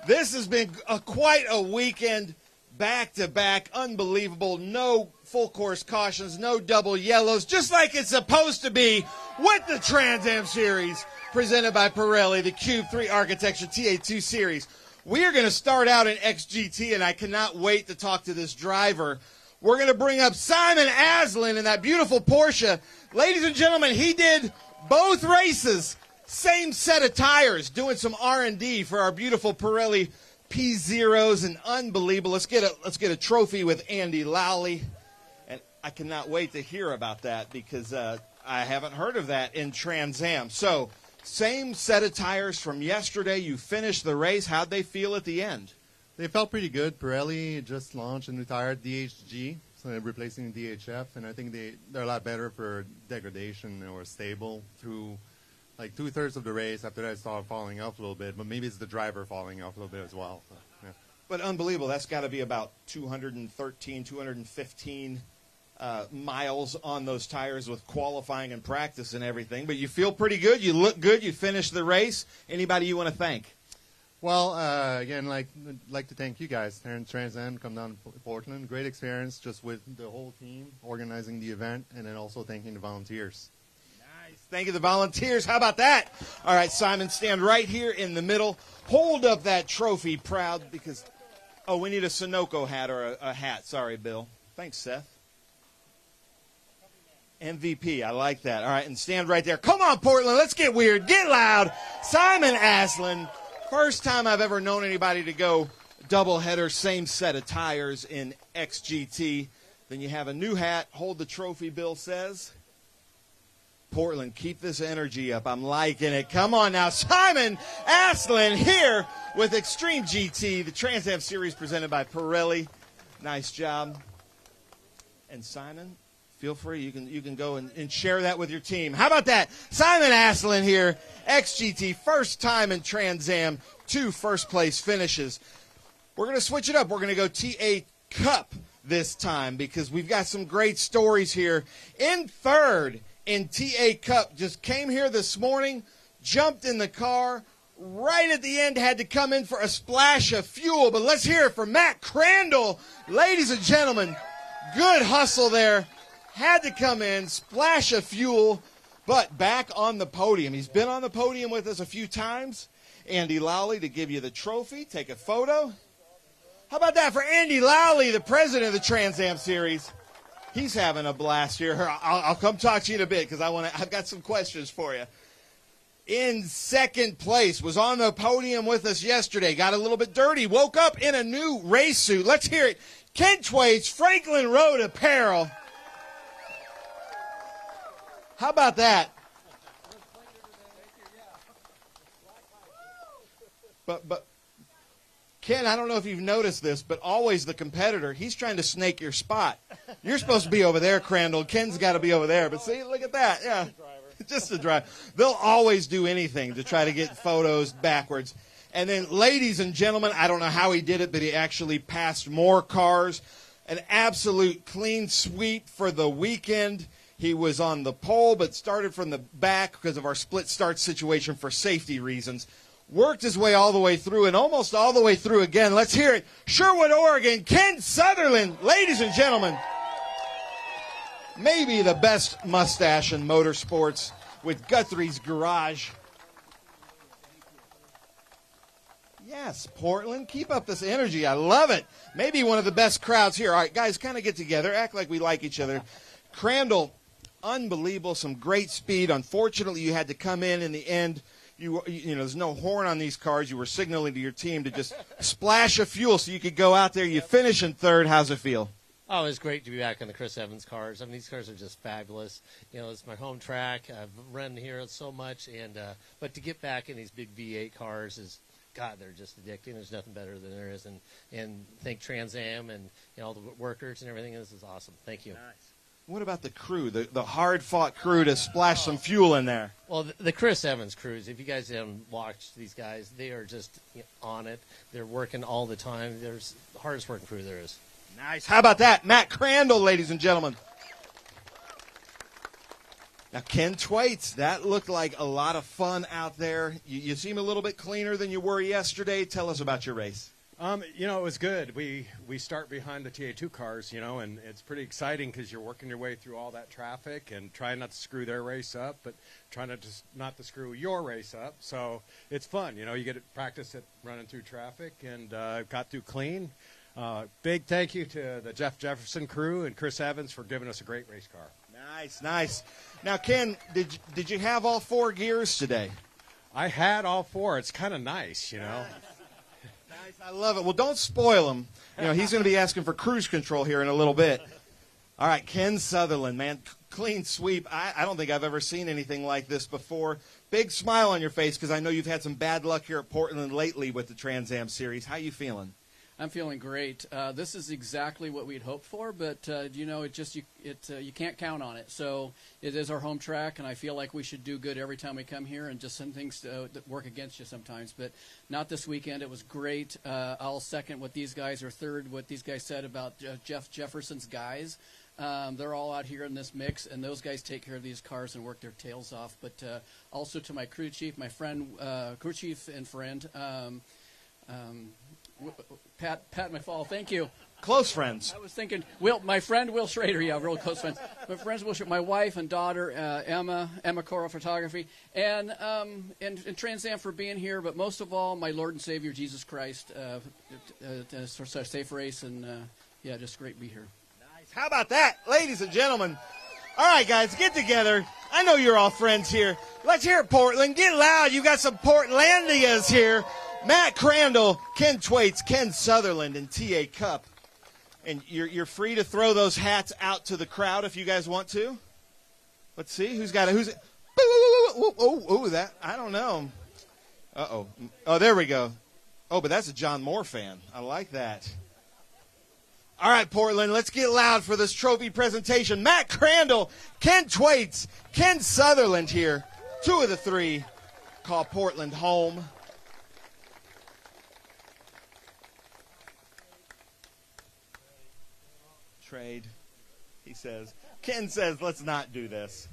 This has been quite a weekend, back-to-back, unbelievable. No full-course cautions, no double yellows, just like it's supposed to be with the Trans Am Series presented by Pirelli, the Cube 3 Architecture TA2 Series. We are going to start out in XGT, and I cannot wait to talk to this driver. We're going to bring up Simon Aslan in that beautiful Porsche. Ladies and gentlemen, he did both races. Same set of tires, doing some R&D for our beautiful Pirelli P0s, and unbelievable. Let's get a trophy with Andy Lowley, and I cannot wait to hear about that because I haven't heard of that in Trans Am. So, same set of tires from yesterday. You finished the race. How'd they feel at the end? They felt pretty good. Pirelli just launched and retired DHG, so they're replacing DHF, and I think they're a lot better for degradation or stable through like 2/3 of the race. After that, it started falling off a little bit, but maybe it's the driver falling off a little bit as well. So, yeah. But unbelievable. That's got to be about 213, 215 miles on those tires with qualifying and practice and everything. But you feel pretty good. You look good. You finished the race. Anybody you want to thank? Well, again, like to thank you guys. Trans Am, come down to Portland. Great experience just with the whole team organizing the event, and then also thanking the volunteers. Thank you, the volunteers. How about that? All right, Simon, stand right here in the middle. Hold up that trophy proud because, we need a Sunoco hat or a hat. Sorry, Bill. Thanks, Seth. MVP, I like that. All right, and stand right there. Come on, Portland, let's get weird. Get loud. Simon Aslan. First time I've ever known anybody to go doubleheader, same set of tires in XGT. Then you have a new hat. Hold the trophy, Bill says. Portland, keep this energy up. I'm liking it. Come on now. Simon Aslan here with Extreme GT, the Trans Am Series presented by Pirelli. Nice job. And Simon, feel free. You can go and share that with your team. How about that? Simon Aslan here, XGT, first time in Trans Am, 2 first-place finishes. We're going to switch it up. We're going to go TA Cup this time because we've got some great stories here. In third in TA Cup, just came here this morning, jumped in the car, right at the end had to come in for a splash of fuel. But let's hear it for Matt Crandall. Ladies and gentlemen, good hustle there. Had to come in, splash of fuel, but back on the podium. He's been on the podium with us a few times. Andy Lowley to give you the trophy, take a photo. How about that for Andy Lowley, the president of the Trans Am Series? He's having a blast here. I'll come talk to you in a bit because I've got some questions for you. In second place, was on the podium with us yesterday, got a little bit dirty, woke up in a new race suit. Let's hear it. Ken Twaits, Franklin Road Apparel. How about that? But Ken, I don't know if you've noticed this, but always the competitor, he's trying to snake your spot. You're supposed to be over there, Crandall. Ken's got to be over there. But see, look at that. Yeah, just the driver. They'll always do anything to try to get photos backwards. And then, ladies and gentlemen, I don't know how he did it, but he actually passed more cars. An absolute clean sweep for the weekend. He was on the pole, but started from the back because of our split start situation for safety reasons. Worked his way all the way through and almost all the way through again. Let's hear it. Sherwood, Oregon, Ken Sutherland, ladies and gentlemen. Maybe the best mustache in motorsports with Guthrie's Garage. Yes, Portland, keep up this energy. I love it. Maybe one of the best crowds here. All right, guys, kind of get together. Act like we like each other. Crandall, unbelievable, some great speed. Unfortunately, you had to come in the end. You know, there's no horn on these cars. You were signaling to your team to just splash of fuel so you could go out there. You finish in third. How's it feel? Oh, it's great to be back on the Chris Evans cars. I mean, these cars are just fabulous. You know, it's my home track. I've run here so much, and but to get back in these big V8 cars is, God, they're just addicting. There's nothing better than there is, and thank Trans Am and all the workers and everything. This is awesome. Thank you. Nice. What about the crew, the hard-fought crew to splash some fuel in there? Well, the Chris Evans crews, if you guys haven't watched these guys, they are just on it. They're working all the time. There's the hardest working crew there is. Nice. How about that? Matt Crandall, ladies and gentlemen. Now, Ken Twaits, that looked like a lot of fun out there. You seem a little bit cleaner than you were yesterday. Tell us about your race. You know, it was good. We start behind the TA2 cars, you know, and it's pretty exciting because you're working your way through all that traffic and trying not to screw their race up, but trying not to screw your race up. So it's fun, you know. You get to practice at running through traffic, and got through clean. Big thank you to the Jeff Jefferson crew and Chris Evans for giving us a great race car. Nice, nice. Now, Ken, did you have all 4 gears today? I had all 4. It's kind of nice, you know. I love it. Well, don't spoil him. You know, he's going to be asking for cruise control here in a little bit. All right, Ken Sutherland, man, clean sweep. I don't think I've ever seen anything like this before. Big smile on your face because I know you've had some bad luck here at Portland lately with the Trans Am Series. How you feeling? I'm feeling great. This is exactly what we'd hoped for, but you know, you can't count on it. So it is our home track, and I feel like we should do good every time we come here, and just some things that work against you sometimes. But not this weekend. It was great. I'll second what these guys, or third what these guys said about Jeff Jefferson's guys. They're all out here in this mix, and those guys take care of these cars and work their tails off. But also to my crew chief, my friend, crew chief and friend. Pat McFall, thank you. Close friends. I was thinking, my friend Will Schrader, yeah, real close friends. My friends Will Schrader, my wife and daughter Emma Cora Photography, and Trans Am for being here, but most of all, my Lord and Savior Jesus Christ for such a safe race, and yeah, just great to be here. Nice. How about that, ladies and gentlemen? All right, guys, get together. I know you're all friends here. Let's hear it, Portland. Get loud. You got some Portlandias here. Matt Crandall, Ken Twaits, Ken Sutherland, and TA Cup. And you're free to throw those hats out to the crowd if you guys want to. Let's see who's got it. Who's it? That I don't know. Uh-oh. Oh, there we go. Oh, but that's a John Moore fan. I like that. All right, Portland, let's get loud for this trophy presentation. Matt Crandall, Ken Twaits, Ken Sutherland here. 2 of the 3 call Portland home. Trade, he says. Ken says, let's not do this.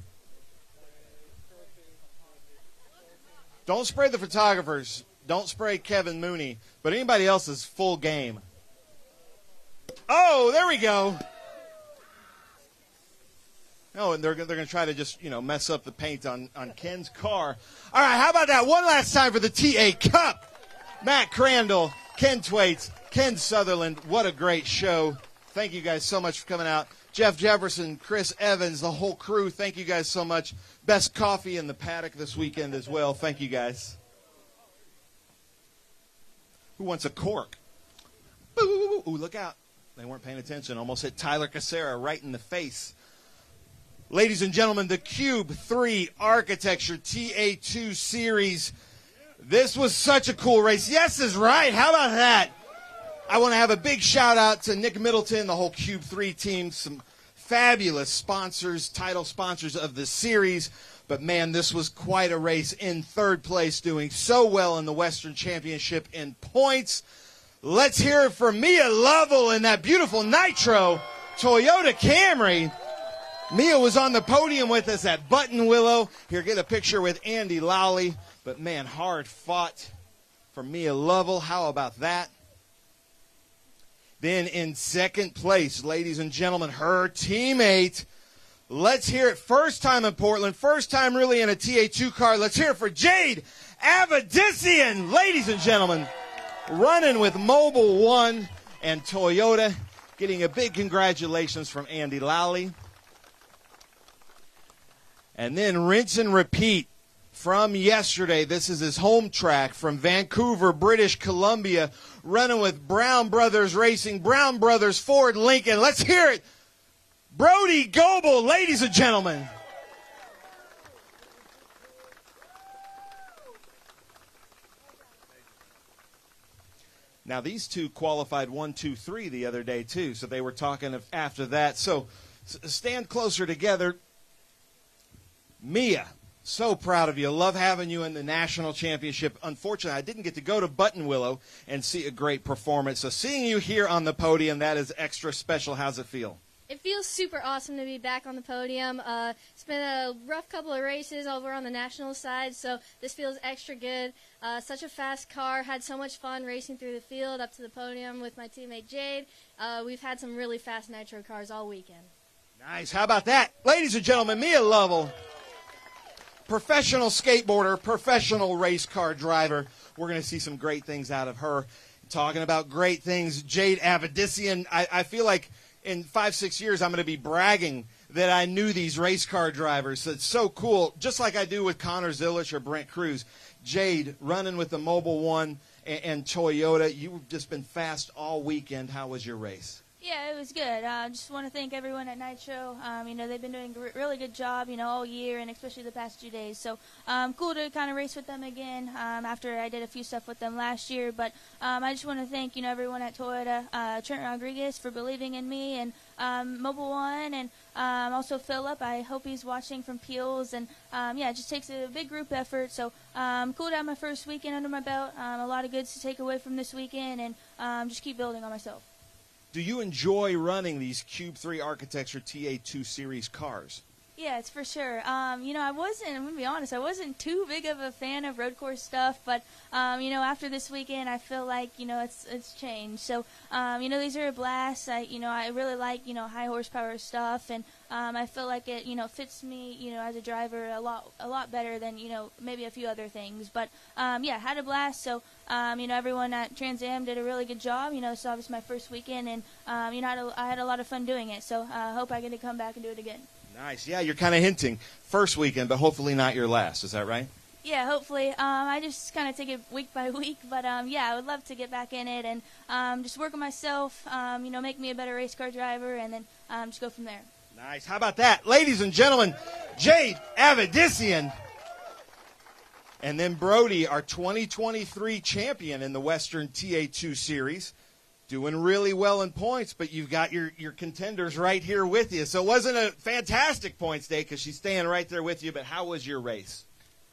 Don't spray the photographers. Don't spray Kevin Mooney. But anybody else is full game. Oh, there we go. Oh, and they're going to try to just, mess up the paint on Ken's car. All right, how about that? One last time for the TA Cup. Matt Crandall, Ken Twaits, Ken Sutherland. What a great show. Thank you guys so much for coming out. Jeff Jefferson, Chris Evans, the whole crew, thank you guys so much. Best coffee in the paddock this weekend as well. Thank you guys. Who wants a cork? Ooh, look out. They weren't paying attention. Almost hit Tyler Casera right in the face. Ladies and gentlemen, the Cube 3 Architecture TA2 Series. This was such a cool race. Yes is right. How about that? I want to have a big shout out to Nick Middleton, the whole Cube 3 team, some fabulous sponsors, title sponsors of the series. But man, this was quite a race. In 3rd place, doing so well in the Western Championship in points. Let's hear it for Mia Lovell in that beautiful Nitro Toyota Camry. Mia was on the podium with us at Button Willow. Here, get a picture with Andy Lowley. But man, hard fought for Mia Lovell. How about that? Then in 2nd place, ladies and gentlemen, her teammate. Let's hear it. First time in Portland. First time really in a TA2 car. Let's hear it for Jade Avedissian. Ladies and gentlemen, running with Mobile One and Toyota. Getting a big congratulations from Andy Lowley. And then rinse and repeat from yesterday. This is his home track from Vancouver, British Columbia. Running with Brown Brothers Racing, Brown Brothers Ford Lincoln. Let's hear it. Brody Goebel, ladies and gentlemen. Now, these two qualified 1, 2, 3 the other day, too, so they were talking after that. So stand closer together. Mia, so proud of you. Love having you in the national championship. Unfortunately, I didn't get to go to Button Willow and see a great performance. So seeing you here on the podium, that is extra special. How's it feel? It feels super awesome to be back on the podium. It's been a rough couple of races over on the national side, so this feels extra good. Such a fast car. Had so much fun racing through the field up to the podium with my teammate Jade. We've had some really fast nitro cars all weekend. Nice. How about that? Ladies and gentlemen, Mia Lovell, professional skateboarder, professional race car driver. We're going to see some great things out of her. Talking about great things, Jade Avedissian, I feel like in 5-6 years, I'm going to be bragging that I knew these race car drivers. So it's so cool, just like I do with Connor Zillich or Brent Cruz. Jade, running with the Mobile One and Toyota. You've just been fast all weekend. How was your race? Yeah, it was good. Just want to thank everyone at Nitro. They've been doing a really good job, all year and especially the past 2 days. So cool to kind of race with them again after I did a few stuff with them last year. But I just want to thank, everyone at Toyota, Trent Rodriguez for believing in me and Mobile One and also Philip. I hope he's watching from Peels. And, it just takes a big group effort. So cool to have my first weekend under my belt. A lot of goods to take away from this weekend and just keep building on myself. Do you enjoy running these Cube 3 Architecture TA2 Series cars? Yeah, it's for sure. I'm going to be honest, I wasn't too big of a fan of road course stuff, but, after this weekend, I feel like, it's changed. So, these are a blast. I really like, high horsepower stuff, and I feel like it, fits me, as a driver a lot better than, maybe a few other things. But, had a blast. So, everyone at Trans Am did a really good job. So it was my first weekend, and, I had a lot of fun doing it. So I hope I get to come back and do it again. Nice. Yeah, you're kind of hinting first weekend, but hopefully not your last. Is that right? Yeah, hopefully. I just kind of take it week by week, but yeah, I would love to get back in it and just work on myself, make me a better race car driver, and then just go from there. Nice. How about that? Ladies and gentlemen, Jade Avedissian. And then Brody, our 2023 champion in the Western TA2 Series. Doing really well in points, but you've got your contenders right here with you. So it wasn't a fantastic points day because she's staying right there with you, but how was your race?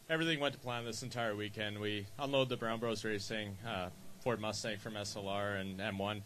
Everything went to plan this entire weekend. We unloaded the Brown Bros Racing Ford Mustang from SLR and M1,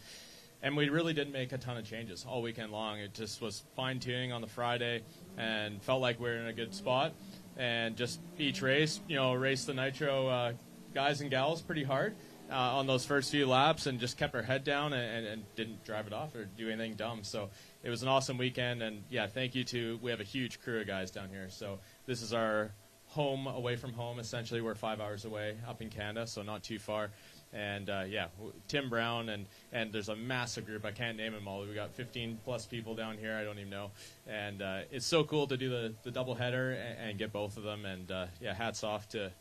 and we really didn't make a ton of changes all weekend long. It just was fine-tuning on the Friday and felt like we were in a good spot. And just each race, race the Nitro guys and gals pretty hard on those first few laps and just kept our head down and didn't drive it off or do anything dumb. So it was an awesome weekend. And, yeah, thank you to – we have a huge crew of guys down here. So this is our home away from home, essentially. We're 5 hours away up in Canada, so not too far. And, Tim Brown, and there's a massive group. I can't name them all. We got 15-plus people down here. I don't even know. And it's so cool to do the doubleheader and get both of them. And, hats off to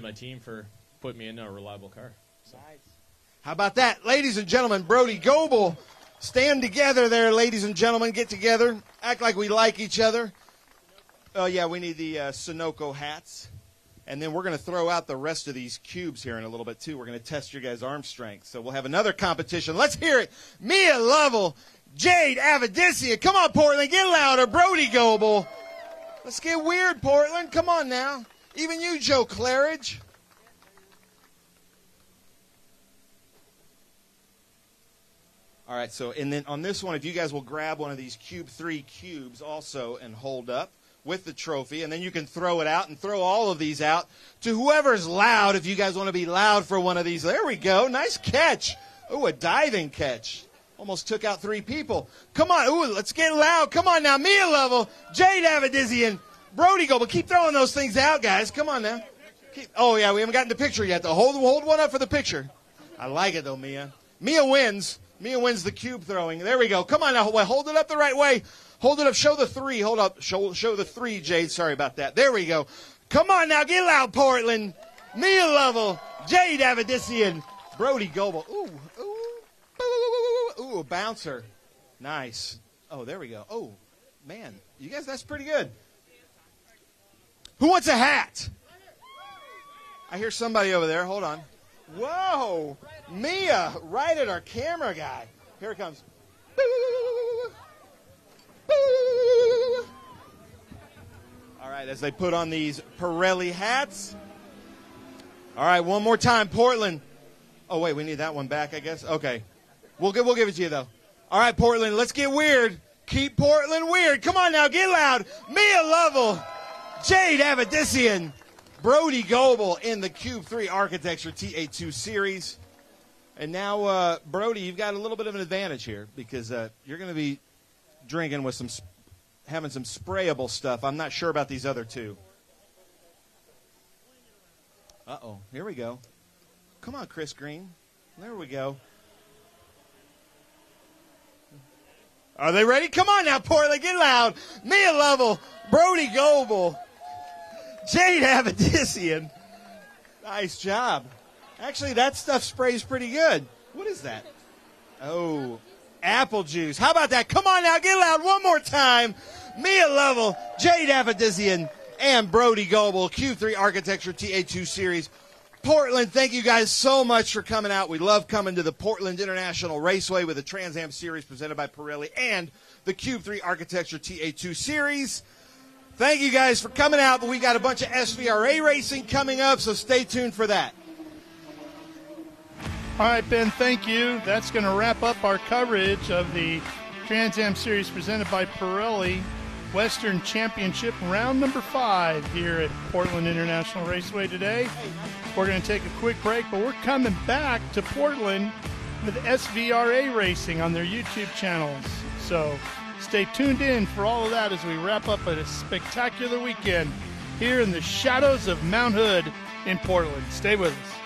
my team for putting me in a reliable car. So. Nice. How about that? Ladies and gentlemen, Brody Goebel. Stand together there, ladies and gentlemen. Get together. Act like we like each other. Oh, yeah, we need the Sunoco hats. And then we're going to throw out the rest of these cubes here in a little bit, too. We're going to test your guys' arm strength. So we'll have another competition. Let's hear it. Mia Lovell, Jade Avedissian. Come on, Portland. Get louder. Brody Goebel. Let's get weird, Portland. Come on now. Even you, Joe Claridge. All right, so and then on this one, if you guys will grab one of these Cube 3 cubes also and hold up with the trophy, and then you can throw it out and throw all of these out to whoever's loud if you guys want to be loud for one of these. There we go. Nice catch. Ooh, a diving catch. Almost took out 3 people. Come on. Ooh, let's get loud. Come on now. Mia Lovell, Jade Avedissian, Brody Goebel. Keep throwing those things out, guys. Come on now. Oh, yeah, we haven't gotten the picture yet, though. Hold one up for the picture. I like it, though, Mia. Mia wins. Mia wins the cube throwing. There we go. Come on now. Hold it up the right way. Hold it up. Show the 3. Hold up. Show the 3, Jade. Sorry about that. There we go. Come on now. Get loud, Portland. Mia Lovell, Jade Avedissian, Brody Goebel. Ooh, a bouncer. Nice. Oh, there we go. Oh, man. You guys, that's pretty good. Who wants a hat? I hear somebody over there. Hold on. Whoa. Mia, right at our camera guy. Here it comes. All right, as they put on these Pirelli hats. All right, one more time, Portland. Oh, wait, we need that one back, I guess. Okay. We'll give it to you, though. All right, Portland, let's get weird. Keep Portland weird. Come on now, get loud. Mia Lovell, Jade Avedissian, Brody Goebel in the Cube 3 Architecture TA2 Series. And now, Brody, you've got a little bit of an advantage here because you're going to be drinking with having some sprayable stuff. I'm not sure about these other 2. Uh-oh, here we go. Come on, Chris Green. There we go. Are they ready? Come on now, Portland, get loud. Mia Lovell, Brody Goebel, Jade Avedissian. Nice job. Actually, that stuff sprays pretty good. What is that? Oh, apple juice. How about that? Come on now, get loud one more time. Mia Lovell, Jade Avedissian, and Brody Goebel, Q3 Architecture TA2 Series. Portland, thank you guys so much for coming out. We love coming to the Portland International Raceway with the Trans Am Series presented by Pirelli and the Cube 3 Architecture TA2 Series. Thank you guys for coming out, but we got a bunch of SVRA racing coming up, so stay tuned for that. All right, Ben, thank you. That's going to wrap up our coverage of the Trans Am Series presented by Pirelli Western Championship round number 5 here at Portland International Raceway today. We're going to take a quick break, but we're coming back to Portland with SVRA Racing on their YouTube channels. So stay tuned in for all of that as we wrap up a spectacular weekend here in the shadows of Mount Hood in Portland. Stay with us.